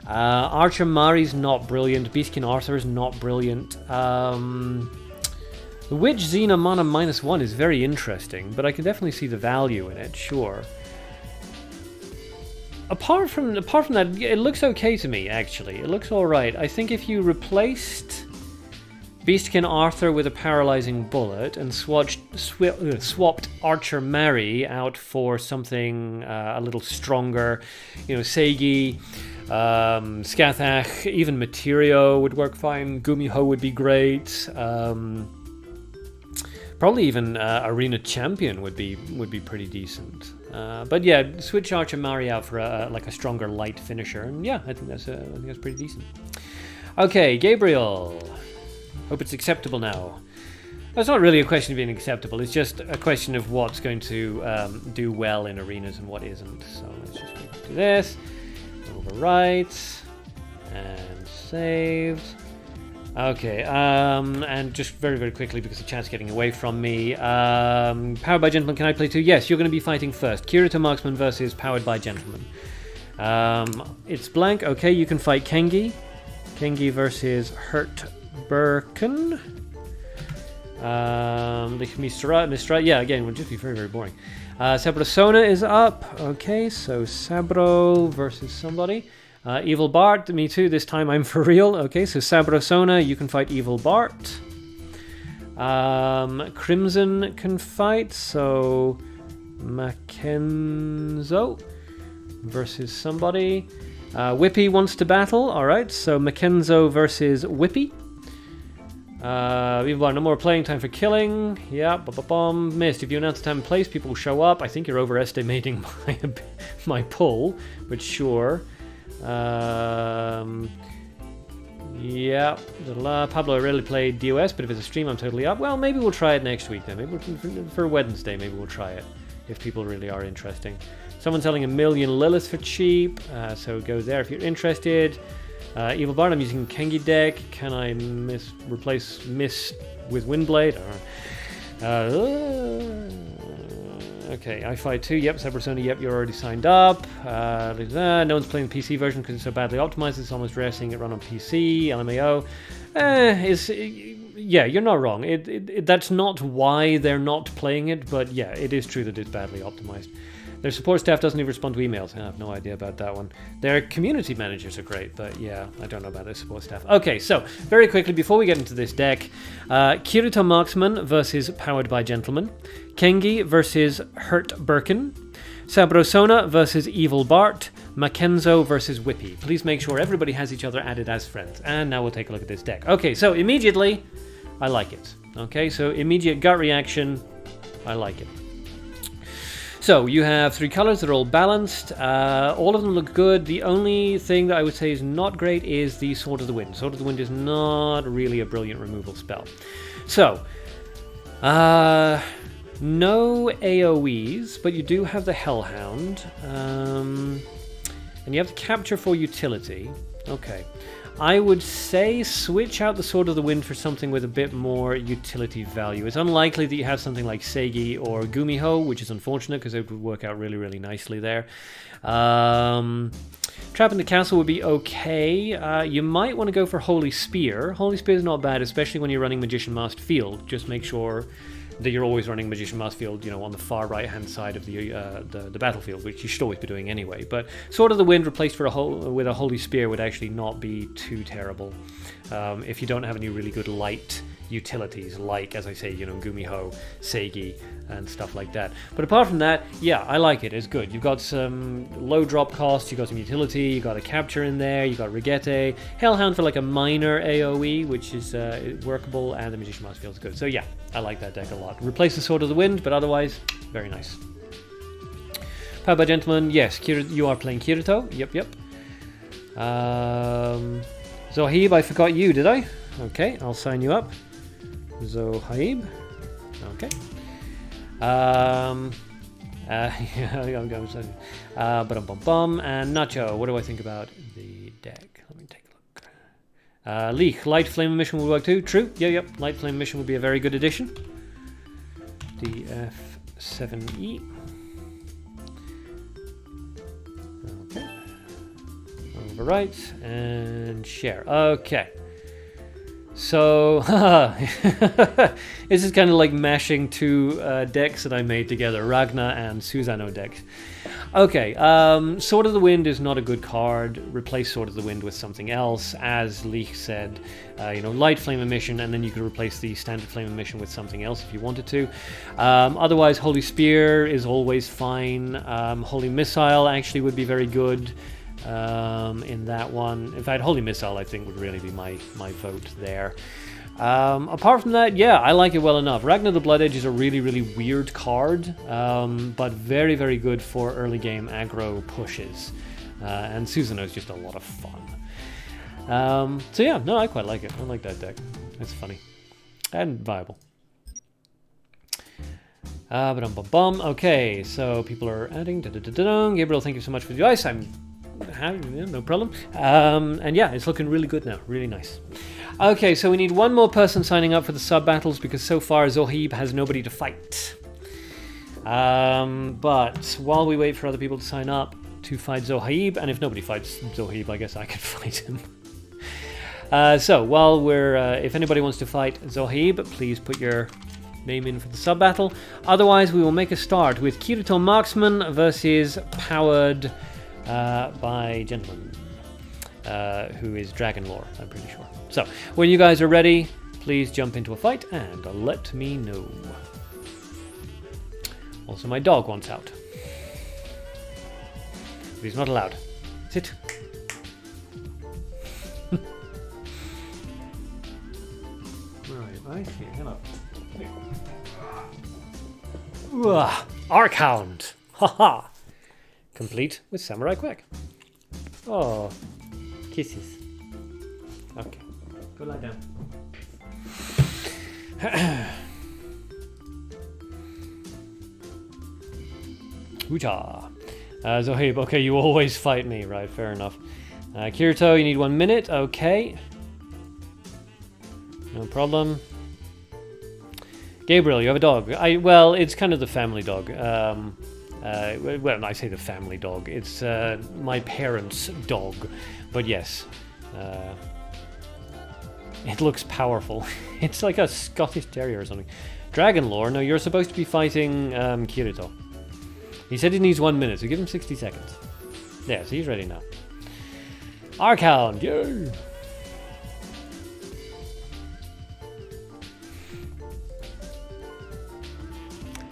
Archer Mari's not brilliant. Beastkin Arthur is not brilliant. The Witch Xena mana -1 is very interesting, but I can definitely see the value in it, sure. Apart from that, it looks okay to me, actually. It looks alright. I think if you replaced Beastkin Arthur with a paralyzing bullet and swapped Archer Mary out for something a little stronger, you know, Seigi, Skathach, even Materio would work fine. Gumiho would be great. Probably even Arena Champion would be pretty decent. But yeah, switch Archer Mari out for like a stronger light finisher, and yeah, I think that's pretty decent. Okay, Gabriel. Hope it's acceptable now. It's not really a question of being acceptable. It's just a question of what's going to do well in arenas and what isn't. So let's just do this. Overwrite. And saved. Okay, and just very, very quickly, because the chat's getting away from me. Powered by Gentleman, can I play too? Yes, you're going to be fighting first. Kirito Marksman versus Powered by Gentleman. It's blank. Okay, you can fight Kengi. Kengi versus Hurt Birkin. Mr. Yeah, again, would just be very, very boring. Sabro Sona is up. Okay, so Sabro versus somebody. Evil Bart, me too, this time I'm for real. Okay, so Sabro Sona, you can fight Evil Bart. Crimson can fight, so Mackenzo versus somebody. Whippy wants to battle, alright, so Mackenzo versus Whippy. Evil Bart, no more playing time for killing. Yeah, missed. If you announce the time and place, people will show up. I think you're overestimating my pull, but sure. Yeah, Pablo rarely played DOS, but if it's a stream, I'm totally up. Well, maybe we'll try it next week then. Maybe for Wednesday, maybe we'll try it if people really are interesting. Someone's selling 1,000,000 Lilith for cheap, so it goes there if you're interested. Evil Bard, I'm using Kengi deck. Can I replace Mist with Windblade? Okay, I fight 2. Yep, Cybersona. Yep, you're already signed up. No one's playing the PC version because it's so badly optimized. It's almost rare seeing it run on PC. LMAO. Yeah, you're not wrong. That's not why they're not playing it, but yeah, it is true that it's badly optimized. Their support staff doesn't even respond to emails. I have no idea about that one. Their community managers are great, but yeah, I don't know about their support staff. Okay, so very quickly, before we get into this deck, Kirito Marksman versus Powered by Gentleman, Kengi versus Hurt Birkin, Sabrosona versus Evil Bart, Mackenzo versus Whippy. Please make sure everybody has each other added as friends. And now we'll take a look at this deck. Okay, so immediately, I like it. Okay, so immediate gut reaction, I like it. So you have 3 colors that are all balanced. All of them look good. The only thing that I would say is not great is the Sword of the Wind. Sword of the Wind is not really a brilliant removal spell. So, no AoEs, but you do have the Hellhound. And you have the Capture for utility. Okay. I would say switch out the Sword of the Wind for something with a bit more utility value. It's unlikely that you have something like Seigi or Gumiho, which is unfortunate because it would work out really, really nicely there. Trapping the Castle would be okay. You might want to go for Holy Spear. Holy Spear is not bad, especially when you're running Magician Masked Field. Just make sure that you're always running Magician Masked Field, you know, on the far right-hand side of the battlefield, which you should always be doing anyway. But Sword of the Wind replaced with a Holy Spear would actually not be too terrible if you don't have any really good light utilities, like, as I say, you know, Gumiho, Seigi, and stuff like that. But apart from that, yeah, I like it. It's good. You've got some low drop costs, you've got some utility, you've got a Capture in there, you've got Rigette, Hellhound for like a minor AoE, which is workable, and the Magician Masked Field is good. So yeah, I like that deck a lot. Replace the Sword of the Wind, but otherwise, very nice. Powered by Gentleman, yes, you are playing Kirito. Yep. Zohaib, I forgot you, did I? Okay, I'll sign you up. Zohaib. Okay. And Nacho, what do I think about the deck? Let me take a look. Leek, Light Flame Emission will work too. True. Yep. Light Flame Emission would be a very good addition. DF7E. Okay. Overwrite and share. Okay. So, this is kind of like mashing 2 decks that I made together, Ragnar and Susano decks. Okay, Sword of the Wind is not a good card. Replace Sword of the Wind with something else. As Leek said, you know, Light Flame Emission, and then you could replace the standard Flame Emission with something else if you wanted to. Otherwise, Holy Spear is always fine. Holy Missile actually would be very good. In that one. In fact, Holy Missile, I think, would really be my vote there. Apart from that, yeah, I like it well enough. Ragnar the Blood Edge is a really, really weird card, but very, very good for early game aggro pushes. And Susano is just a lot of fun. So yeah, no, I quite like it. I like that deck. It's funny. And viable. Okay, so people are adding. Gabriel, thank you so much for the ice. I'm happy, yeah, no problem. And yeah, it's looking really good now. Really nice. Okay, so we need one more person signing up for the sub battles because so far Zohib has nobody to fight. But while we wait for other people to sign up to fight Zohib, and if nobody fights Zohib, I guess I can fight him. So while we're, if anybody wants to fight Zohib, please put your name in for the sub battle. Otherwise, we will make a start with Kirito Marksman versus Powered by Gentleman, who is Dragon Lore, I'm pretty sure. So when you guys are ready, please jump into a fight and let me know. Also, my dog wants out. But he's not allowed. Sit. Right, I see. Hello. Archound! Haha! Complete with Samurai Quack. Oh, kisses. Okay, go lie down. Hooja! Zohib, okay, you always fight me, right? Fair enough. Kirito, you need 1 minute. Okay. No problem. Gabriel, you have a dog. Well, it's kind of the family dog. Well, I say the family dog. It's my parents' dog. But yes. It looks powerful. It's like a Scottish Terrier or something. Dragon Lore, no, you're supposed to be fighting Kirito. He said he needs 1 minute, so give him 60 seconds. Yeah, so he's ready now. Archound, yay!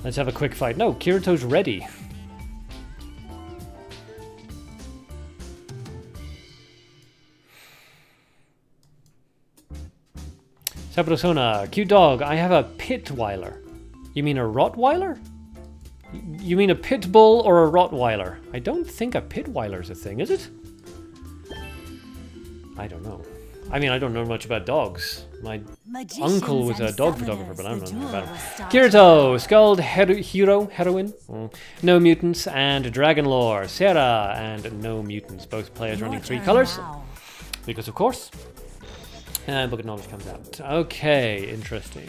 Let's have a quick fight. No, Kirito's ready. Sabrosona, cute dog. I have a Pitweiler. You mean a Rottweiler? You mean a pit bull or a Rottweiler? I don't think a Pitweiler's a thing, is it? I don't know. I mean, I don't know much about dogs. My uncle was a dog photographer, but I don't know about him. Kirito, Skald, Heroine, no mutants, and Dragon Lore, Sarah, and no mutants. Both players running 3 colors, because of course. And Book of Knowledge comes out. Okay, interesting.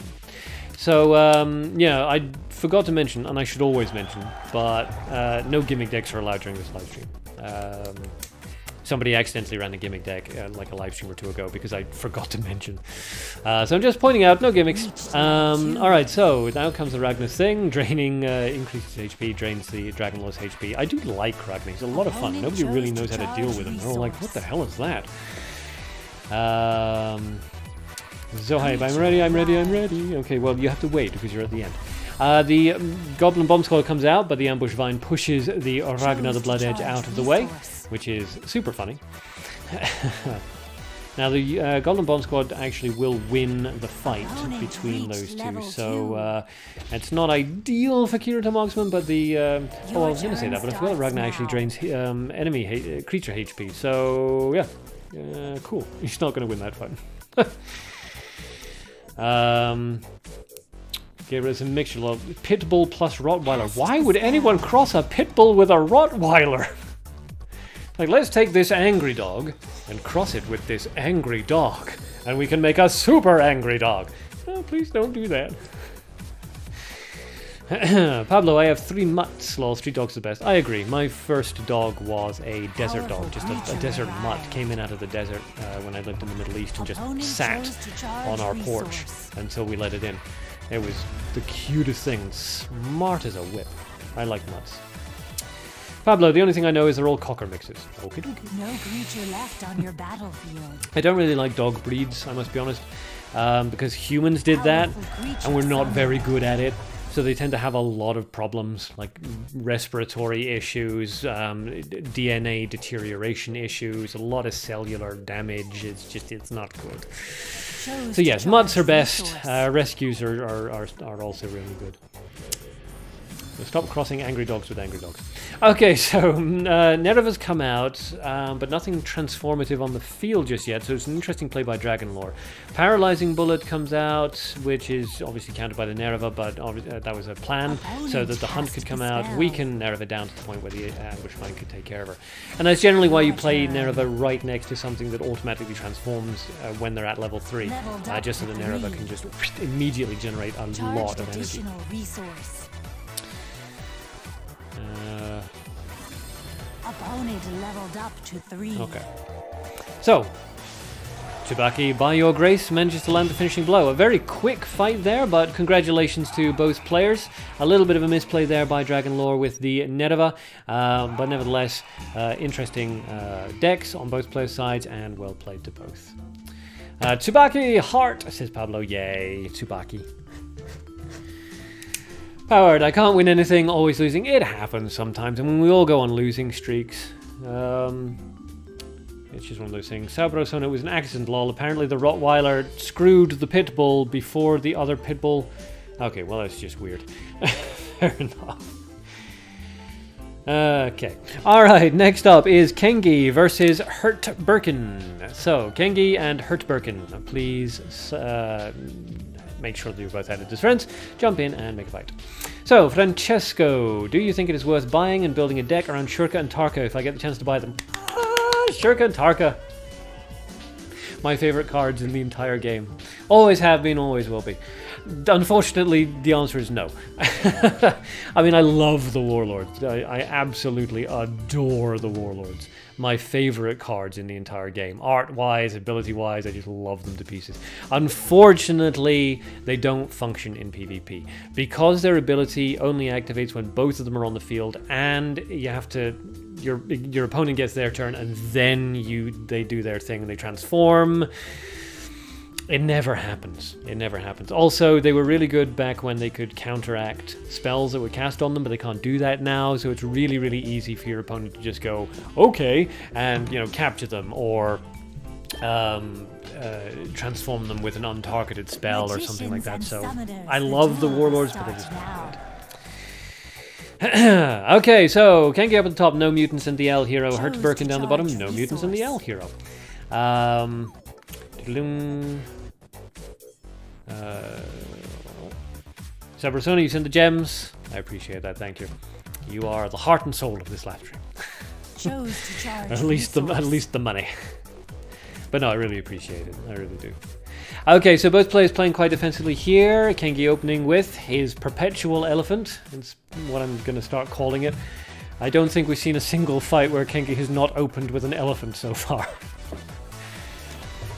So, yeah, I forgot to mention, and I should always mention, but no gimmick decks are allowed during this live stream. Somebody accidentally ran a gimmick deck like a live stream or 2 ago because I forgot to mention. So I'm just pointing out, no gimmicks. Alright, so now comes the Ragnar's thing. Draining increases HP, drains the Dragon Lore's HP. I do like Ragnar, he's a lot of fun. Nobody really knows how to deal with him. They're all like, what the hell is that? Zohib, I'm ready. Okay, well, you have to wait because you're at the end. The Goblin Bomb Squad comes out, but the Ambush Vine pushes the Ragnar the Blood Edge out of the way, which is super funny. Now, the Goblin Bomb Squad actually will win the fight between those two, so it's not ideal for Kirito Marksman, but the... oh, I was going to say that, but I forgot that Ragnar actually drains enemy creature HP, so yeah. Cool. He's not going to win that fight. Gabriel is a mixture of Pitbull plus Rottweiler. Why would anyone cross a Pitbull with a Rottweiler? Like, let's take this angry dog and cross it with this angry dog, and we can make a super angry dog. Oh, please don't do that. Pablo, I have 3 mutts. Lol, street dog's the best. I agree. My first dog was a desert dog, just a desert mutt. Came in out of the desert when I lived in the Middle East and just sat on our porch until we let it in. It was the cutest thing. Smart as a whip. I like mutts. Pablo, the only thing I know is they're all cocker mixes. Okie dokie. No creature left on your battlefield. I don't really like dog breeds, I must be honest, because humans did that, and we're not very good at it. So they tend to have a lot of problems, like respiratory issues, DNA deterioration issues, a lot of cellular damage. It's not good. So yes, mutts are best. Rescues are also really good. So stop crossing angry dogs with angry dogs. Okay, so Nereva's come out, but nothing transformative on the field just yet, so it's an interesting play by Dragonlore. Paralyzing Bullet comes out, which is obviously countered by the Nereva, but that was a plan, so that the Hunt could come out, weaken Nereva down to the point where the Ambush Vine could take care of her. And that's generally why you play Nereva right next to something that automatically transforms when they're at level 3, just so the Nereva can just immediately generate a lot of energy. Opponent leveled up to 3. Okay. So, Tsubaki, by your grace, manages to land the finishing blow. A very quick fight there, but congratulations to both players. A little bit of a misplay there by Dragonlore with the Nereva, but nevertheless, interesting decks on both players' sides, and well played to both. Tsubaki, heart, says Pablo. Yay, Tsubaki. Powered, I can't win anything, always losing. It happens sometimes, I mean, we all go on losing streaks. It's just one of those things. Sabro Sono was an accident, lol. Apparently the Rottweiler screwed the Pitbull before the other Pitbull. Okay, well, that's just weird. Fair enough. Okay. Alright, next up is Kengi versus Hurt Birkin. So, Kengi and Hurt Birkin, please make sure that you're both added as friends, jump in and make a fight. So, Francesco, do you think it is worth buying and building a deck around Shurka and Tarka if I get the chance to buy them? Shurka and Tarka. My favorite cards in the entire game. Always have been, always will be. Unfortunately, the answer is no. I mean, I love the Warlords. I absolutely adore the Warlords. My favorite cards in the entire game. Art-wise, ability-wise, I just love them to pieces. Unfortunately, they don't function in PvP. Because their ability only activates when both of them are on the field, and you have to... Your opponent gets their turn, and then they do their thing and they transform. It never happens. It never happens. Also, they were really good back when they could counteract spells that would cast on them, but they can't do that now, so it's really, really easy for your opponent to just go, okay, and, you know, capture them, or transform them with an untargeted spell or something like that. So, I love the Warlords, but they're just not good. Okay, so Kengi up at the top, no mutants in the L hero. Hurt Birkin down the bottom, no mutants in the L hero. Sabrosona, you send the gems. I appreciate that, thank you. You are the heart and soul of this live stream. At least the money. But no, I really appreciate it. I really do. Okay, so both players playing quite defensively here. Kengi opening with his Perpetual Elephant. It's what I'm going to start calling it. I don't think we've seen a single fight where Kengi has not opened with an elephant so far.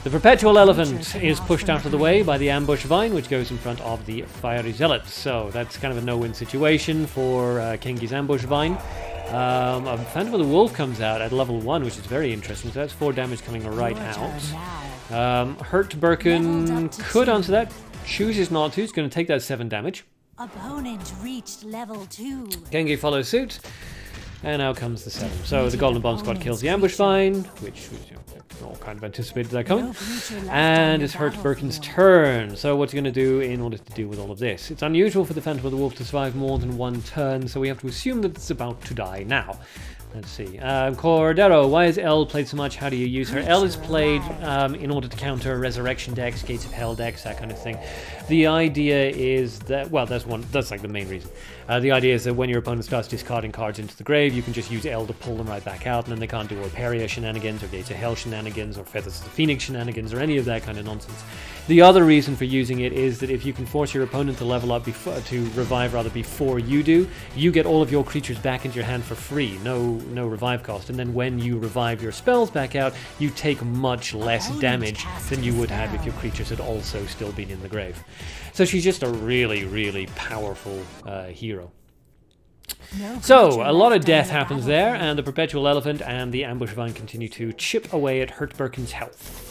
The Perpetual Elephant is pushed out of the way by the Ambush Vine, which goes in front of the Fiery Zealots. So that's kind of a no-win situation for Kengi's Ambush Vine. A Phantom of the Wolf comes out at level 1, which is very interesting. So that's 4 damage coming right out. Hurt Birkin could answer that. Chooses not to. It's going to take that 7 damage. Opponent reached level 2. Kengi follows suit. And out comes the 7. So the Golden Bomb Squad kills the Ambush Vine, which all kind of anticipated that coming. And it's Hurt Birkin's turn. So what's he going to do in order to deal with all of this? It's unusual for the Phantom of the Wolf to survive more than 1 turn, so we have to assume that it's about to die now. Let's see. Cordero, why is L played so much? How do you use her? L is played in order to counter Resurrection decks, Gates of Hell decks, that kind of thing. The idea is that, well, that's like the main reason. The idea is that when your opponent starts discarding cards into the grave, you can just use L to pull them right back out, and then they can't do Orperia shenanigans, or Gates of Hell shenanigans, or Feathers of the Phoenix shenanigans, or any of that kind of nonsense. The other reason for using it is that if you can force your opponent to level up to revive before you do, you get all of your creatures back into your hand for free, no revive cost, and then when you revive your spells back out, you take much less damage than you would have if your creatures had also still been in the grave. So she's just a really, really powerful hero. So, a lot of death happens there, and the Perpetual Elephant and the Ambush Vine continue to chip away at Hurt Birkin's health.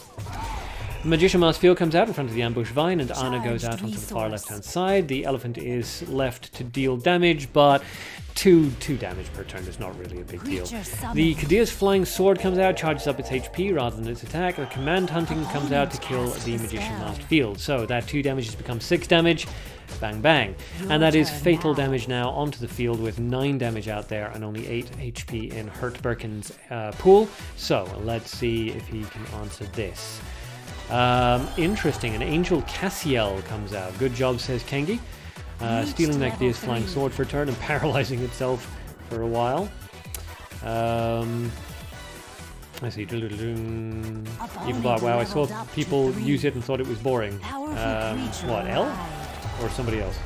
Magician Mask Field comes out in front of the ambush vine, and Anna goes out onto the far left-hand side. The elephant is left to deal damage, but two damage per turn is not really a big deal. The Kadir's Flying Sword comes out, charges up its HP rather than its attack. The Command Hunting comes out to kill the Magician Masked Field. So that 2 damage has become 6 damage. Bang bang. And that is fatal damage now onto the field with 9 damage out there and only 8 HP in Hurt Birkin's pool. So let's see if he can answer this. Interesting, an Angel Cassiel comes out. Good job, says Kengi. Stealing that Kadir's Flying Sword for a turn and paralyzing itself for a while. I see. Evil Bart. Wow, I saw people use it and thought it was boring. What, L? Or somebody else?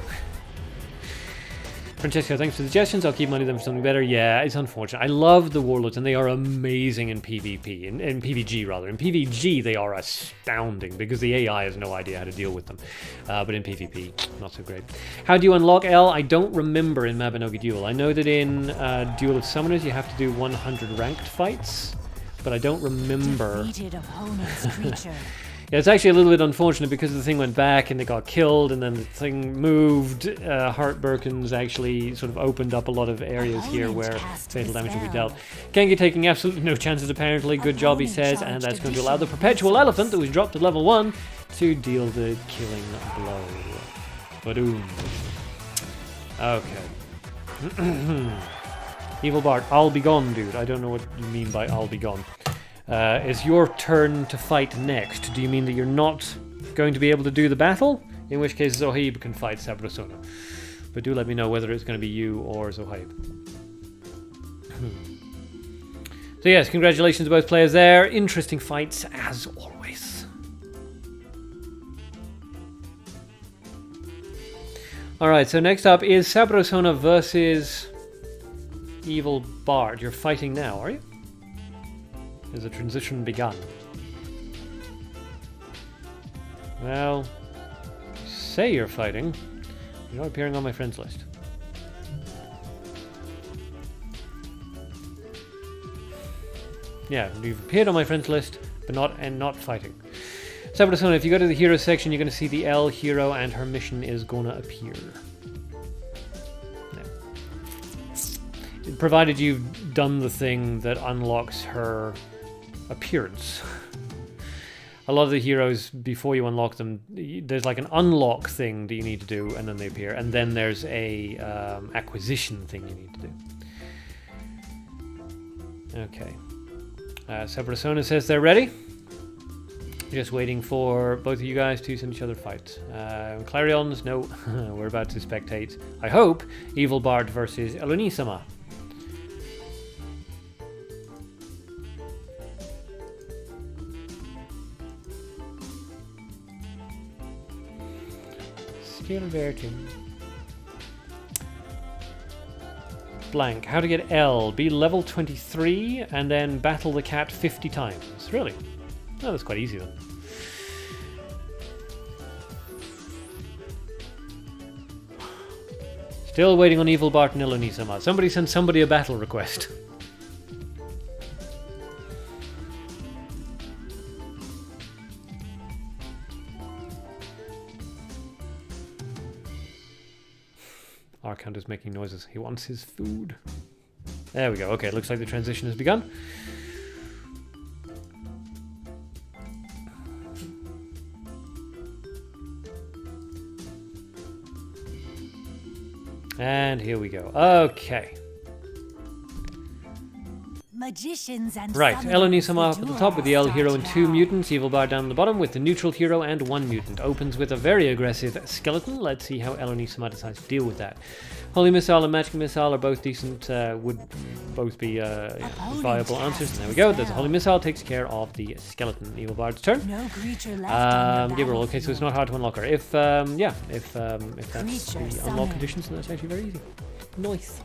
Francesco, thanks for the suggestions. I'll keep money them for something better. Yeah, it's unfortunate. I love the Warlords, and they are amazing in PvP. In PvG, rather. In PvG, they are astounding, because the AI has no idea how to deal with them. But in PvP, not so great. How do you unlock L? I don't remember in Mabinogi Duel. I know that in Duel of Summoners, you have to do 100 ranked fights, but I don't remember. Yeah, it's actually a little bit unfortunate because the thing went back and they got killed, and then the thing moved. Hart Birkins actually sort of opened up a lot of areas here where fatal damage will be dealt. Gengi taking absolutely no chances apparently. Good job, he says, and that's going to allow the Perpetual Elephant that was dropped to level 1 to deal the killing blow. Ba-doom. Okay. Evil Bart, I'll be gone, dude. I don't know what you mean by I'll be gone. Is your turn to fight next? Do you mean that you're not going to be able to do the battle? In which case Zohaib can fight Sabrosona. But do let me know whether it's going to be you or Zohaib. So yes, congratulations to both players there. Interesting fights as always. Alright, so next up is Sabrosona versus Evil Bard. You're fighting now, are you? Has the transition begun? Well, say you're fighting. You're not appearing on my friends list. Yeah, you've appeared on my friends list, but not fighting. Sabrosona, if you go to the hero section, you're going to see the L hero, and her mission is gonna appear. Yeah. Provided you've done the thing that unlocks her appearance. A lot of the heroes, before you unlock them, there's like an unlock thing that you need to do, and then they appear, and then there's a acquisition thing you need to do. Okay. Sabrosona says they're ready. Just waiting for both of you guys to send each other fights. Clarions, no. We're about to spectate, I hope, Evil Bard versus Elonisama. Blank. How to get L. Be level 23 and then battle the cat 50 times. Really? Oh, that's quite easy then. Still waiting on Evil Bart and Elonisama. Somebody send somebody a battle request. Arcand is making noises. He wants his food. There we go. Okay, looks like the transition has begun. And here we go. Okay. Magicians and right, Elonisama up at the top with the L hero and 2 mutants. Evil Bard down the bottom with the neutral hero and 1 mutant. Opens with a very aggressive skeleton. Let's see how Elonisama decides to deal with that. Holy Missile and Magic Missile are both decent, would both be viable answers. And there we go. There's a Holy Missile, takes care of the skeleton. Evil Bard's turn. No creature left give her roll. Okay, so it's not hard to unlock her. If that's the unlock conditions, then that's actually very easy. Nice.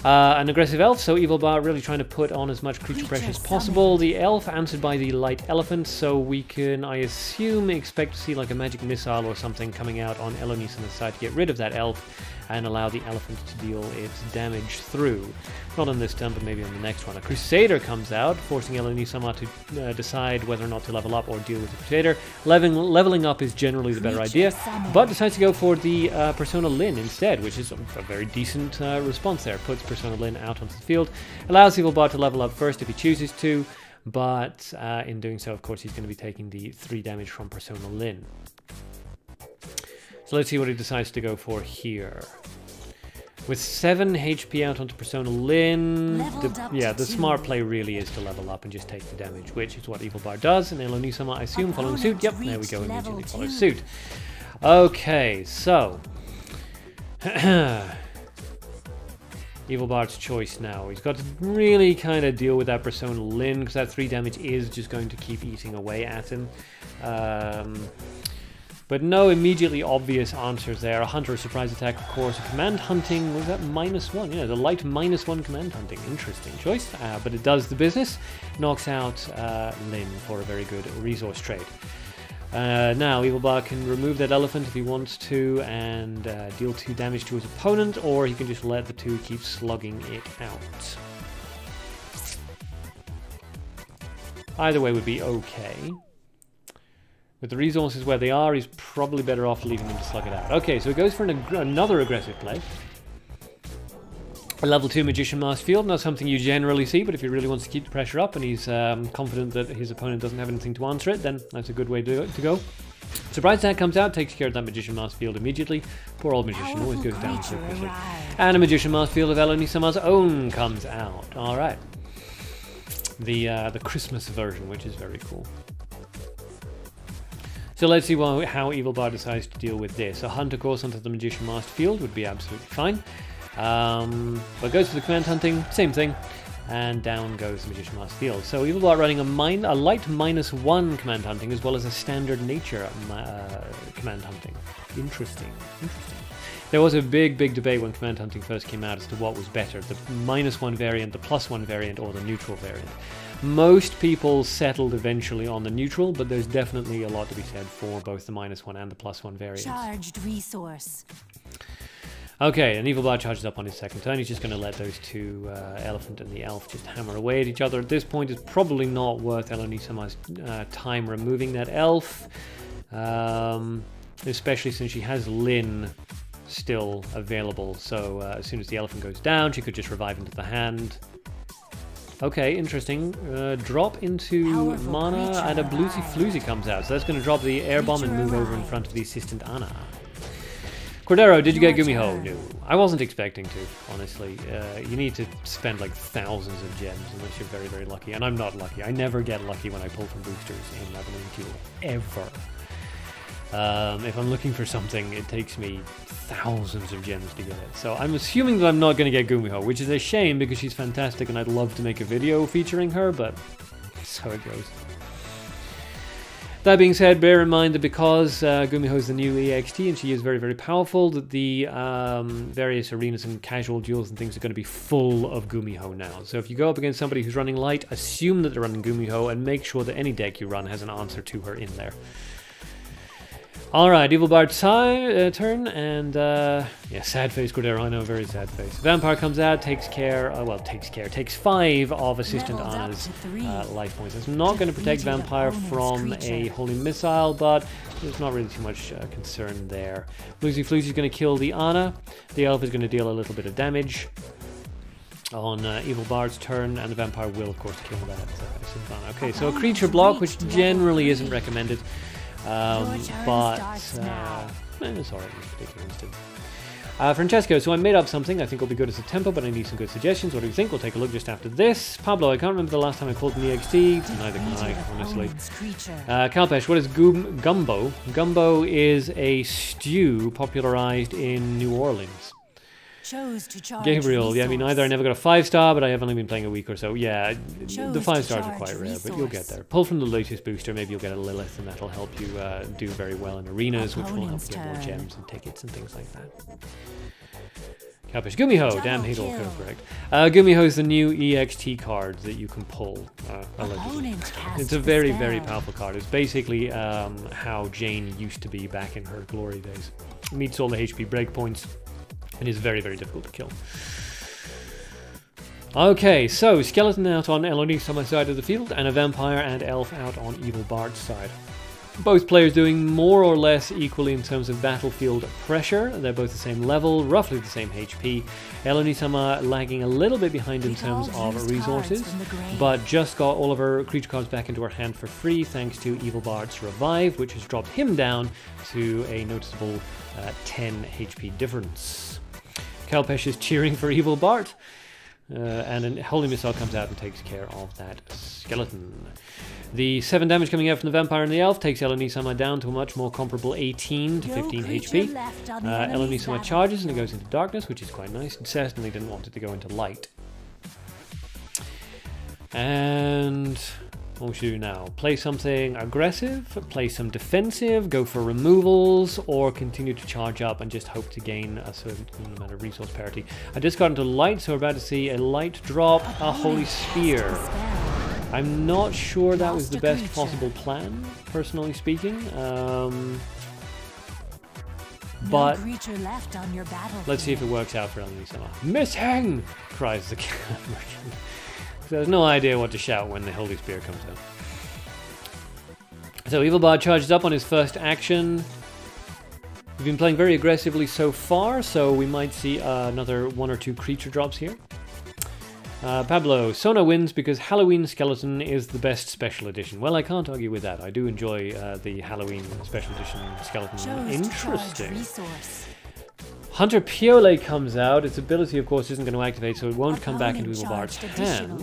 An aggressive elf, so Evil Bard really trying to put on as much creature pressure as possible. The elf answered by the light elephant, so we can, I assume, expect to see like a magic missile or something coming out on Elonisama's side to get rid of that elf and allow the elephant to deal its damage through. Not on this turn, but maybe on the next one. A Crusader comes out, forcing Elonisama to decide whether or not to level up or deal with the Crusader. Leveling up is generally the better idea, but decides to go for the Persona Lyn instead, which is a very decent response there. Puts Persona Lyn out onto the field, allows Evil Bard to level up first if he chooses to, but in doing so, of course, he's going to be taking the 3 damage from Persona Lyn. So let's see what he decides to go for here. With 7 HP out onto Persona Lyn, the smart play really is to level up and just take the damage, which is what Evil Bard does, and Elonisama, I assume, following suit. Yep, there we go, immediately follows suit. Okay, so... Evil Bard's choice now. He's got to really kind of deal with that Persona Lyn, because that 3 damage is just going to keep eating away at him. But no immediately obvious answers there. A hunter, a surprise attack, of course. A command hunting, was that -1? Yeah, the light -1 command hunting. Interesting choice, but it does the business. Knocks out Lyn for a very good resource trade. Now, Evil Bard can remove that elephant if he wants to and deal 2 damage to his opponent, or he can just let the 2 keep slugging it out. Either way would be okay. With the resources where they are, he's probably better off leaving him to slug it out. Okay, so he goes for another aggressive play. A level 2 Magician Mask Field, not something you generally see, but if he really wants to keep the pressure up and he's confident that his opponent doesn't have anything to answer it, then that's a good way to go. Surprise attack comes out, takes care of that Magician Mask Field immediately. Poor old Magician always goes down so quickly. And a Magician Mask Field of Elonisama's own comes out. Alright. The Christmas version, which is very cool. So let's see how Evil Bard decides to deal with this. A hunt, of course, onto the Magician Mask Field would be absolutely fine. But goes for the command hunting, same thing. And down goes the Magician Mask Field. So Evil Bard running a light -1 command hunting as well as a standard nature command hunting. Interesting. There was a big debate when command hunting first came out as to what was better, the -1 variant, the +1 variant, or the neutral variant. Most people settled eventually on the neutral, but there's definitely a lot to be said for both the -1 and the +1 variants. Charged resource. Okay, and Evil Bard charges up on his second turn. He's just going to let those 2, elephant and the elf, just hammer away at each other. At this point, it's probably not worth Elonisama's time removing that elf, especially since she has Lyn still available. So as soon as the elephant goes down, she could just revive into the hand. Okay, interesting. Drop into Powerful mana and a Bluesy Floozy comes out. So that's going to drop the air bomb and move over in front of the assistant Anna. Cordero, did you get Gumiho? No. I wasn't expecting to, honestly. You need to spend like thousands of gems unless you're very lucky. And I'm not lucky. I never get lucky when I pull from boosters in Mabinogi Duel. Ever. If I'm looking for something, it takes me thousands of gems to get it. So I'm assuming that I'm not going to get Gumiho, which is a shame because she's fantastic and I'd love to make a video featuring her, but that's how it goes. That being said, bear in mind that because Gumiho is the new EXT and she is very powerful, that the various arenas and casual duels and things are going to be full of Gumiho now. So if you go up against somebody who's running light, assume that they're running Gumiho and make sure that any deck you run has an answer to her in there. Alright, Evil Bard's turn, and yeah, sad face Cordero, I know, very sad face. Vampire comes out, takes 5 of Assistant Anna's life points. It's not going to protect Vampire from a Holy Missile, but there's not really too much concern there. Bluesy Floozy is going to kill the Anna. The Elf is going to deal a little bit of damage on Evil Bard's turn, and the Vampire will, of course, kill that Assistant Anna. Okay, so a creature block, which generally isn't recommended. But it's alright in this particular instance. Francesco, so I made up something I think will be good as a tempo, but I need some good suggestions. What do you think? We'll take a look just after this. Pablo, I can't remember the last time I called an EXT. Neither can I, honestly. Kalpesh, what is gumbo? Gumbo is a stew popularized in New Orleans. Gabriel, yeah, I mean, either I never got a 5-star, but I have only been playing a week or so. Yeah, the 5 stars are quite rare, but you'll get there. Pull from the latest booster, maybe you'll get a Lilith, and that'll help you do very well in arenas, which will help you get more gems and tickets and things like that. Cowpish. Gumiho. Damn, hate all correct. Gumiho is the new EXT card that you can pull. Allegedly. It's a very, very powerful card. It's basically how Jane used to be back in her glory days. It meets all the HP breakpoints and is very, very difficult to kill. Okay, so Skeleton out on Elonisama's side of the field, and a Vampire and Elf out on Evil Bard's side. Both players doing more or less equally in terms of battlefield pressure. They're both the same level, roughly the same HP. Elonisama lagging a little bit behind in terms of resources, but just got all of her creature cards back into her hand for free thanks to Evil Bard's Revive, which has dropped him down to a noticeable 10 HP difference. Kalpesh is cheering for Evil Bard. And a Holy Missile comes out and takes care of that skeleton. The 7 damage coming out from the Vampire and the Elf takes Elonisama down to a much more comparable 18 to 15 HP. Elonisama charges and it goes into darkness, which is quite nice. It certainly didn't want it to go into light. And what should we do now? Play something aggressive, play some defensive, go for removals, or continue to charge up and just hope to gain a certain amount of resource parity. I just got into light, so we're about to see a light drop, a Holy Spear. I'm not sure that was the best possible plan, personally speaking. But let's see if it works out for Elonisama. Missing! Cries the camera. There's no idea what to shout when the Holy Spear comes out. So Evil Bard charges up on his first action. We've been playing very aggressively so far, so we might see another 1 or 2 creature drops here. Pablo, Sona wins because Halloween Skeleton is the best special edition. Well, I can't argue with that. I do enjoy the Halloween special edition skeleton. Interesting. Hunter Piole comes out. Its ability, of course, isn't going to activate, so it won't come back into Evil Bard's hand.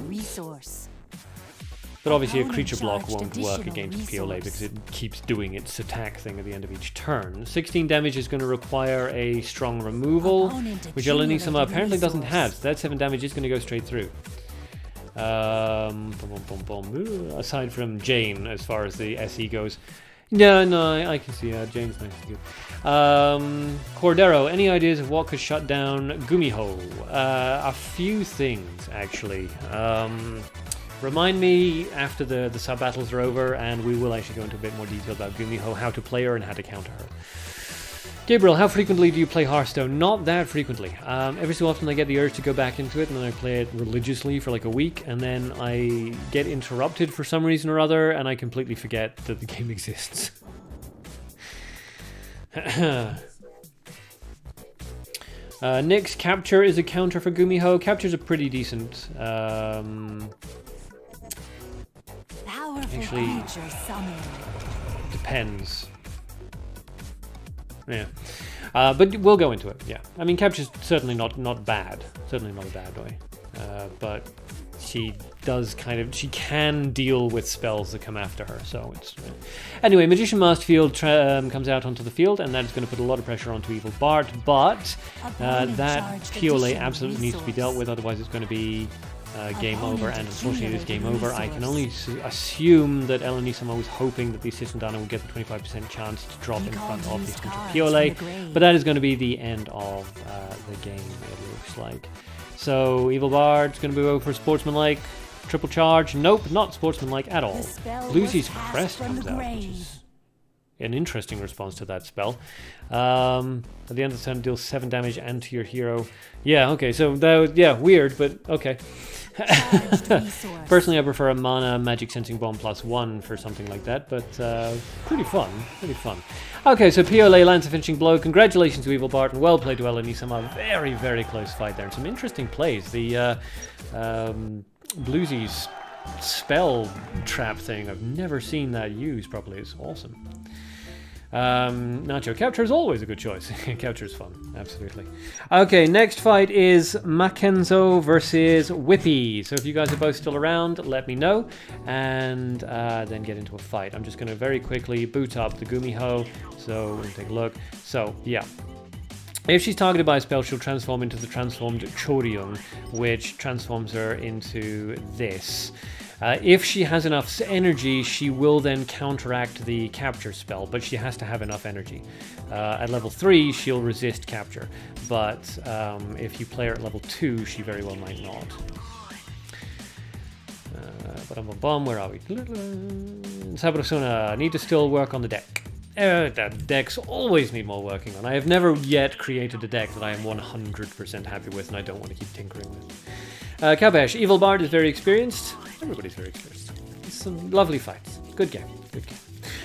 But obviously a creature block won't work against Piole because it keeps doing its attack thing at the end of each turn. 16 damage is going to require a strong removal, which Elonisama apparently doesn't have, so that 7 damage is going to go straight through. Aside from Jane, as far as the SE goes. No, I can see Jane's nice and good. Cordero, any ideas of what could shut down Gumiho? A few things, actually. Remind me after the sub-battles are over, and we will actually go into a bit more detail about Gumiho, how to play her and how to counter her. Gabriel, how frequently do you play Hearthstone? Not that frequently. Every so often I get the urge to go back into it, and then I play it religiously for like a week, and then I get interrupted for some reason or other, and I completely forget that the game exists. Nick's Capture is a counter for Gumiho. Capture's a pretty decent... actually, depends. Yeah, but we'll go into it. Yeah, I mean, Capture's certainly not bad. Certainly not a bad way. But she does she can deal with spells that come after her. So it's anyway. Magician Masterfield comes out onto the field, and that is going to put a lot of pressure onto Evil Bard. But that Piole absolutely needs to be dealt with. Otherwise, it's going to be game over, and unfortunately it is game over. I can only assume that Elonisama was hoping that the Assistant Dana would get the 25% chance to drop in front of the Piole, but that is going to be the end of the game, it looks like. So Evil Bard's going to go for Sportsmanlike, triple charge. Nope, not Sportsmanlike at all. Lucy's Crest comes out, which is an interesting response to that spell. At the end of the turn, deals 7 damage and to your hero. Yeah, okay, so that was, yeah, weird, but okay. Personally, I prefer a mana magic sensing bomb +1 for something like that, but pretty fun, pretty fun. Okay, so Piole lands a finishing blow. Congratulations to Evil Bard, and well played to Elonisama. Very, very close fight there, and some interesting plays. The Bluesy's spell trap thing, I've never seen that used properly. It's awesome. Nacho, Capture is always a good choice. Capture is fun, absolutely. Okay, next fight is Mackenzo versus Whippy. So if you guys are both still around, let me know, and then get into a fight. I'm just going to very quickly boot up the Gumiho, so we'll take a look. So, yeah. If she's targeted by a spell, she'll transform into the transformed Chorion, which transforms her into this. If she has enough energy, she will then counteract the capture spell, but she has to have enough energy. At level 3, she'll resist capture, but if you play her at level 2, she very well might not. Where are we? Sabrosuna, need to still work on the deck. Decks always need more working on. I have never yet created a deck that I am 100% happy with, and I don't want to keep tinkering with. Kabesh, Evil Bard is very experienced. Everybody's very experienced. It's some lovely fights. Good game. Good game.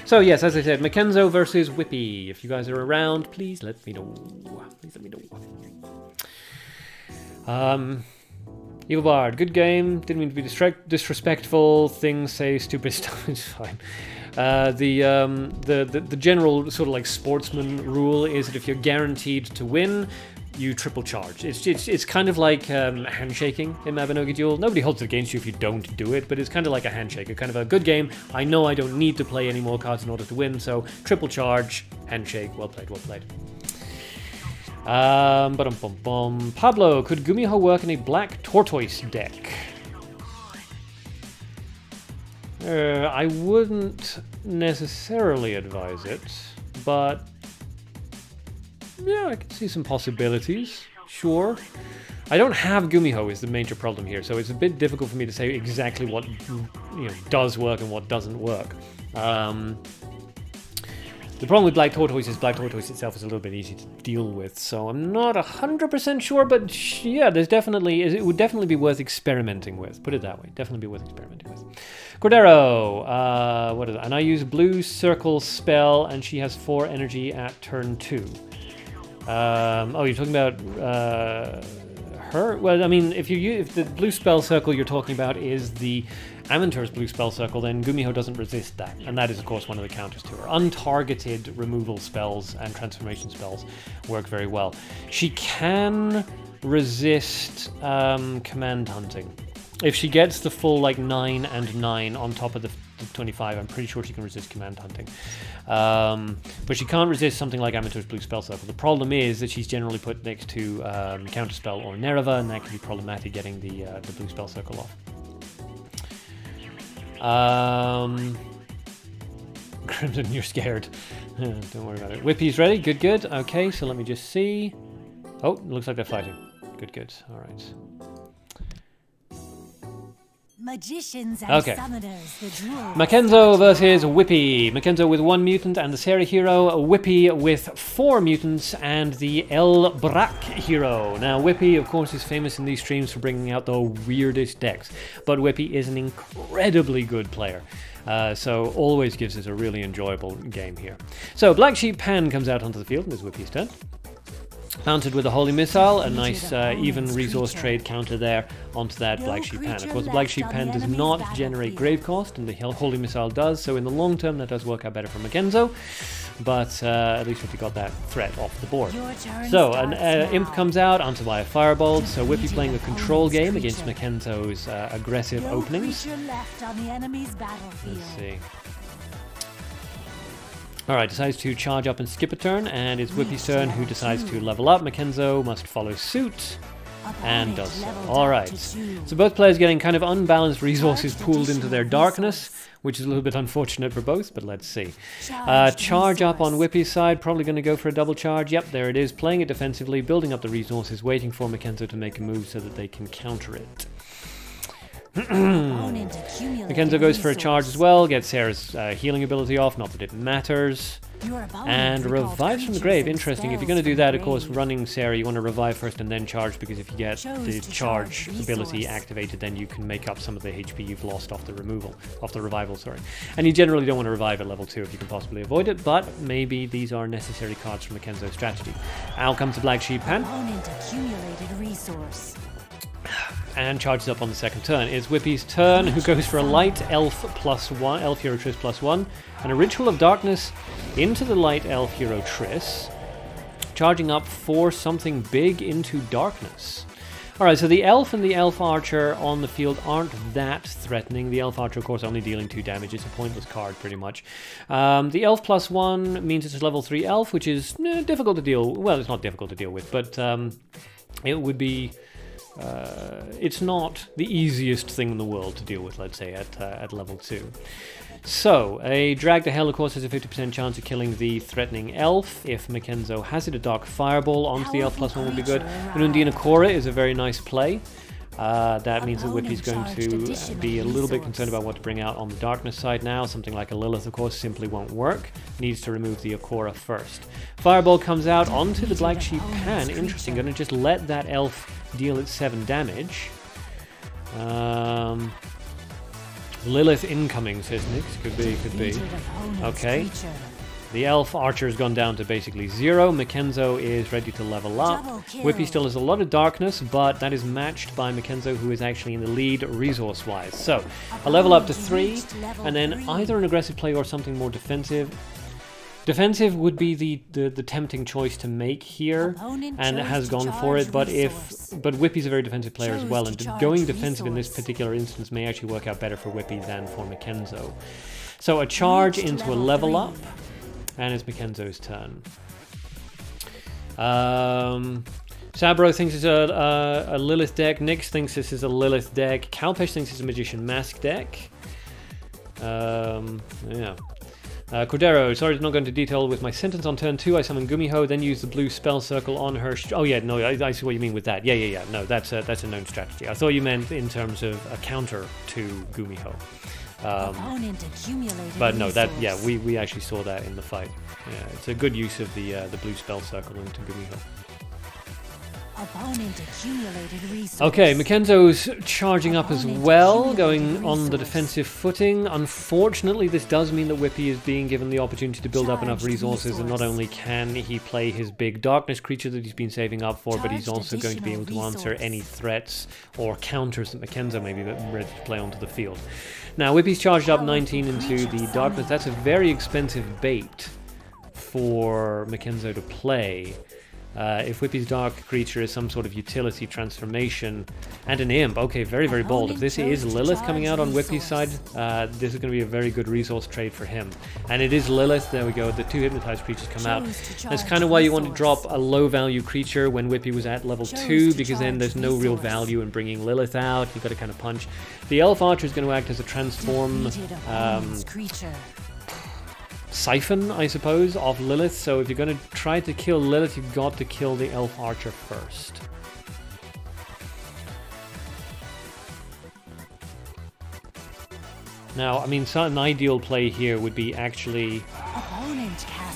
So yes, as I said, Mackenzo versus Whippy. If you guys are around, please let me know. Please let me know. Evil Bard, good game. Didn't mean to be disrespectful. Things say stupid stuff. It's fine. The general sort of like sportsman rule is that if you're guaranteed to win, you triple charge. It's kind of like handshaking in Mabinogi Duel. Nobody holds it against you if you don't do it, but it's kind of like a handshake, a kind of a good game. I know I don't need to play any more cards in order to win, so triple charge, handshake, well played, well played. Pablo, could Gumiho work in a black tortoise deck? I wouldn't necessarily advise it, but yeah, I can see some possibilities. Sure. I don't have Gumiho is the major problem here, so it's a bit difficult for me to say exactly what does work and what doesn't work. The problem with Black Tortoise is Black Tortoise itself is a little bit easy to deal with, so I'm not 100% sure, but yeah, it would definitely be worth experimenting with. Put it that way, definitely be worth experimenting with. Cordero, what is it? And I use Blue Circle spell, and she has 4 energy at turn 2. Oh, you're talking about her? Well, I mean, if the Blue Spell Circle you're talking about is the Amintor's Blue Spell Circle, then Gumiho doesn't resist that, and that is, of course, one of the counters to her. Untargeted removal spells and transformation spells work very well. She can resist command hunting. If she gets the full, like, 9 and 9 on top of the 25, I'm pretty sure she can resist command hunting. But she can't resist something like Amintor's Blue Spell Circle. The problem is that she's generally put next to Counterspell or Nereva, and that can be problematic getting the Blue Spell Circle off. Crimson, you're scared. Don't worry about it. Whippy's ready. Good, good. Okay, so let me just see. Oh, looks like they're fighting. Good, good. All right. Magicians and summoners, the duel. Mackenzo versus Whippy. Mackenzo with 1 mutant and the Sarah hero. Whippy with 4 mutants and the El Brak hero. Now, Whippy, of course, is famous in these streams for bringing out the weirdest decks, but Whippy is an incredibly good player. So always gives us a really enjoyable game here. So Black Sheep Pan comes out onto the field and it's Whippy's turn. Mounted with a Holy Missile, a nice even resource trade counter there onto that Black Sheep Pan. Of course, the Black Sheep Pan does not generate grave cost, and the Holy Missile does, so in the long term that does work out better for Mackenzo, but at least Whippy got that threat off the board. So, an Imp comes out onto my Firebolt, so Whippy playing a control game against Mackenzo's aggressive openings. Let's see. Alright, decides to charge up and skip a turn, and it's Whippy's turn, who decides to level up. Mackenzo must follow suit, and does so. Alright, so both players getting kind of unbalanced resources pooled into their darkness, which is a little bit unfortunate for both, but let's see. Charge up on Whippy's side, probably going to go for a double charge. Yep, there it is, playing it defensively, building up the resources, waiting for Mackenzo to make a move so that they can counter it. Mackenzo goes for a charge as well, gets Sarah's healing ability off, not that it matters, and revives from the grave. Interesting, if you're going to do that, of course, running Sarah, you want to revive first and then charge, because if you get the charge ability activated, then you can make up some of the HP you've lost off the revival, sorry. And you generally don't want to revive at level 2 if you can possibly avoid it, but maybe these are necessary cards for Mackenzo's strategy. Out comes the Black Sheep Pan. And charges up on the second turn. It's Whippy's turn, who goes for a light elf +1, elf hero Triss +1, and a Ritual of Darkness into the light elf hero Triss, charging up for something big into darkness. Alright, so the elf and the elf archer on the field aren't that threatening. The elf archer, of course, only dealing 2 damage. It's a pointless card, pretty much. The elf +1 means it's a level 3 elf, which is difficult to deal. Well, it's not difficult to deal with, but it would be it's not the easiest thing in the world to deal with, let's say, at level 2. So, a Drag to Hell, of course, has a 50% chance of killing the threatening elf. If Makenzo has it, a Dark Fireball onto the elf +1 would be good. Unundina Kora is a very nice play. That means that Whippy's going to be a little bit concerned about what to bring out on the darkness side now. Something like a Lilith, of course, simply won't work. Needs to remove the Akora first. Fireball comes out onto the Black Sheep Pan. Interesting. Going to just let that elf deal its 7 damage. Lilith incoming, says Nix. Could be, could be. Okay. The elf archer has gone down to basically 0. Makenzo is ready to level up. Whippy still has a lot of darkness, but that is matched by Makenzo, who is actually in the lead resource-wise. So, a level up to 3, and then either an aggressive play or something more defensive. Defensive would be the tempting choice to make here, and it has gone for it, but Whippy's a very defensive player as well, and going defensive in this particular instance may actually work out better for Whippy than for Makenzo. So a charge into a level up, and it's Makenzo's turn. Sabro thinks it's a Lilith deck, Nyx thinks this is a Lilith deck, Kalpesh thinks it's a Magician Mask deck. Yeah. Cordero, sorry to not go into detail with my sentence. On turn 2, I summon Gumiho, then use the blue spell circle on her. Oh yeah, no, I see what you mean with that. Yeah. No, that's a known strategy. I thought you meant in terms of a counter to Gumiho. But no, we actually saw that in the fight. Yeah, it's a good use of the blue spell circle into Gumiho. Okay, Makenzo's charging up as well, going on the defensive footing. Unfortunately, this does mean that Whippy is being given the opportunity to build up enough resources, and not only can he play his big darkness creature that he's been saving up for, but he's also going to be able to answer any threats or counters that Makenzo may be ready to play onto the field. Now, Whippy's charged up 19 into the darkness. That's a very expensive bait for Makenzo to play. If Whippy's dark creature is some sort of utility transformation and an imp, okay, very, very bold. If this is Lilith coming out on Whippy's side, this is going to be a very good resource trade for him. And it is Lilith, there we go, the 2 hypnotized creatures come out. That's kind of why you want to drop a low value creature when Whippy was at level 2, because then there's no real value in bringing Lilith out. You've got to kind of punch. The elf archer is going to act as a transform siphon, I suppose, of Lilith. So if you're going to try to kill Lilith, you've got to kill the elf archer first. Now, I mean, an ideal play here would be actually...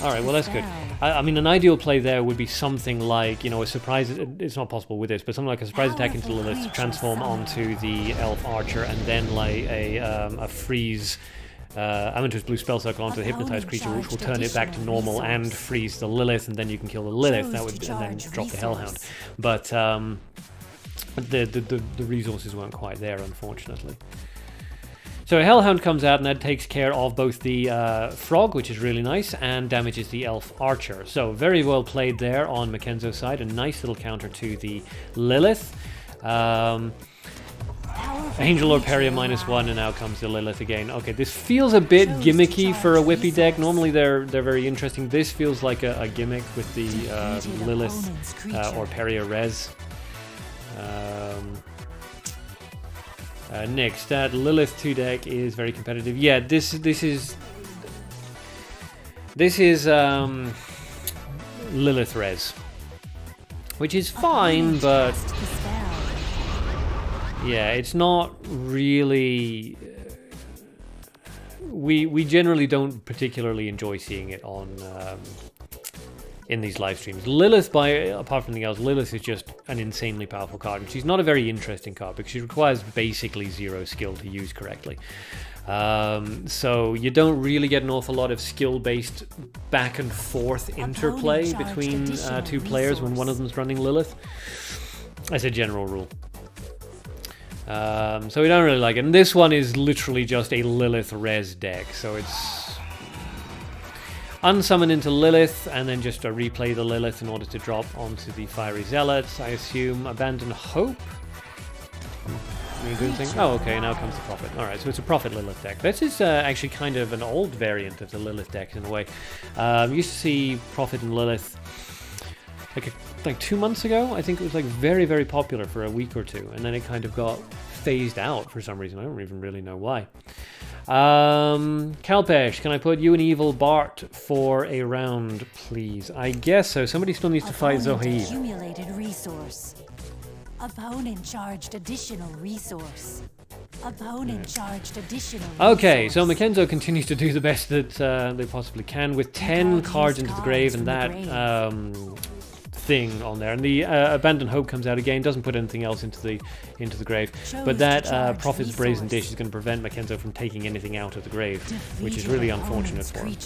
Alright, well that's good. I mean, an ideal play there would be something like, you know, a surprise... It's not possible with this, but something like a surprise attack into Lilith to transform onto the elf archer, and then like a freeze... Aventur's blue spell circle onto the hypnotized creature, which will turn it back to normal and freeze the Lilith, and then you can kill the Lilith. That would, and then drop the Hellhound. But the resources weren't quite there, unfortunately. So a Hellhound comes out, and that takes care of both the frog, which is really nice, and damages the elf archer. So very well played there on Makenzo's side. A nice little counter to the Lilith. Angel or Peria -1, and now comes the Lilith again. Okay, this feels a bit gimmicky for a Whippy deck. Normally they're very interesting. This feels like a gimmick with the Lilith or Peria res. Next, that Lilith 2 deck is very competitive. Yeah, this is Lilith res, which is fine, but yeah, it's not really... We generally don't particularly enjoy seeing it on in these live streams. Lilith, apart from anything else, Lilith is just an insanely powerful card, and she's not a very interesting card because she requires basically 0 skill to use correctly. So you don't really get an awful lot of skill-based back and forth interplay between 2 players when one of them's running Lilith. As a general rule. So we don't really like it. And this one is literally just a Lilith res deck. So it's unsummon into Lilith and then just replay the Lilith in order to drop onto the Fiery Zealots, I assume. Abandon Hope. Oh, okay, now comes the Prophet. Alright, so it's a Prophet Lilith deck. This is actually kind of an old variant of the Lilith deck in a way. Used to see Prophet and Lilith like 2 months ago. I think it was like very, very popular for a week or two, and then it kind of got phased out for some reason. I don't even really know why. Kalpesh, can I put you and Evil Bart for a round, please? I guess so. Somebody still needs to fight Zohaib. Accumulated resource. Opponent charged additional resource. Opponent charged additional Okay, resource. so Mackenzo continues to do the best that they possibly can with 10 cards into the grave and that thing on there. And the Abandoned Hope comes out again, doesn't put anything else into the grave. But that Prophet's Brazen Dish is going to prevent Mackenzo from taking anything out of the grave, which is really unfortunate for him.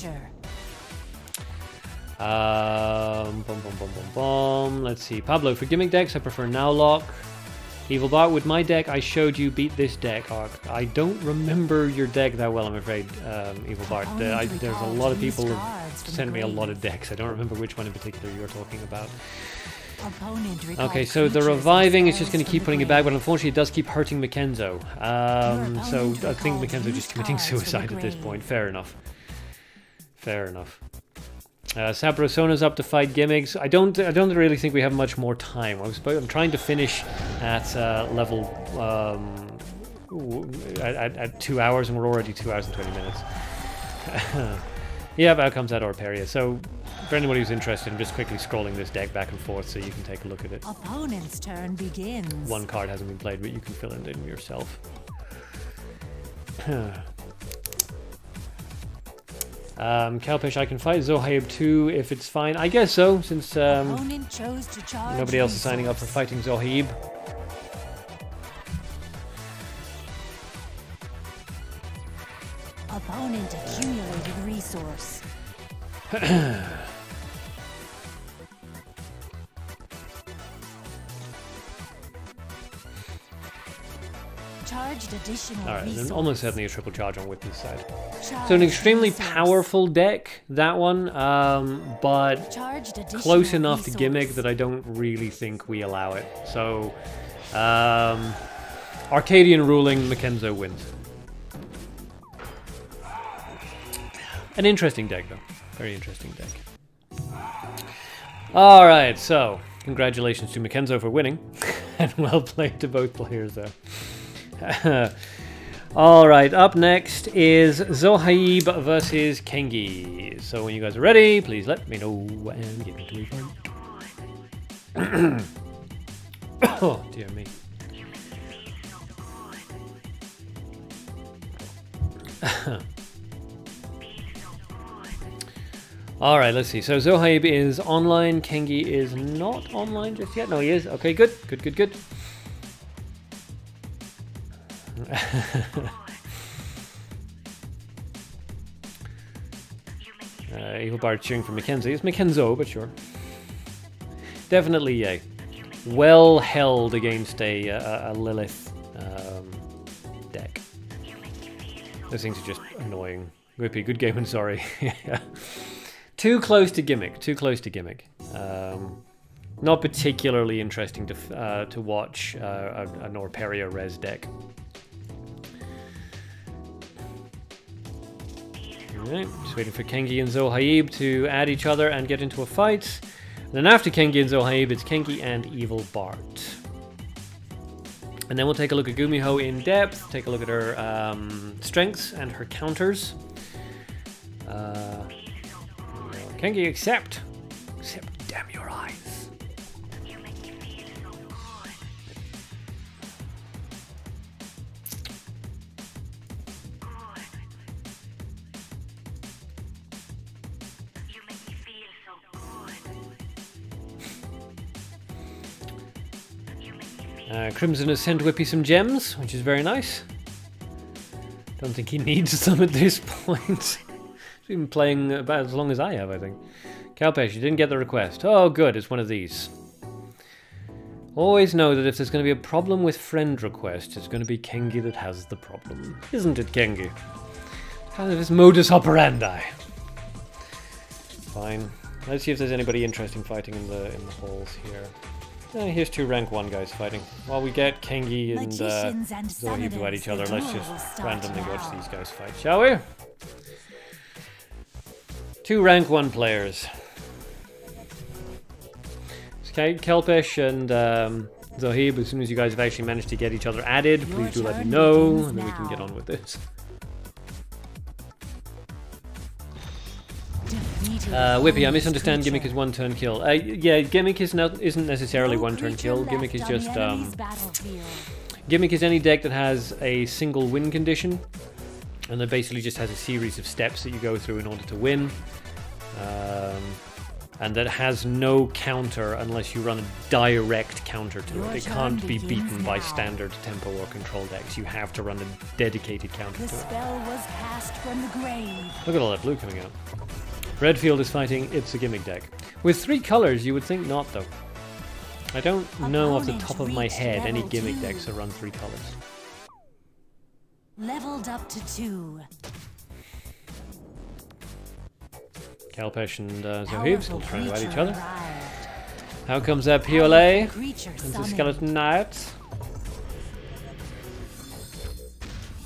Let's see. Pablo, for gimmick decks, I prefer Now Lock. Evil Bart, with my deck, I showed you beat this deck. I don't remember your deck that well, I'm afraid, Evil Bart. There's a lot of people who sent me a lot of decks. I don't remember which one in particular you're talking about. Okay, so the reviving is just going to keep putting it back, but unfortunately it does keep hurting Mackenzo. So I think Mackenzo just committing suicide at this point. Fair enough. Fair enough. Saprosona's up to fight gimmicks. I don't really think we have much more time. I'm trying to finish at level at 2 hours, and we're already 2 hours and 20 minutes. Yeah, out comes that Orperia. So for anybody who's interested, I'm just quickly scrolling this deck back and forth so you can take a look at it. Opponent's turn begins. One card hasn't been played, but you can fill it in yourself. Kalpesh, I can fight Zohaib too if it's fine. I guess so, since nobody else is signing up for fighting Zohaib. Opponent accumulated resource. Charged additional Alright, resource. almost certainly a triple charge on Whippy's side. So an extremely powerful deck, that one, but close enough to gimmick that I don't really think we allow it. So, Arcadean ruling, Mackenzo wins. An interesting deck, though. Very interesting deck. Alright, so, congratulations to Mackenzo for winning. And well played to both players, though. Alright, up next is Zohaib versus Kengi. So when you guys are ready, please let me know and get into the fight. Oh, dear me. Alright, let's see. So Zohaib is online, Kengi is not online just yet. No, he is. Okay, good. Good, good, good. Evil Bard cheering for Mackenzie. It's Mackenzo, but sure. Definitely yay. Well held against a Lilith deck. Those things are just annoying. Whippy, good game and sorry. Too close to gimmick. Too close to gimmick. Not particularly interesting to watch an Orperia res deck. Alright, just waiting for Kengi and Zohaib to add each other and get into a fight. And then after Kengi and Zohaib, it's Kengi and Evil Bart. And then we'll take a look at Gumiho in depth, take a look at her strengths and her counters. Kengi, accept. Accept, damn your eyes. Crimson has sent Whippy some gems, which is very nice. Don't think he needs them at this point. He's been playing about as long as I have, I think. Kalpesh, you didn't get the request. Oh, good, it's one of these. Always know that if there's going to be a problem with friend requests, it's going to be Kengi that has the problem. Isn't it, Kengi? Kind of his modus operandi. Fine. Let's see if there's anybody interesting fighting in the halls here. Here's two rank 1 guys fighting. While we get Kengi and Zohaib to at each other, let's just randomly watch these guys fight, shall we? Two rank 1 players. Kelpish and Zohib, as soon as you guys have actually managed to get each other added, please do let me know, and then we can get on with this. Whippy, I misunderstand Gimmick is one turn kill. Yeah, Gimmick isn't necessarily one turn kill. Gimmick is just Gimmick is any deck that has a single win condition, and that basically just has a series of steps that you go through in order to win. And that has no counter unless you run a direct counter to it. It can't be beaten by standard tempo or control decks. You have to run a dedicated counter to it. Spell was cast from the grave. Look at all that blue coming out. Redfield is fighting It's a Gimmick deck. With 3 colors, you would think not, though. I don't know off the top of my head any Gimmick decks that run 3 colors. Leveled up to 2. Kelpesh and Zohib still trying to add each other. How comes that Piolet and the Skeleton Knights?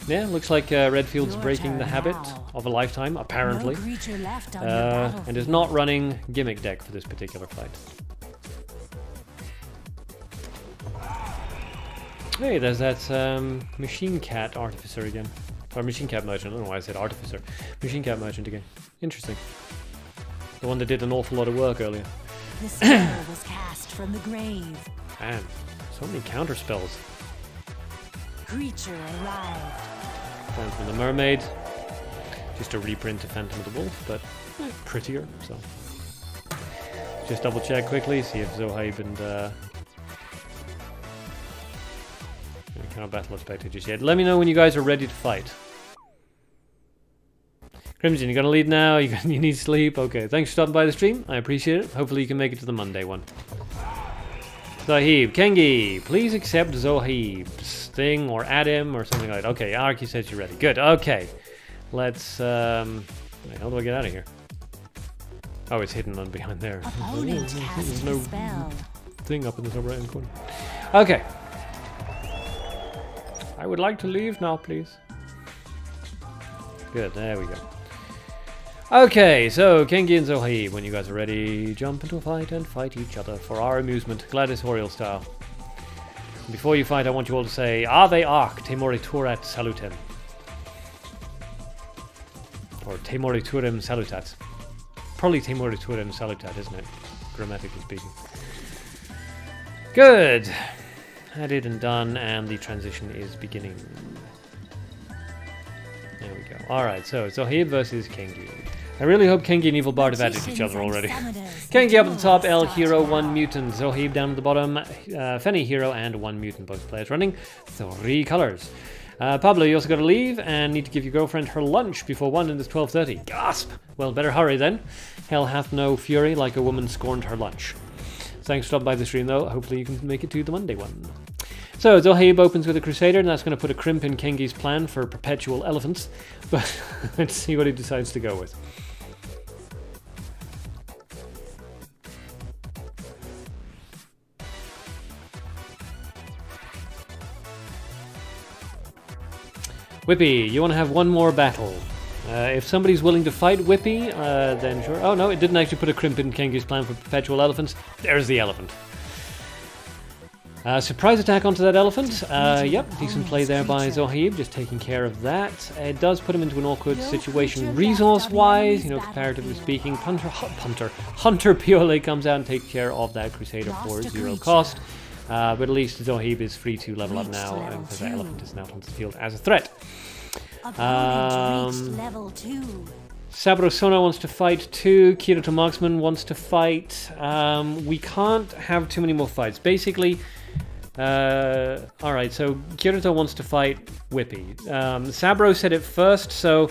Yeah, looks like Redfield's breaking the habit of a lifetime, apparently. And is not running Gimmick deck for this particular fight. Hey, there's that Machine Cat Artificer again. Or Machine Cat Merchant, I don't know why I said Artificer. Machine Cat Merchant again. Interesting. The one that did an awful lot of work earlier. The spell was cast from the grave. Man, so many counter spells. Creature arrived. One from the Mermaid. Just a reprint of Phantom of the Wolf, but prettier, so. Just double check quickly, see if Zohib and I cannot battle a spectator just yet. Let me know when you guys are ready to fight. Crimson, you're gonna lead now? You need sleep? Okay, thanks for stopping by the stream. I appreciate it. Hopefully you can make it to the Monday one. Zohib, Kengi, please accept Zohib's thing or add him or something like that. Okay, Arky says you're ready. Good, okay. Let's, how do I get out of here? Oh, it's hidden on behind there. There's no thing up in the top right hand corner. Okay. I would like to leave now, please. Good, there we go. Okay, so Kengi and Zohib, when you guys are ready, jump into a fight and fight each other for our amusement, gladiatorial style. Before you fight, I want you all to say, Ave Arc, Temore Turat Salutem. Or Temore Turem Salutat. Probably Temore Turem Salutat, isn't it? Grammatically speaking. Good! Added and done, and the transition is beginning. There we go. Alright, so Zohib versus Kengi. I really hope Kengi and Evil Bard have added each other already. Kengi up at the top, L Hero, 1 Mutant. Zohib down at the bottom, Fenny Hero and 1 Mutant. Both players running 3 colors. Pablo, you also got to leave and need to give your girlfriend her lunch before 1 and it's 12:30. Gasp! Well, better hurry then. Hell hath no fury like a woman scorned her lunch. Thanks for stopping by the stream though. Hopefully you can make it to the Monday one. So Zohib opens with a Crusader, and that's going to put a crimp in Kengi's plan for perpetual elephants. But let's see what he decides to go with. Whippy, you want to have one more battle. If somebody's willing to fight Whippy, then sure. Oh no, it didn't actually put a crimp in Kengi's plan for perpetual elephants. There's the elephant. Surprise attack onto that elephant. Yep, decent play there by Zohib, just taking care of that. It does put him into an awkward situation resource-wise, you know, comparatively speaking. Hunter Piole comes out and takes care of that Crusader for 0 cost. But at least Zohib is free to level up now, because that elephant is now onto the field as a threat. Sabrosona wants to fight too. Kirito Marksman wants to fight. We can't have too many more fights. Basically, alright, so Kirito wants to fight Whippy. Sabro said it first, so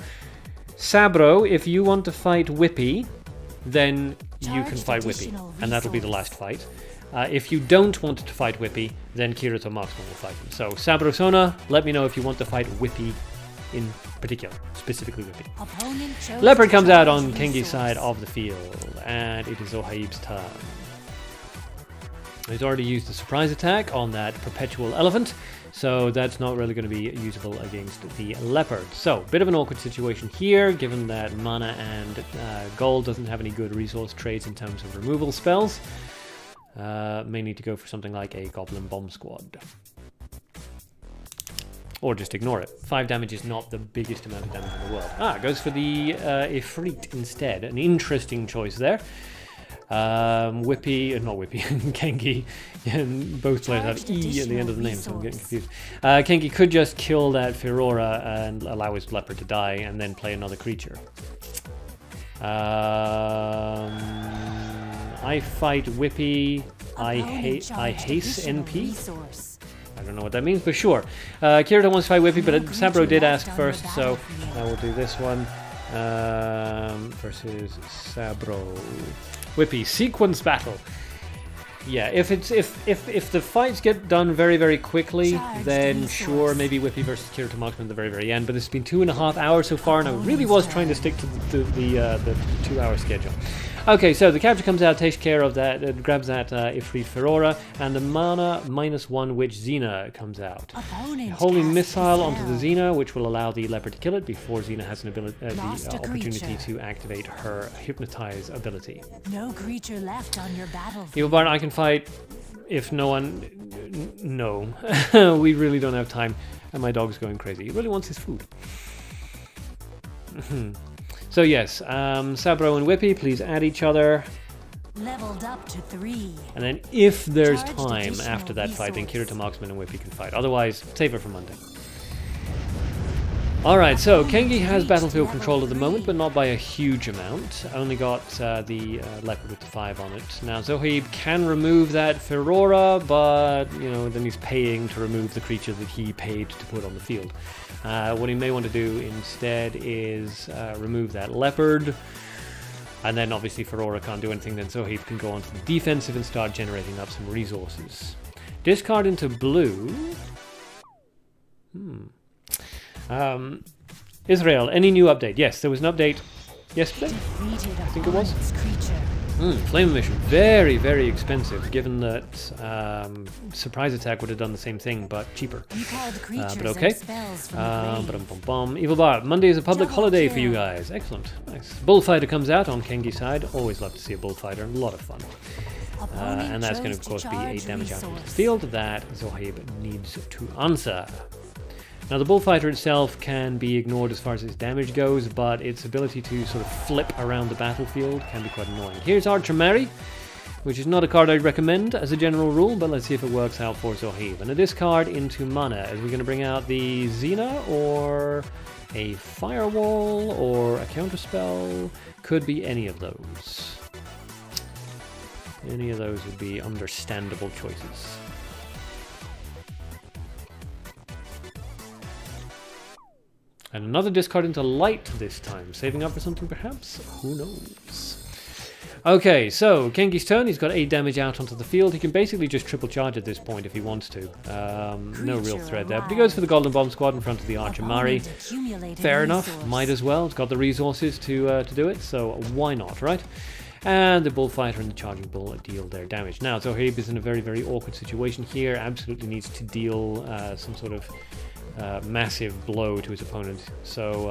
Sabro, if you want to fight Whippy, then you can fight Whippy, and that'll be the last fight. If you don't want to fight Whippy, then Kirito Marksman will fight him. So Sabrosona, let me know if you want to fight Whippy in particular, specifically Whippy. Leopard comes out on Kengi's side of the field, and it is Zohib's turn. He's already used the surprise attack on that perpetual elephant, so that's not really going to be usable against the leopard. So, bit of an awkward situation here, given that mana and gold doesn't have any good resource trades in terms of removal spells. may need to go for something like a Goblin Bomb Squad. Or just ignore it. 5 damage is not the biggest amount of damage in the world. Ah, goes for the Ifrit instead. An interesting choice there. Whippy, not Whippy, Kengi. Both players have E at the end of the name, so I'm getting confused. Kengi could just kill that Ferora and allow his leopard to die, and then play another creature. I fight Whippy. I haste NP. I don't know what that means, but sure. Kirito wants to fight Whippy, but Sabro did ask first, so I will do this one. Versus Sabro. Whippy, sequence battle. Yeah, if the fights get done very, very quickly, then sure, maybe Whippy versus Kirito Marksman at the very, very end. But it's been 2.5 hours so far, and I really was trying to stick to the 2-hour schedule. Okay, so the capture comes out, takes care of that, grabs that Ifrit Ferora, and the mana -1 Witch Xena comes out. Holy Missile onto the Xena, which will allow the leopard to kill it before Xena has an ability, the opportunity to activate her Hypnotize ability. No creature left on your battlefield. Evil Bard, I can fight if no one... No. We really don't have time, and my dog's going crazy. He really wants his food. So yes, Sabro and Whippy, please add each other. Leveled up to 3. And then if there's time after that fight, then Kirito Marksman and Whippy can fight. Otherwise, save it for Monday. Alright, so Kengi has battlefield control at the moment, but not by a huge amount. Only got the leopard with the 5 on it. Now Zohaib can remove that Ferora, but you know, then he's paying to remove the creature that he paid to put on the field. What he may want to do instead is remove that leopard, and then obviously Ferora can't do anything, then Zohaib can go onto the defensive and start generating up some resources. Discard into blue. Israel, any new update? Yes, there was an update yesterday, I think it was. Flame Emission, very, very expensive, given that Surprise Attack would have done the same thing, but cheaper. But okay. Evil Bard, Monday is a public holiday for you guys. Excellent, nice. Bullfighter comes out on Kengi's side. Always love to see a Bullfighter, a lot of fun. And that's going to, of course, be 8 damage out of the field that Zohaib needs to answer. Now the Bullfighter itself can be ignored as far as its damage goes, but its ability to sort of flip around the battlefield can be quite annoying. Here's Archer Mary, which is not a card I'd recommend as a general rule, but let's see if it works out for Zohaib. And a discard into mana. Is we going to bring out the Xena, or a Firewall, or a Counterspell? Could be any of those. Any of those would be understandable choices. And another discard into light this time. Saving up for something perhaps? Who knows? Okay, so Kengi's turn. He's got 8 damage out onto the field. He can basically just triple charge at this point if he wants to. No real threat there. But he goes for the Golden Bomb Squad in front of the Archer Mari. Fair enough. Might as well. It's got the resources to do it, so why not, right? And the Bullfighter and the Charging Bull deal their damage. Now, Zohaib is in a very, very awkward situation here. Absolutely needs to deal some sort of massive blow to his opponent. So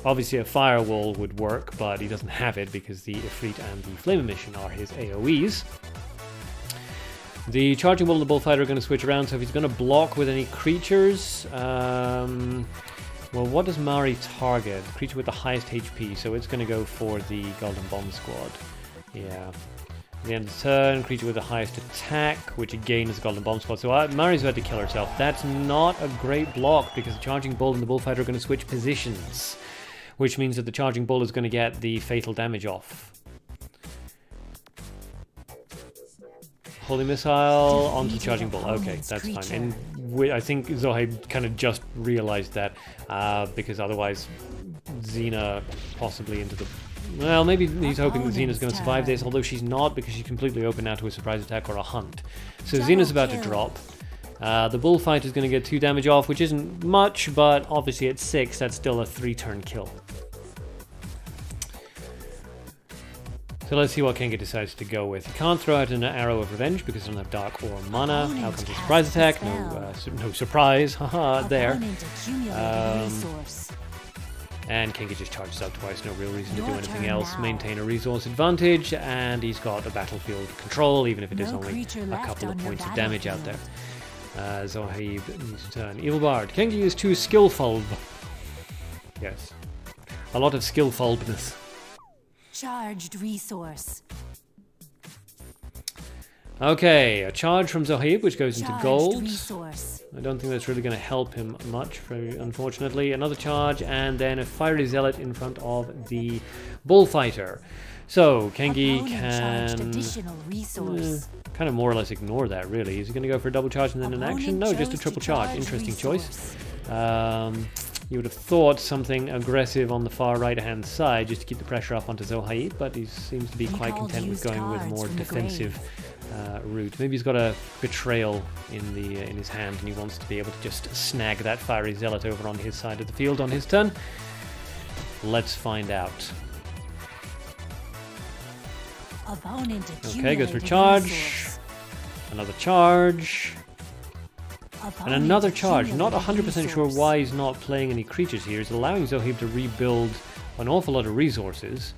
obviously a Firewall would work, but he doesn't have it because the Ifrit and the Flame Emission are his AoEs. The Charging Bull and the Bullfighter are going to switch around, so if he's going to block with any creatures, well, what does Mari target? The creature with the highest HP, so it's going to go for the Golden Bomb Squad. Yeah. At the end of the turn, creature with the highest attack, which again is the Golden Bomb Squad. So Mari's about to kill herself. That's not a great block, because the Charging Bull and the Bullfighter are going to switch positions, which means that the Charging Bull is going to get the fatal damage off. Holy Missile onto the Charging Bull. Okay, that's fine. And I think Zohaib kind of just realized that, because otherwise Xena possibly into the... Well, maybe he's hoping that Xena's going to survive this, although she's not, because she's completely open now to a surprise attack or a hunt. So Xena's about to drop. The Bullfighter is going to get 2 damage off, which isn't much, but obviously at 6, that's still a 3-turn kill. So let's see what Kengi decides to go with. He can't throw out an Arrow of Revenge because he doesn't have Dark or Mana. Out comes a surprise attack. No surprise. Haha, there. And Kengi just charges out twice, no real reason to do anything else. Maintain a resource advantage, and he's got a battlefield control, even if it is only a couple of points of damage out there. Zohaib needs to turn. Evil Bard. Kengi is too skillful. Yes. A lot of skillfulness. Charged resource. Okay, a charge from Zohaib, which goes into gold. Resource. I don't think that's really going to help him much, unfortunately. Another charge, and then a fiery zealot in front of the bullfighter. So, Kengi can kind of more or less ignore that, really. Is he going to go for a double charge and then an action? No, just a triple charge. Interesting choice. You would have thought something aggressive on the far right-hand side just to keep the pressure up onto Zohaib, but he seems to be quite content with going with more defensive route. Maybe he's got a betrayal in his hand and he wants to be able to just snag that fiery zealot over on his side of the field on his turn. Let's find out. Okay, goes for charge. Another charge. And another charge. Not 100% sure why he's not playing any creatures here. He's allowing Zohaib to rebuild an awful lot of resources.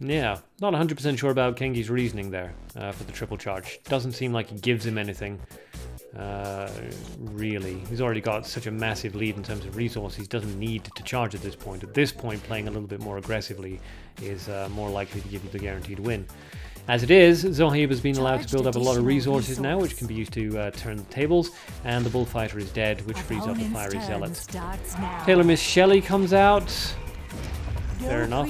Yeah, not 100% sure about Kengi's reasoning there for the triple charge. Doesn't seem like it gives him anything, really. He's already got such a massive lead in terms of resources. He doesn't need to charge at this point. At this point, playing a little bit more aggressively is more likely to give you the guaranteed win. As it is, Zohaib has been allowed to build up a lot of resources now, which can be used to turn the tables, and the bullfighter is dead, which frees up the fiery zealot. Taylor Miss Shelley comes out. Fair enough.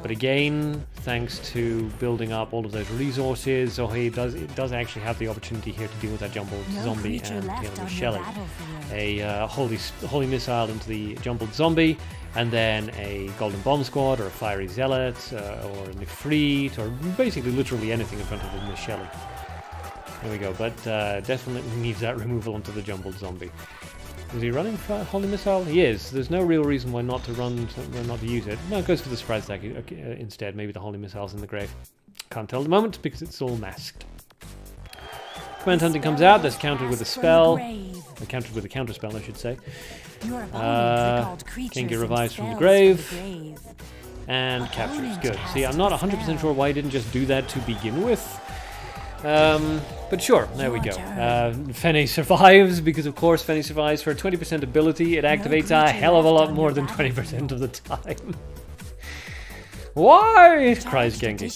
But again, thanks to building up all of those resources, Zohaib does actually have the opportunity here to deal with that jumbled zombie and Taylor Miss Shelley. A holy missile into the jumbled zombie, and then a golden bomb squad, or a fiery zealot, or a Nefrit, or basically literally anything in front of the Miss Shelley. There we go, but definitely needs that removal onto the jumbled zombie. Is he running for Holy Missile? He is. There's no real reason why not to use it. No, it goes for the surprise attack instead. Maybe the Holy Missile's in the grave. Can't tell at the moment because it's all masked. Command Hunting comes out. That's countered with a spell. Countered with a counter spell, I should say. Kengi revives from the grave. And captures. Good. See, I'm not 100% sure why he didn't just do that to begin with. But sure, there we go. Fene survives, because of course Fene survives for a 20% ability. It activates a hell of a lot more than 20% of the time. Why? Cries Genki.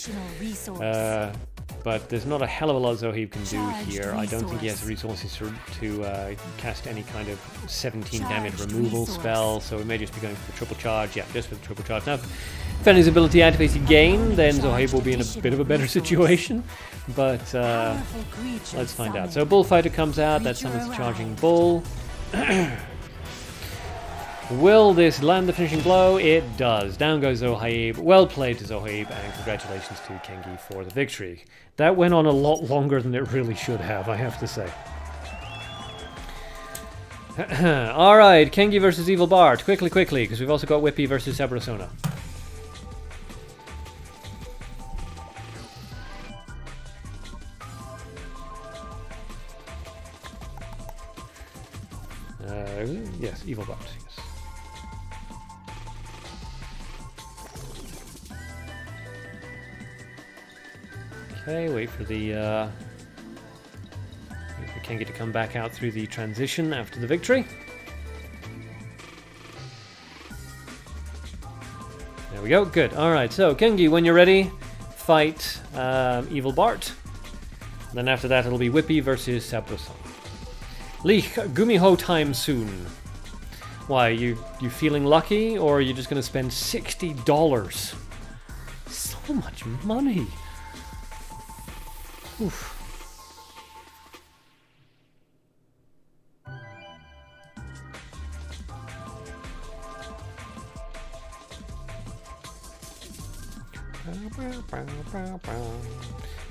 But there's not a hell of a lot Zohaib can do here. I don't think he has the resources to cast any kind of 17 damage removal spell, so we may just be going for the triple charge. Yeah, just for the triple charge. Now, if Fene's ability activates again, then Zohaib will be in a bit of a better situation. But let's find out. So Bullfighter comes out, that summons the Charging Bull. Will this land the finishing blow? It does. Down goes Zohaib. Well played to Zohaib, and congratulations to Kengi for the victory. That went on a lot longer than it really should have, I have to say. Alright, Kengi versus Evil Bard. Quickly, because we've also got Whippy versus Sabrosona. Yes, Evil Bard, yes. Okay, wait for Kengi to come back out through the transition after the victory. There we go, good. Alright, so Kengi, when you're ready, fight Evil Bard. Then after that it'll be Whippy versus Sabrosan. Lich, Gumiho time soon. Why, you feeling lucky, or are you just going to spend $60? So much money. Oof.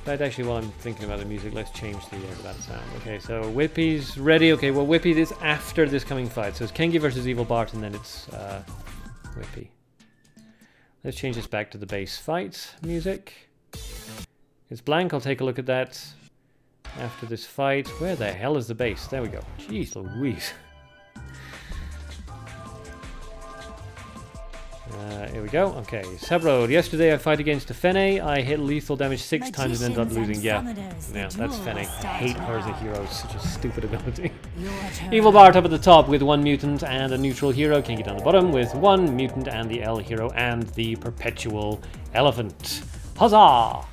But actually, while I'm thinking about the music, let's change that sound. Okay, so Whippy's ready. Okay, well, Whippy is after this coming fight. So it's Kengi versus Evil Bard, and then it's Whippy. Let's change this back to the base fight music. It's blank. I'll take a look at that. after this fight. Where the hell is the base? There we go. Jeez Louise. Here we go. Okay, Sub-Road. Yesterday I fight against a Fene. I hit lethal damage 6 times and ended up losing. Yeah, that's Fene. I hate her as a hero. It's such a stupid ability. Evil Bard up at the top with 1 mutant and a neutral hero. Kinky down the bottom with 1 mutant and the L hero and the perpetual elephant. Huzzah!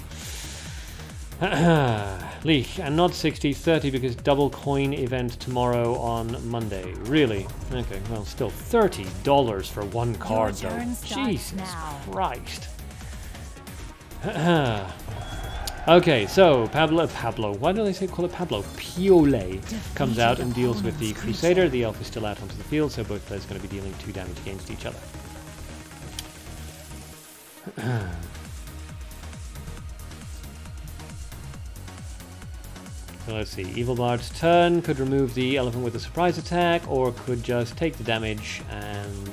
Leak, and not 60, 30 because double coin event tomorrow on Monday. Really? Okay, well, still $30 for 1 card though. Jesus Christ. Okay, so Pablo, why do they call it Pablo? Piole comes out and deals with the Crusader. The elf is still out onto the field, so both players are going to be dealing 2 damage against each other. So let's see, Evil Bard's turn could remove the elephant with a surprise attack, or could just take the damage and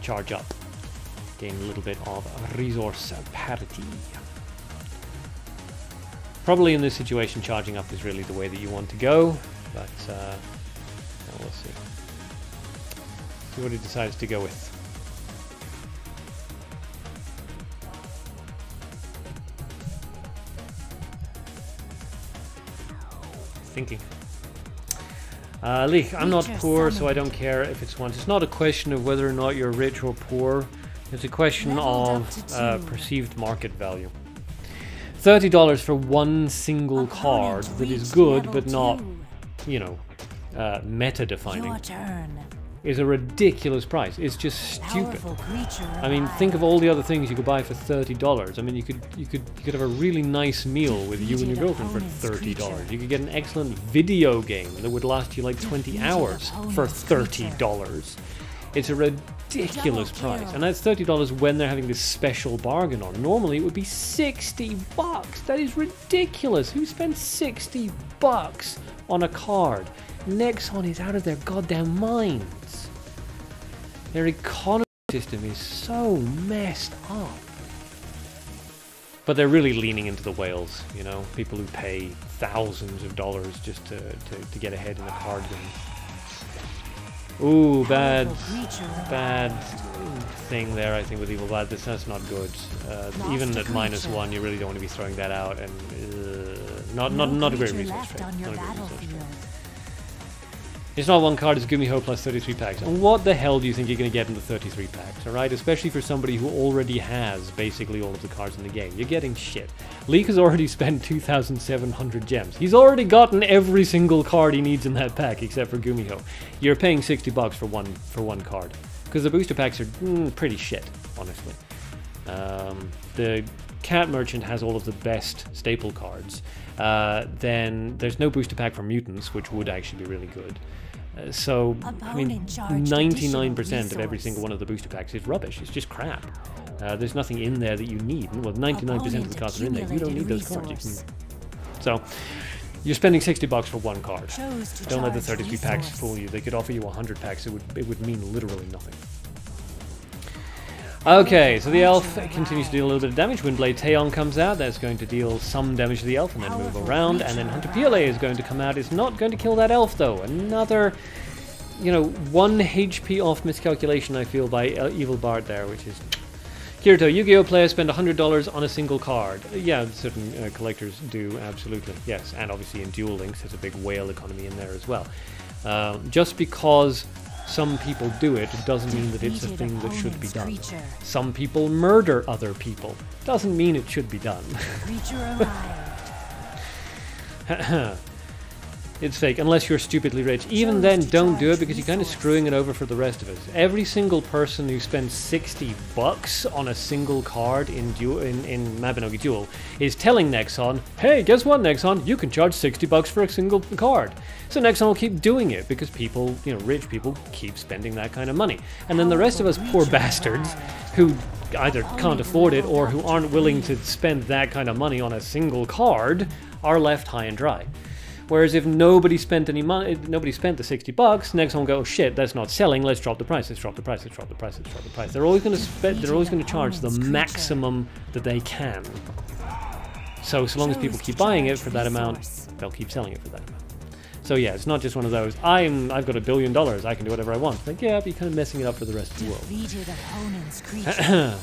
charge up. Gain a little bit of resource parity. Probably in this situation, charging up is really the way that you want to go, but well, we'll see. See what he decides to go with. Thinking. Leek, I'm not poor, so I don't care if it's once. It's not a question of whether or not you're rich or poor. It's a question of perceived market value. $30 for 1 single card that is good, but not, you know, meta-defining, is a ridiculous price. It's just stupid. I mean, think of all the other things you could buy for $30. I mean, you could have a really nice meal with you and your girlfriend for $30. You could get an excellent video game that would last you like 20 hours for $30. It's a ridiculous price, and that's $30 when they're having this special bargain on. Normally it would be $60. That is ridiculous. Who spends $60 on a card? Nexon is out of their goddamn minds. Their economy system is so messed up. But they're really leaning into the whales, you know, people who pay thousands of dollars just to get ahead in a card game. Ooh, bad thing there, I think, with Evil Bard. That's not good. Even at -1, you really don't want to be throwing that out, and not a great resource trade. Not a great resource trade. It's not 1 card, it's Gumiho plus 33 packs. And what the hell do you think you're going to get in the 33 packs, alright? Especially for somebody who already has basically all of the cards in the game. You're getting shit. Leek has already spent 2,700 gems. He's already gotten every single card he needs in that pack, except for Gumiho. You're paying $60 for one card. Because the booster packs are pretty shit, honestly. The Cat Merchant has all of the best staple cards. Then there's no booster pack for mutants, which would actually be really good. So, I mean, 99% of every single one of the booster packs is rubbish. It's just crap. There's nothing in there that you need. Well, 99% of the cards are in there. You don't need those cards. So, you're spending $60 for 1 card. Don't let the 33 packs fool you. They could offer you 100 packs. It would mean literally nothing. Okay, so the elf continues to deal a little bit of damage. Windblade Taeyon comes out. That's going to deal some damage to the elf and then move around. And then Hunter Piole is going to come out. It's not going to kill that elf, though. Another, you know, 1 HP off miscalculation, I feel, by Evil Bard there, which is... Kirito, Yu-Gi-Oh! Players spend $100 on a single card. Yeah, certain collectors do, absolutely. Yes, and obviously in Duel Links, there's a big whale economy in there as well. Just because some people do it doesn't mean that it's a thing that should be done. Some people murder other people. Doesn't mean it should be done. It's fake, unless you're stupidly rich. Even then, don't do it, because you're kind of screwing it over for the rest of us. Every single person who spends $60 on a single card in Mabinogi Duel is telling Nexon, hey, guess what, Nexon? You can charge $60 for a single card. So Nexon will keep doing it, because people, you know, rich people keep spending that kind of money. And then the rest of us poor bastards who either can't afford it or who aren't willing to spend that kind of money on a single card are left high and dry. Whereas if nobody spent any money, nobody spent the $60, Nexon will go, oh shit, that's not selling, let's drop the price, let's drop the price, let's drop the price, let's drop the price. They're always going to charge the maximum that they can. So long as people keep buying it for that amount, they'll keep selling it for that amount. So yeah, it's not just one of those, I've got $1 billion, I can do whatever I want. Like, yeah, but you're kind of messing it up for the rest of the world.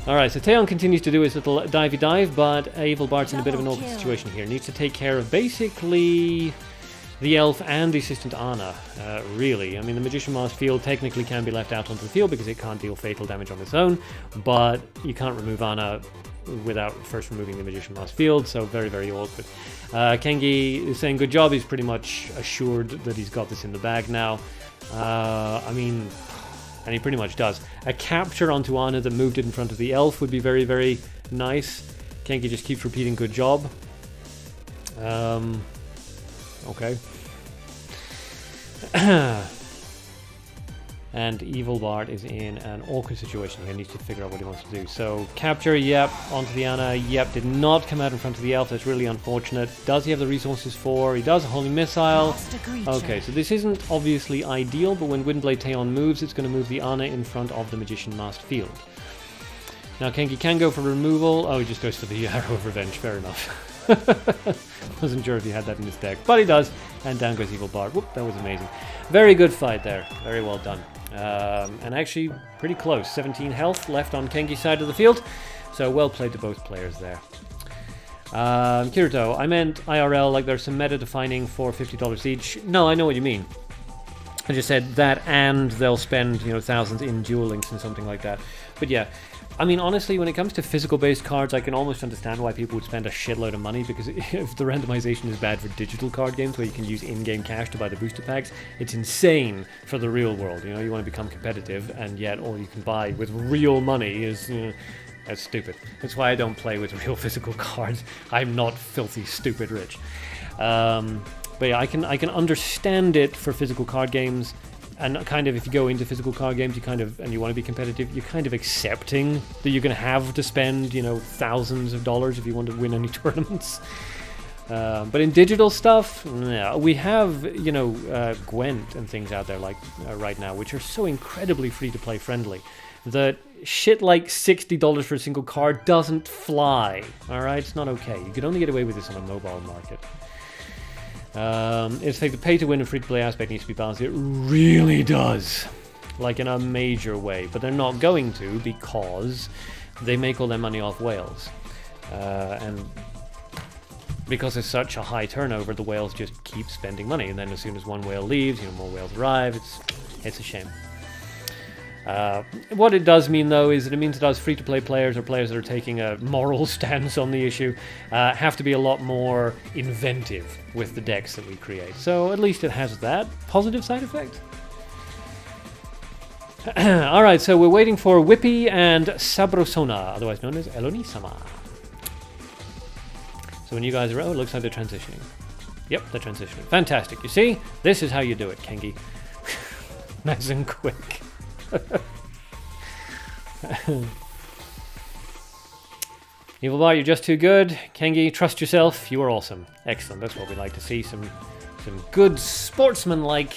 Alright, so Theon continues to do his little divey dive, but Evil Bart's in a bit of an awkward situation here. Needs to take care of basically the elf and the assistant Anna, really. I mean, the Magician Mask field technically can be left out onto the field because it can't deal fatal damage on its own, but you can't remove Anna without first removing the Magician Mask field, so very, very awkward. Kengi is saying good job, he's pretty much assured that he's got this in the bag now. I mean, and he pretty much does. A capture onto Anna that moved it in front of the elf would be very, very nice. Kengi just keeps repeating good job. Okay. And Evil Bard is in an awkward situation here, needs to figure out what he wants to do. So, capture, yep, onto the Anna, yep, did not come out in front of the elf, that's really unfortunate. Does he have the resources for? He does, a Holy Missile. Okay, so this isn't obviously ideal, but when Windblade Theon moves, it's going to move the Anna in front of the Magician Masked field. Now, Kengi can go for removal. Oh, he just goes for the Arrow of Revenge, fair enough. Wasn't sure if he had that in his deck, but he does, and down goes Evil Bard. Whoop, that was amazing. Very good fight there, very well done. And actually pretty close, 17 health left on Kengi's side of the field, so well played to both players there. Kirito, I meant IRL, like there's some meta defining for $50 each. No, I know what you mean. I just said that, and they'll spend, you know, thousands in duel links and something like that. But yeah, I mean, honestly, when it comes to physical-based cards, I can almost understand why people would spend a shitload of money, because if the randomization is bad for digital card games where you can use in-game cash to buy the booster packs, it's insane for the real world. You know, you want to become competitive, and yet all you can buy with real money is... that's stupid. That's why I don't play with real physical cards. I'm not filthy, stupid rich. But yeah, I can understand it for physical card games. And kind of, if you go into physical card games, you kind of, and you want to be competitive, you're kind of accepting that you're going to have to spend, you know, thousands of dollars if you want to win any tournaments. But in digital stuff, yeah, we have, you know, Gwent and things out there like right now, which are so incredibly free-to-play friendly that shit like $60 for a single card doesn't fly. All right, it's not okay. You could only get away with this on a mobile market. It's like the pay-to-win and free-to-play aspect needs to be balanced. It really does, like in a major way. But they're not going to, because they make all their money off whales, and because it's such a high turnover, the whales just keep spending money. And then as soon as one whale leaves, you know, more whales arrive. It's a shame. What it does mean, though, is that it means that us free-to-play players, or players that are taking a moral stance on the issue, have to be a lot more inventive with the decks that we create. So at least it has that positive side effect. Alright, so we're waiting for Whippy and Sabrosona, otherwise known as Eloni-sama. So when you guys are... Oh, it looks like they're transitioning. Yep, they're transitioning. Fantastic. You see? This is how you do it, Kengi. Nice and quick. Evil Bard, you're just too good. Kengi, trust yourself. You are awesome. Excellent. That's what we like to see. Some good sportsman-like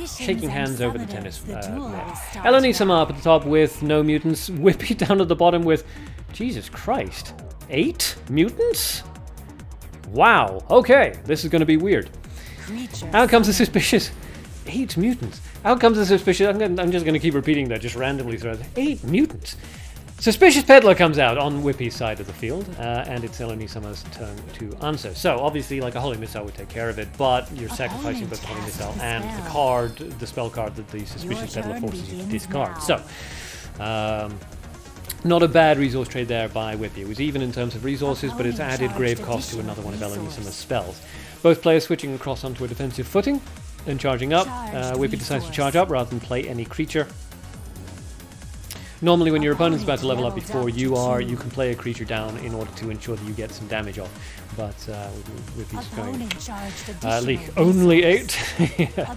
shaking hands over the tennis net. Eloni-sama up at the top with no mutants. Whippy down at the bottom with... Jesus Christ. 8 mutants? Wow. Okay. This is going to be weird. Out comes the suspicious... 8 mutants. Out comes the suspicious... I'm just going to keep repeating that just randomly throughout. 8 mutants. Suspicious Peddler comes out on Whippy's side of the field, and it's Eloni-sama's turn to answer. So, obviously, like a Holy Missile would take care of it, but you're sacrificing both the Holy Missile and the card, the spell card that the Suspicious Peddler forces you to discard. So, not a bad resource trade there by Whippy. It was even in terms of resources, but it's added grave cost to another one of Eloni-sama's spells. Both players switching across onto a defensive footing and charging up. Whippy decides to charge up rather than play any creature. Normally when your opponent's about to level up before you are, you can play a creature down in order to ensure that you get some damage off. But Whippy's going... Leak, only 8? Yeah.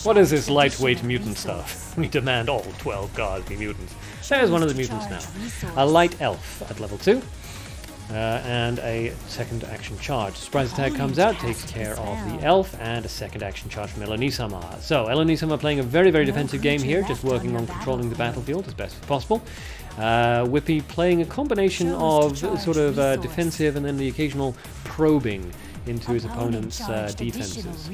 What is this lightweight mutant stuff? We demand all 12 cards be mutants. There's one of the mutants now. A light elf at level 2. and a second action charge. Surprise attack comes out, takes care of the elf, and a second action charge from Elonisama. So Elonisama playing a very, very defensive game here, just working on controlling the battlefield as best as possible. Whippy playing a combination of sort of defensive and then the occasional probing into his opponent's defenses.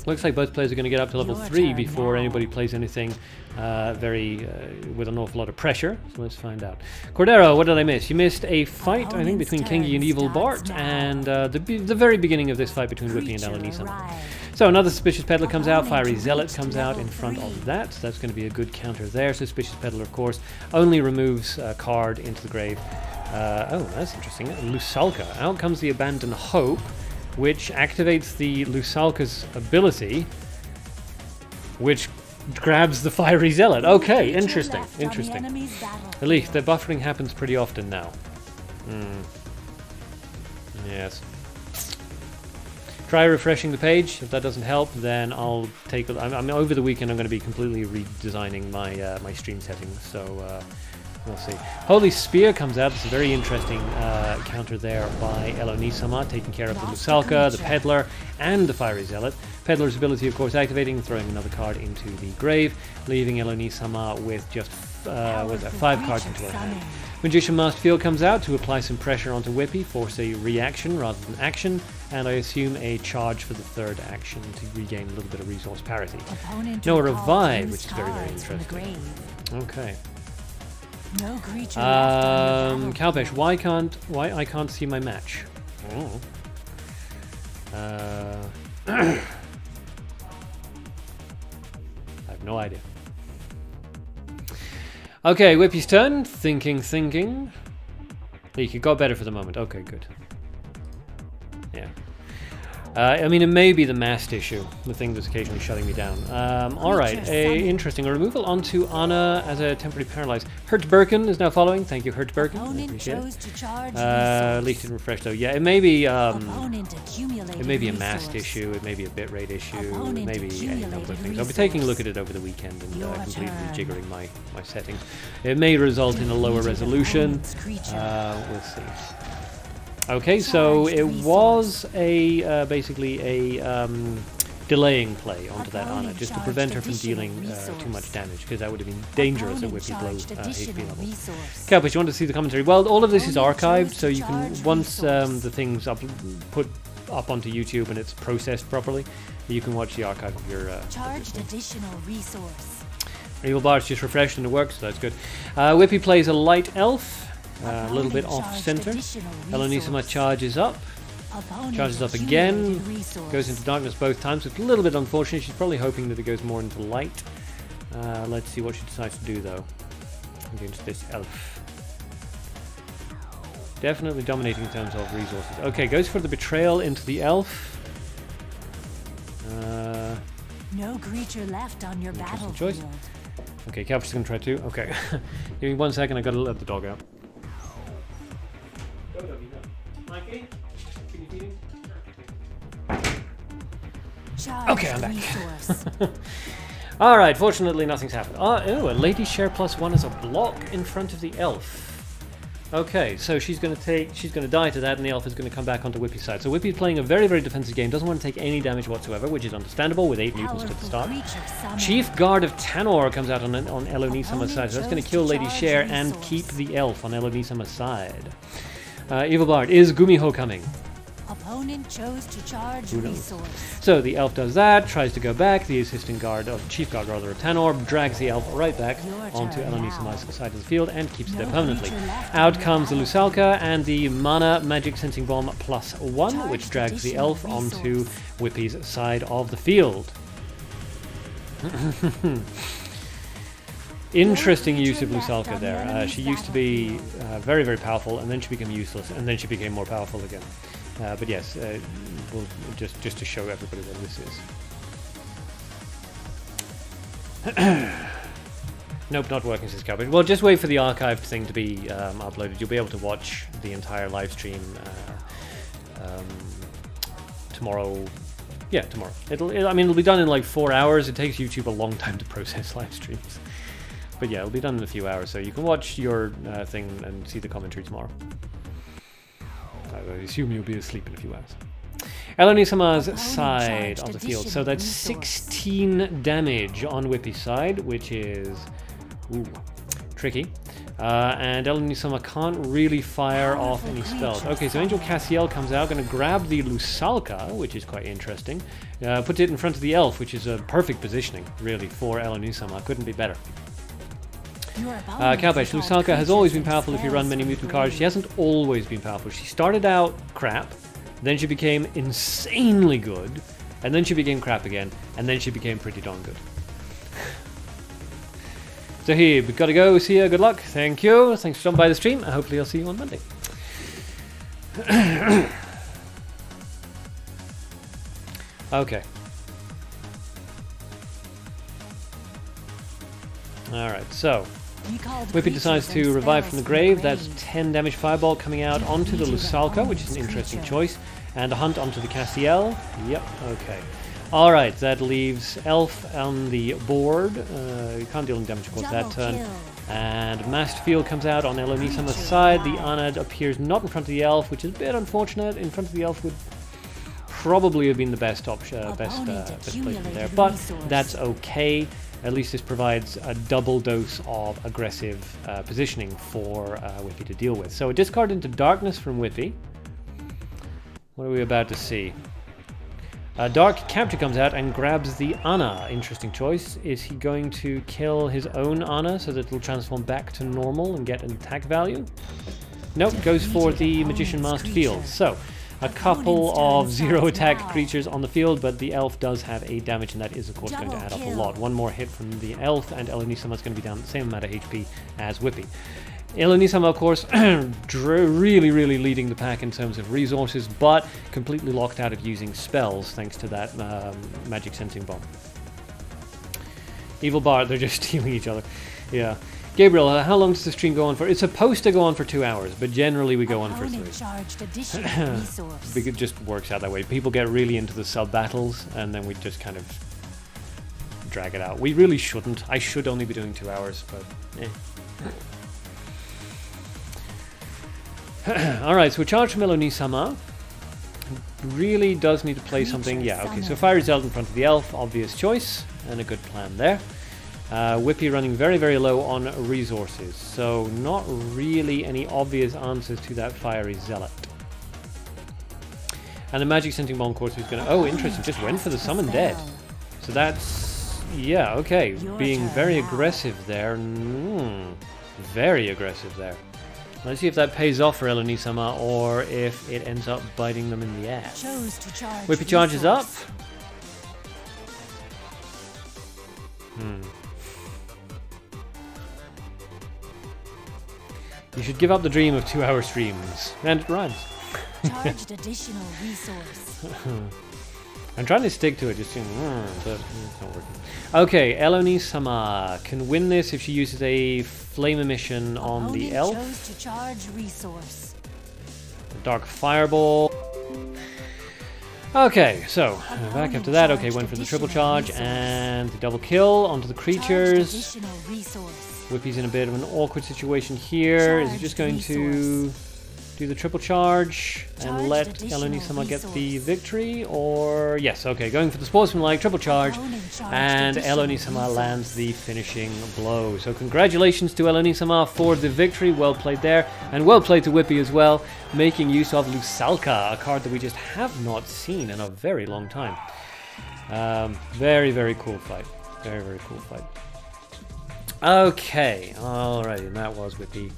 Looks like both players are going to get up to level 3 before anybody plays anything with an awful lot of pressure. So let's find out. Cordero, what did I miss? You missed a fight, I think, between Kengi and Evil Bart, and the very beginning of this fight between Whippy and Elonisama. So another Suspicious Peddler comes out, Fiery Zealot comes out in front of that. So that's going to be a good counter there. Suspicious Peddler, of course, only removes a card into the grave. Oh, that's interesting. Lusalka. Out comes the Abandon Hope, which activates the Lusalka's ability, which grabs the Fiery Zealot. Okay, interesting, interesting. At least the buffering happens pretty often now. Yes. Try refreshing the page. If that doesn't help, then I'll take. I'm over the weekend. I'm going to be completely redesigning my my stream settings. So we'll see. Holy Spear comes out. It's a very interesting counter there by Elonisama, taking care of the Lusalka, the Peddler, and the Fiery Zealot. Peddler's ability, of course, activating, throwing another card into the grave, leaving Elonisama with just 5 cards into her hand. Magician Masterfield comes out to apply some pressure onto Whippy, force a reaction rather than action, and I assume a charge for the third action to regain a little bit of resource parity. No, a revive, which is very, very interesting. Okay. No creature Cowpesh, why I can't see my match? Oh. I have no idea. Okay, Whippy's turn. Thinking. Leak, it got better for the moment. Okay, good. Yeah. I mean, it may be the mast issue, the thing that's occasionally shutting me down. Alright, interesting. A removal onto Anna as a temporary paralyzed. Hurt Birkin is now following. Thank you, Hurt Birkin. I appreciate it. Leaked and refreshed though. Yeah, it may be a mast issue, it may be a bitrate issue, it may be any number of things. I'll be taking a look at it over the weekend and completely rejiggering my settings. It may result in a lower resolution. We'll see. Okay, so it was a basically a delaying play onto that Anna, just to prevent her from dealing too much damage, because that would have been dangerous at Whippy's low HP level. Cowboys, you want to see the commentary? Well, all of this is archived, so you can, once the thing's put up onto YouTube and it's processed properly, you can watch the archive of your... Charged additional resource. Evil Bar's just refreshed and it works, so that's good. Whippy plays a light elf. A little bit off center. Elonisama charges up again, goes into darkness both times. It's a little bit unfortunate. She's probably hoping that it goes more into light. Let's see what she decides to do though against this elf. Definitely dominating in terms of resources. Okay, goes for the betrayal into the elf. No creature left on your battlefield. Okay, Calv's gonna try to. Okay, give me 1 second. I gotta let the dog out. Mikey, can you feed him? Okay, I'm back. Alright, fortunately nothing's happened. Oh, a Lady Share +1 is a block in front of the elf. Okay, so she's gonna die to that, and the elf is gonna come back onto Whippy's side. So Whippy's playing a very, very defensive game, doesn't want to take any damage whatsoever, which is understandable with 8 mutants to the start. Chief Guard of Tanor comes out on Elonisama's side, so that's gonna kill Lady Share and keep the elf on Elonisama's side. Evil Bard, is Gumiho coming? Opponent chose to charge resource. So the elf does that, tries to go back. The assistant guard, chief guard rather, of Tanor drags the elf right back onto Elonisama's side of the field and keeps it there permanently. Out comes the Lusalka and the Mana Magic Sensing Bomb +1, which drags the elf onto Whippy's side of the field. Interesting use of Lusalka there. She used to be very, very powerful, and then she became useless, and then she became more powerful again. But yes, we'll just to show everybody what this is. Nope, not working, says Cowboy. Well, just wait for the archived thing to be uploaded. You'll be able to watch the entire live stream tomorrow. Yeah, tomorrow. I mean, it'll be done in like 4 hours. It takes YouTube a long time to process live streams. But yeah, it'll be done in a few hours, so you can watch your thing and see the commentary tomorrow. I assume you'll be asleep in a few hours. Eleni-sama's side of the field. So that's 16 damage on Whippy's side, which is tricky. And Eleni-sama can't really fire off any spells. Okay, so Angel Cassiel comes out, going to grab the Lusalka, which is quite interesting. Puts it in front of the elf, which is a perfect positioning, really, for Eleni-sama. Couldn't be better. Cowbash, Lusalka has always been powerful if you run many mutant cards. She hasn't always been powerful. She started out crap, then she became insanely good, and then she became crap again, and then she became pretty darn good. So here, we've got to go. See ya. Good luck. Thank you. Thanks for stopping by the stream. Hopefully I'll see you on Monday. Okay. Alright, so Whippy decides to revive from the grave. That's 10 damage fireball coming out onto the Lusalka, which is an interesting choice. And a hunt onto the Castiel. Yep, okay. Alright, that leaves Elf on the board. You can't deal any damage, of course, that turn. And Masked Field comes out on Eleni-sama's side. The Anad appears not in front of the Elf, which is a bit unfortunate. In front of the Elf would probably have been the best option, best placement there. But that's okay. At least this provides a double dose of aggressive positioning for Whippy to deal with. So a discard into Darkness from Whippy. What are we about to see? Dark Capture comes out and grabs the Anna. Interesting choice. Is he going to kill his own Anna so that it will transform back to normal and get an attack value? Nope, goes for the Magician Masked Field. So, a couple of 0 attack creatures on the field, but the elf does have 8 damage, and that is, of course, going to add up a lot. One more hit from the elf, and Eleni-sama is going to be down the same amount of HP as Whippy. Eleni-sama, of course, really leading the pack in terms of resources, but completely locked out of using spells thanks to that magic sensing bomb. Evil Bard, they're just stealing each other. Yeah. Gabriel, how long does the stream go on for? It's supposed to go on for 2 hours, but generally we go on for 3. It just works out that way. People get really into the sub-battles, and then we just kind of drag it out. We really shouldn't. I should only be doing 2 hours, but Alright, so we charge from Eleni-sama. Really does need to play something. Yeah, okay, so Fiery Zealot in front of the elf, obvious choice, and a good plan there. Whippy running very low on resources, so not really any obvious answers to that Fiery Zealot. And the Magic Sensing Bomb, of course, is going to... Oh, interesting, just went for the Summon Dead. So that's... Yeah, okay, being very aggressive there. Very aggressive there. Let's see if that pays off for Eleni-sama, or if it ends up biting them in the ass. Whippy charges up. You should give up the dream of 2-hour streams. And it rhymes. Charged additional resource. I'm trying to stick to it, just but it's not working. Okay, Eleni-sama can win this if she uses a flame emission on the elf. Chose to charge resource. Dark Fireball. Okay, so back after that. Okay, went for the triple charge and the double kill onto the creatures. Whippy's in a bit of an awkward situation here. Is he just going to do the triple charge and let Eleni-sama get the victory? Or yes, okay, going for the sportsmanlike triple charge, and Eleni-sama lands the finishing blow. So congratulations to Eleni-sama for the victory. Well played there, and well played to Whippy as well, making use of Lusalka, a card that we just have not seen in a very long time. Very cool fight. Very cool fight. Okay, alright, and that was Whippy.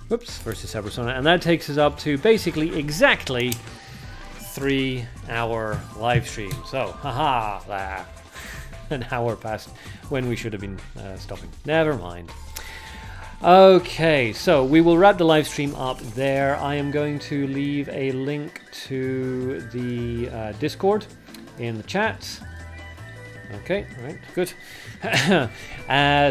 Whoops, versus Sabrosona, and that takes us up to basically exactly 3-hour live stream. So, haha, an hour past when we should have been stopping. Never mind. Okay, so we will wrap the live stream up there. I am going to leave a link to the Discord in the chat. Okay, right, good.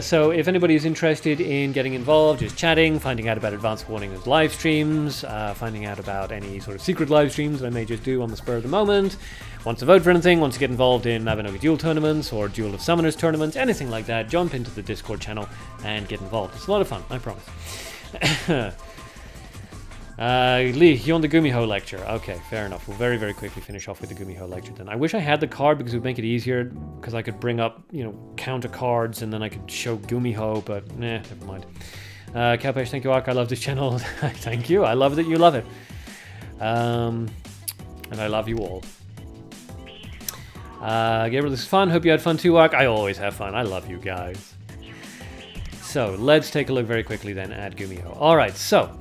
So if anybody is interested in getting involved, just chatting, finding out about advanced warning as live streams, finding out about any sort of secret live streams that I may just do on the spur of the moment, wants to vote for anything, wants to get involved in Mabinogi Duel tournaments or Duel of Summoners tournaments, anything like that, jump into the Discord channel and get involved. It's a lot of fun, I promise. Lee, you on the Gumiho lecture? Okay, fair enough. We'll very, very quickly finish off with the Gumiho lecture then. I wish I had the card because it would make it easier, because I could bring up, you know, counter cards and then I could show Gumiho, but never mind. Kalpesh, thank you, Ark. I love this channel. Thank you. I love that you love it. And I love you all. Gabriel, this is fun. Hope you had fun too, Ark. I always have fun. I love you guys. So, let's take a look very quickly then at Gumiho. Alright, so,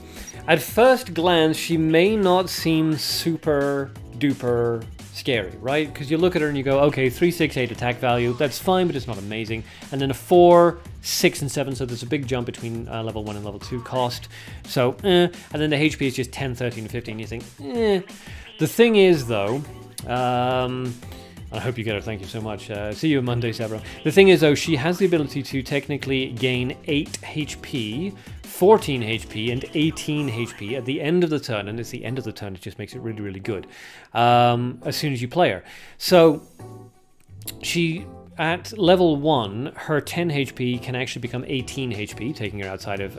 at first glance, she may not seem super duper scary, right? Because you look at her and you go, okay, 3, 6, 8 attack value, that's fine, but it's not amazing. And then a 4, 6, and 7, so there's a big jump between level 1 and level 2 cost. So, and then the HP is just 10, 13, and 15. You think, The thing is, though, I hope you get it. Thank you so much. See you on Monday, Sabro. The thing is, though, she has the ability to technically gain 8 HP, 14 HP, and 18 HP at the end of the turn. And it's the end of the turn. It just makes it really, really good as soon as you play her. So she... At level 1, her 10 HP can actually become 18 HP, taking her outside of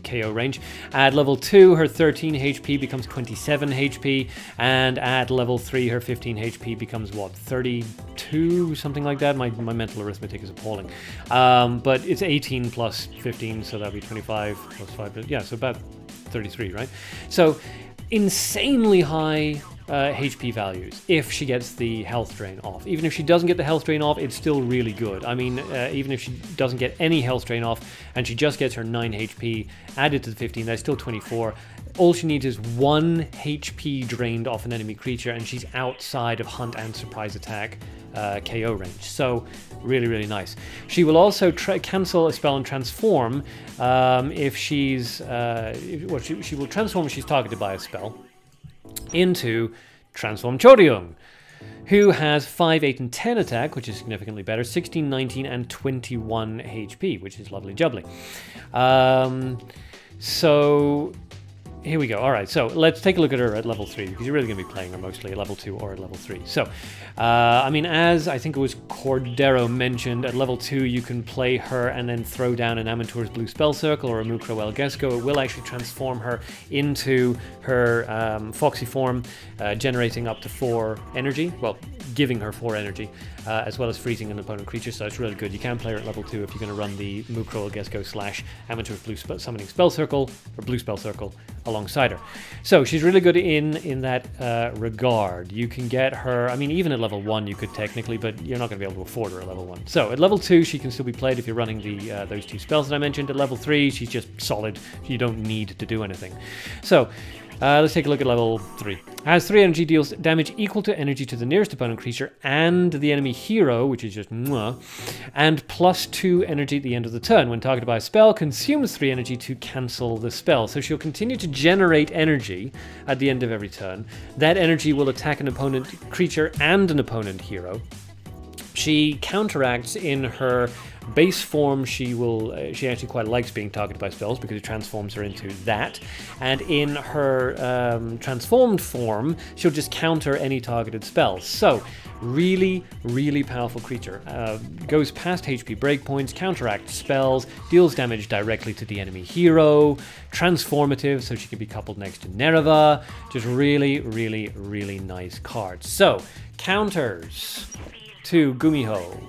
KO range. At level 2, her 13 HP becomes 27 HP, and at level 3, her 15 HP becomes, what, 32? Something like that? My mental arithmetic is appalling. But it's 18 plus 15, so that'll be 25 plus 5. Yeah, so about 33, right? So, insanely high HP values if she gets the health drain off. Even if she doesn't get the health drain off, it's still really good. I mean, even if she doesn't get any health drain off and she just gets her 9 HP added to the 15, that's still 24. All she needs is 1 HP drained off an enemy creature and she's outside of hunt and surprise attack KO range. So really, really nice. She will also cancel a spell and transform if she's... well, she will transform if she's targeted by a spell into Transform Choriung, who has 5, 8, and 10 attack, which is significantly better, 16, 19, and 21 HP, which is lovely jubbly. So here we go. All right, so let's take a look at her at level 3, because you're really going to be playing her mostly at level 2 or at level 3. So, I mean, as I think it was Cordero mentioned, at level 2 you can play her and then throw down an Amantur's Blue Spell Circle or a Mukro El Gesco. It will actually transform her into her Foxy form, generating up to 4 energy. Well, giving her 4 energy, as well as freezing an opponent creature, so it's really good. You can play her at level 2 if you're going to run the Mukro El Gesco / Amantur's Blue Summoning Spell Circle, or Blue Spell Circle, alongside her. So she's really good in that regard. You can get her, I mean, even at level 1 you could technically, but you're not going to be able to afford her at level 1. So at level 2 she can still be played if you're running the those 2 spells that I mentioned. At level 3 she's just solid. You don't need to do anything. So let's take a look at level 3. Has 3 energy, deals damage equal to energy to the nearest opponent creature and the enemy hero, which is just mwah, and plus 2 energy at the end of the turn. When targeted by a spell, consumes 3 energy to cancel the spell. So she'll continue to generate energy at the end of every turn. That energy will attack an opponent creature and an opponent hero. She counteracts in her base form. She actually quite likes being targeted by spells because it transforms her into that. And in her transformed form, she'll just counter any targeted spells. So, really, really powerful creature. Goes past HP breakpoints, counteracts spells, deals damage directly to the enemy hero, transformative, so she can be coupled next to Nereva. Just really, really, really nice cards. So, counters to Gumiho.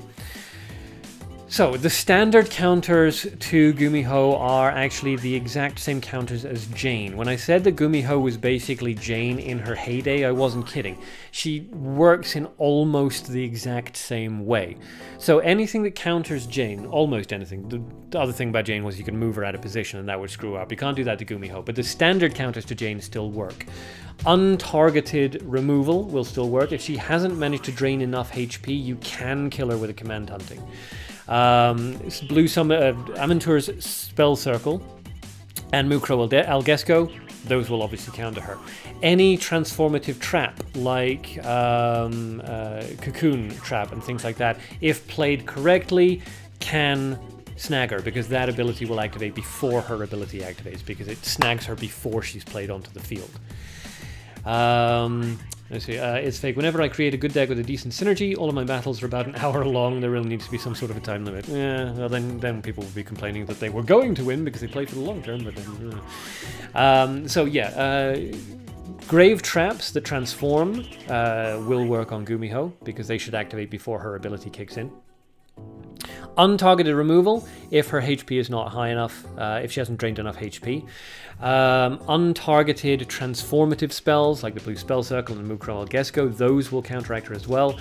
So, the standard counters to Gumiho are actually the exact same counters as Jane. When I said that Gumiho was basically Jane in her heyday, I wasn't kidding. She works in almost the exact same way. So anything that counters Jane, almost anything. The other thing about Jane was you can move her out of position and that would screw up. You can't do that to Gumiho, but the standard counters to Jane still work. Untargeted removal will still work. If she hasn't managed to drain enough HP, you can kill her with a command hunting. Amantur's Spell Circle and Mukro El Gesco, those will obviously counter her. Any transformative trap, like Cocoon Trap and things like that, if played correctly, can snag her, because that ability will activate before her ability activates, because it snags her before she's played onto the field. Let's see. It's fake. Whenever I create a good deck with a decent synergy, all of my battles are about an hour long. There really needs to be some sort of a time limit. Yeah, well then people will be complaining that they were going to win because they played for the long term. But then, so yeah, grave traps that transform will work on Gumiho because they should activate before her ability kicks in. Untargeted removal if her HP is not high enough, if she hasn't drained enough HP. Untargeted transformative spells like the Blue Spell Circle and Mukro Algesco, those will counteract her as well.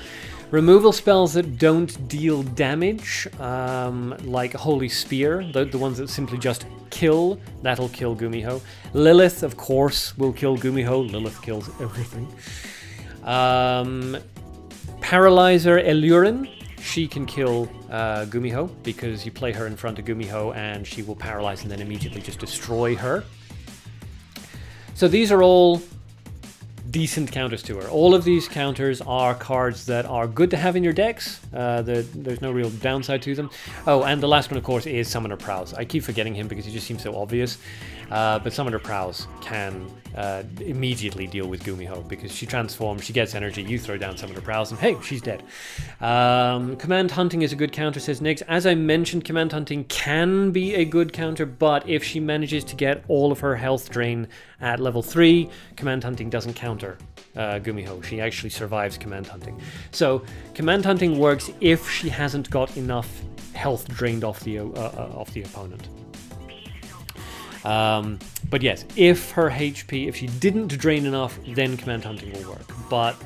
Removal spells that don't deal damage, like Holy Spear, the ones that simply just kill, that'll kill Gumiho. Lilith, of course, will kill Gumiho. Lilith kills everything. Paralyzer Elurin, she can kill Gumiho because you play her in front of Gumiho and she will paralyze and then immediately just destroy her. So these are all decent counters to her. All of these counters are cards that are good to have in your decks. There's no real downside to them. Oh, and the last one, of course, is Summoner Prowse. I keep forgetting him because he just seems so obvious. But Summoner Prowse can immediately deal with Gumiho because she transforms, she gets energy, you throw down Summoner Prowse, and hey, she's dead. Command Hunting is a good counter, says Nix. As I mentioned, Command Hunting can be a good counter, but if she manages to get all of her health drain at level 3, Command Hunting doesn't counter Gumiho. She actually survives Command Hunting. So Command Hunting works if she hasn't got enough health drained off the opponent. But yes, if her HP, if she didn't drain enough, then Command Hunting will work. But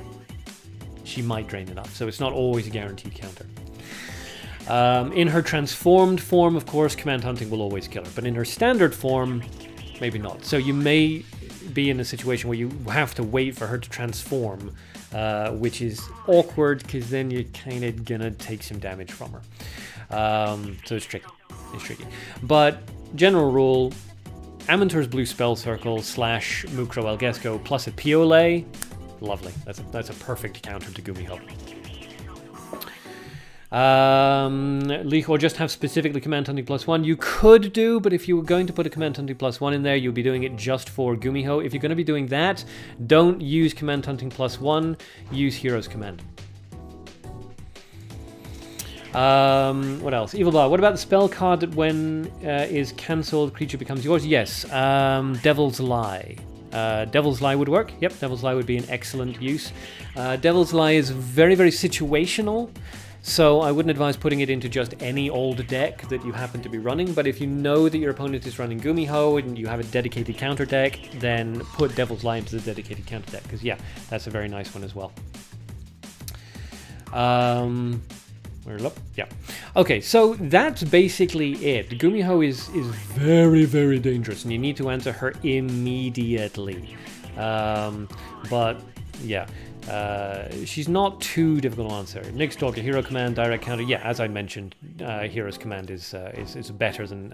she might drain enough, so it's not always a guaranteed counter. In her transformed form, of course, Command Hunting will always kill her. But in her standard form, maybe not. So you may be in a situation where you have to wait for her to transform, which is awkward because then you're kind of gonna take some damage from her. So it's tricky. It's tricky. But general rule, Amantur's Blue Spell Circle / Mukro Algesco plus a Piole, lovely. That's a perfect counter to Gumiho. Leech or just have specifically Command Hunting +1. You could do, but if you were going to put a Command Hunting +1 in there, you'll be doing it just for Gumiho. If you're going to be doing that, don't use Command Hunting +1, use Hero's Command. What else? Evil Bar. What about the spell card that when is cancelled, creature becomes yours? Yes. Devil's Lie. Devil's Lie would work. Yep, Devil's Lie would be an excellent use. Devil's Lie is very, very situational, so I wouldn't advise putting it into just any old deck that you happen to be running, but if you know that your opponent is running Gumiho and you have a dedicated counter deck, then put Devil's Lie into the dedicated counter deck, because yeah, that's a very nice one as well. Yeah. Okay, so that's basically it. Gumiho is very, very dangerous, and you need to answer her immediately. But yeah, she's not too difficult to answer. Next talk, a Hero Command direct counter. Yeah, as I mentioned, Hero's Command is better than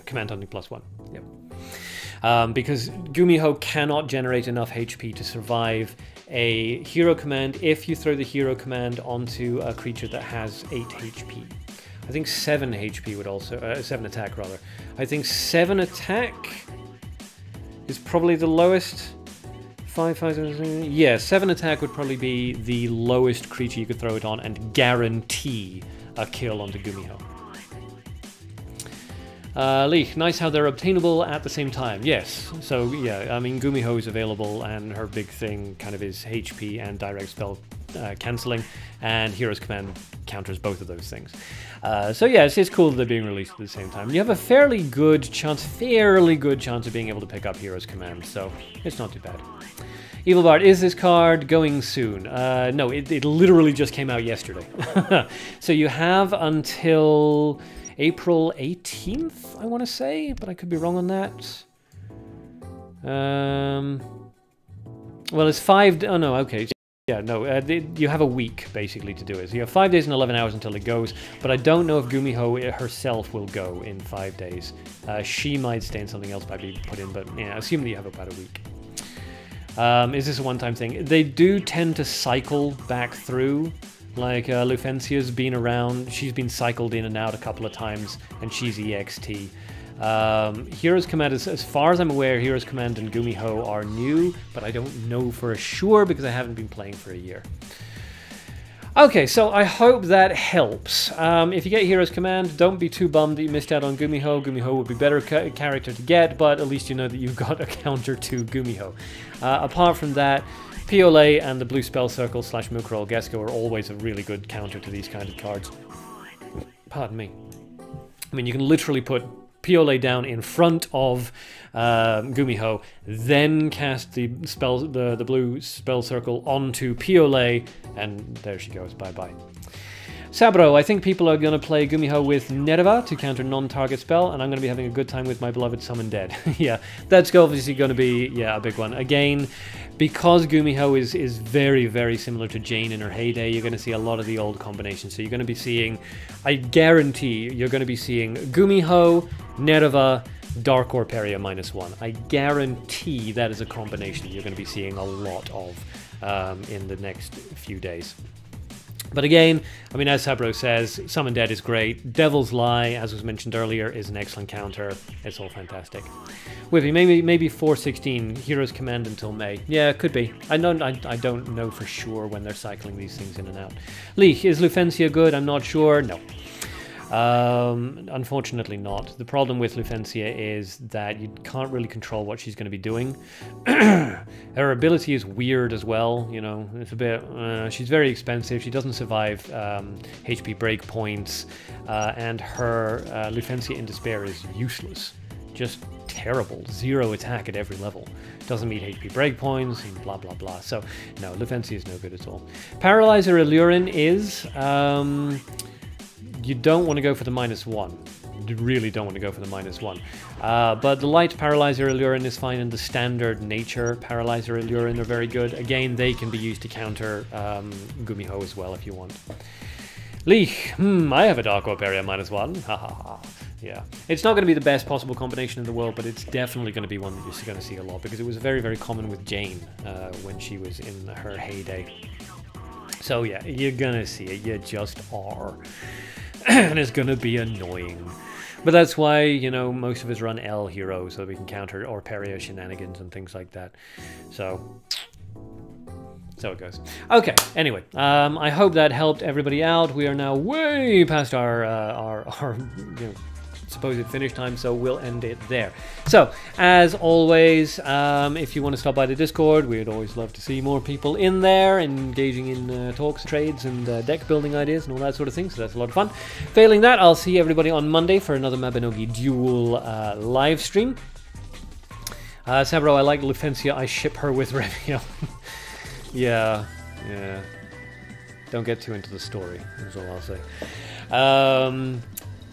Command Hunting +1. Yep. Because Gumiho cannot generate enough HP to survive a Hero Command if you throw the Hero Command onto a creature that has 8 HP. I think 7 HP would also... 7 attack, rather. I think 7 attack is probably the lowest. 5, 7... Yeah, 7 attack would probably be the lowest creature you could throw it on and guarantee a kill onto Gumiho. Leech, nice how they're obtainable at the same time. Yes, so yeah, I mean, Gumiho is available, and her big thing kind of is HP and direct spell cancelling, and Hero's Command counters both of those things. So yeah, it's cool that they're being released at the same time. You have a fairly good chance of being able to pick up Hero's Command, so it's not too bad. Evil Bard, is this card going soon? No, it literally just came out yesterday. So you have until April 18th, I want to say, but I could be wrong on that. Well, it's 5... Oh, no, okay. Yeah, no, you have a week, basically, to do it. So you have 5 days and 11 hours until it goes, but I don't know if Gumiho herself will go in 5 days. She might stay in something else might be put in, but yeah, assume that you have about a week. Is this a one-time thing? They do tend to cycle back through. Like, Lufencia's been around, she's been cycled in and out a couple of times, and she's EXT. Hero's Command, as far as I'm aware, Hero's Command and Gumiho are new, but I don't know for sure because I haven't been playing for a year. Okay, so I hope that helps. If you get Hero's Command, don't be too bummed that you missed out on Gumiho. Gumiho would be a better character to get, but at least you know that you've got a counter to Gumiho. Apart from that, Piolet and the Blue Spell Circle / Mukurol Gesko are always a really good counter to these kind of cards. Pardon me. I mean, you can literally put Piolet down in front of Gumiho, then cast the blue spell circle onto Piolet, and there she goes, bye-bye. Sabro, I think people are going to play Gumiho with Nerva to counter non-target spell, and I'm going to be having a good time with my beloved Summon Dead. Yeah, that's obviously going to be, yeah, a big one. Again, because Gumiho is very, very similar to Jane in her heyday, you're going to see a lot of the old combinations. So you're going to be seeing, I guarantee, you're going to be seeing Gumiho, Nerva, Dark Orperia -1. I guarantee that is a combination you're going to be seeing a lot of in the next few days. But again, I mean, as Sabro says, Summon Dead is great. Devil's Lie, as was mentioned earlier, is an excellent counter. It's all fantastic. Whippy, maybe 416, Hero's Command until May. Yeah, could be. I don't know for sure when they're cycling these things in and out. Leek, is Lufencia good? I'm not sure. No. Unfortunately not. The problem with Lufencia is that you can't really control what she's going to be doing. Her ability is weird as well, you know, it's a bit, she's very expensive, she doesn't survive HP break points, and her Lufencia in Despair is useless. Just terrible. 0 attack at every level. Doesn't meet HP break points, and blah blah blah. So, no, Lufencia is no good at all. Paralyzer Allurin is... you don't want to go for the -1. You really don't want to go for the -1. But the light Paralyzer Allurin is fine, and the standard nature Paralyzer Allurin are very good. Again, they can be used to counter Gumiho as well if you want. Leech, I have a Dark Orperia -1. Ha ha ha. Yeah. It's not going to be the best possible combination in the world, but it's definitely going to be one that you're going to see a lot, because it was very, very common with Jane when she was in her heyday. So yeah, you're going to see it. You just are. And it's going to be annoying. But that's why, you know, most of us run L Hero, so we can counter Orperia shenanigans and things like that. So it goes. Okay, anyway, I hope that helped everybody out. We are now way past our you know, supposed finish time, so we'll end it there. So, as always, if you want to stop by the Discord, we'd always love to see more people in there, engaging in talks, trades, and deck building ideas, and all that sort of thing, so that's a lot of fun. Failing that, I'll see everybody on Monday for another Mabinogi Duel live stream. Sabro, I like Lufencia, I ship her with Revio. Yeah. Don't get too into the story, that's all I'll say.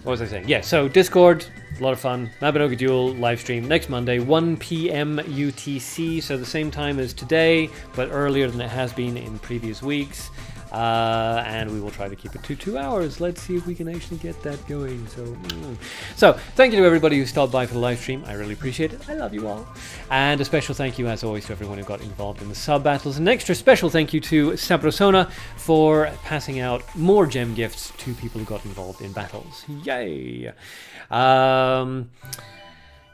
What was I saying? Yeah, so Discord, a lot of fun. Mabinogi Duel live stream next Monday, 1 p.m. UTC, so the same time as today, but earlier than it has been in previous weeks. And we will try to keep it to 2 hours. Let's see if we can actually get that going. So thank you to everybody who stopped by for the live stream. I really appreciate it. I love you all. And a special thank you, as always, to everyone who got involved in the sub battles. An extra special thank you to Sabrosona for passing out more gem gifts to people who got involved in battles. Yay!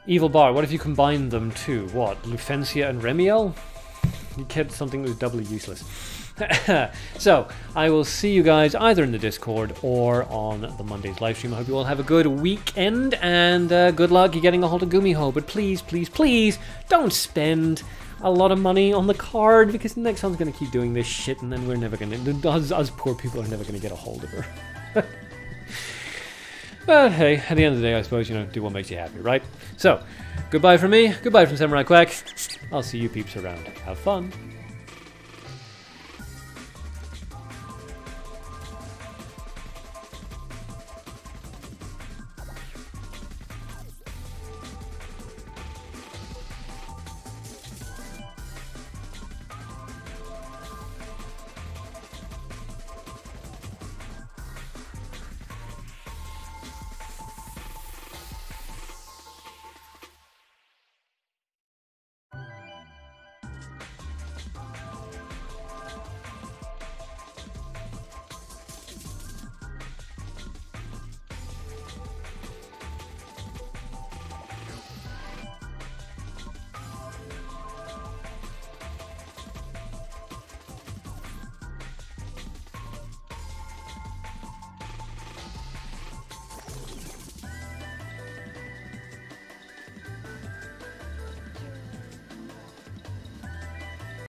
Evil Bar, what if you combined them too? What, Lufencia and Remiel? You kept something that was doubly useless. So, I will see you guys either in the Discord or on the Monday's live stream. I hope you all have a good weekend, and good luck getting a hold of Gumiho. But please, please, please, don't spend a lot of money on the card, because the next one's going to keep doing this shit, and then we're never going to... Us poor people are never going to get a hold of her. But hey, at the end of the day, I suppose, you know, do what makes you happy, right? So, goodbye from me, goodbye from Samurai Quack. I'll see you peeps around. Have fun.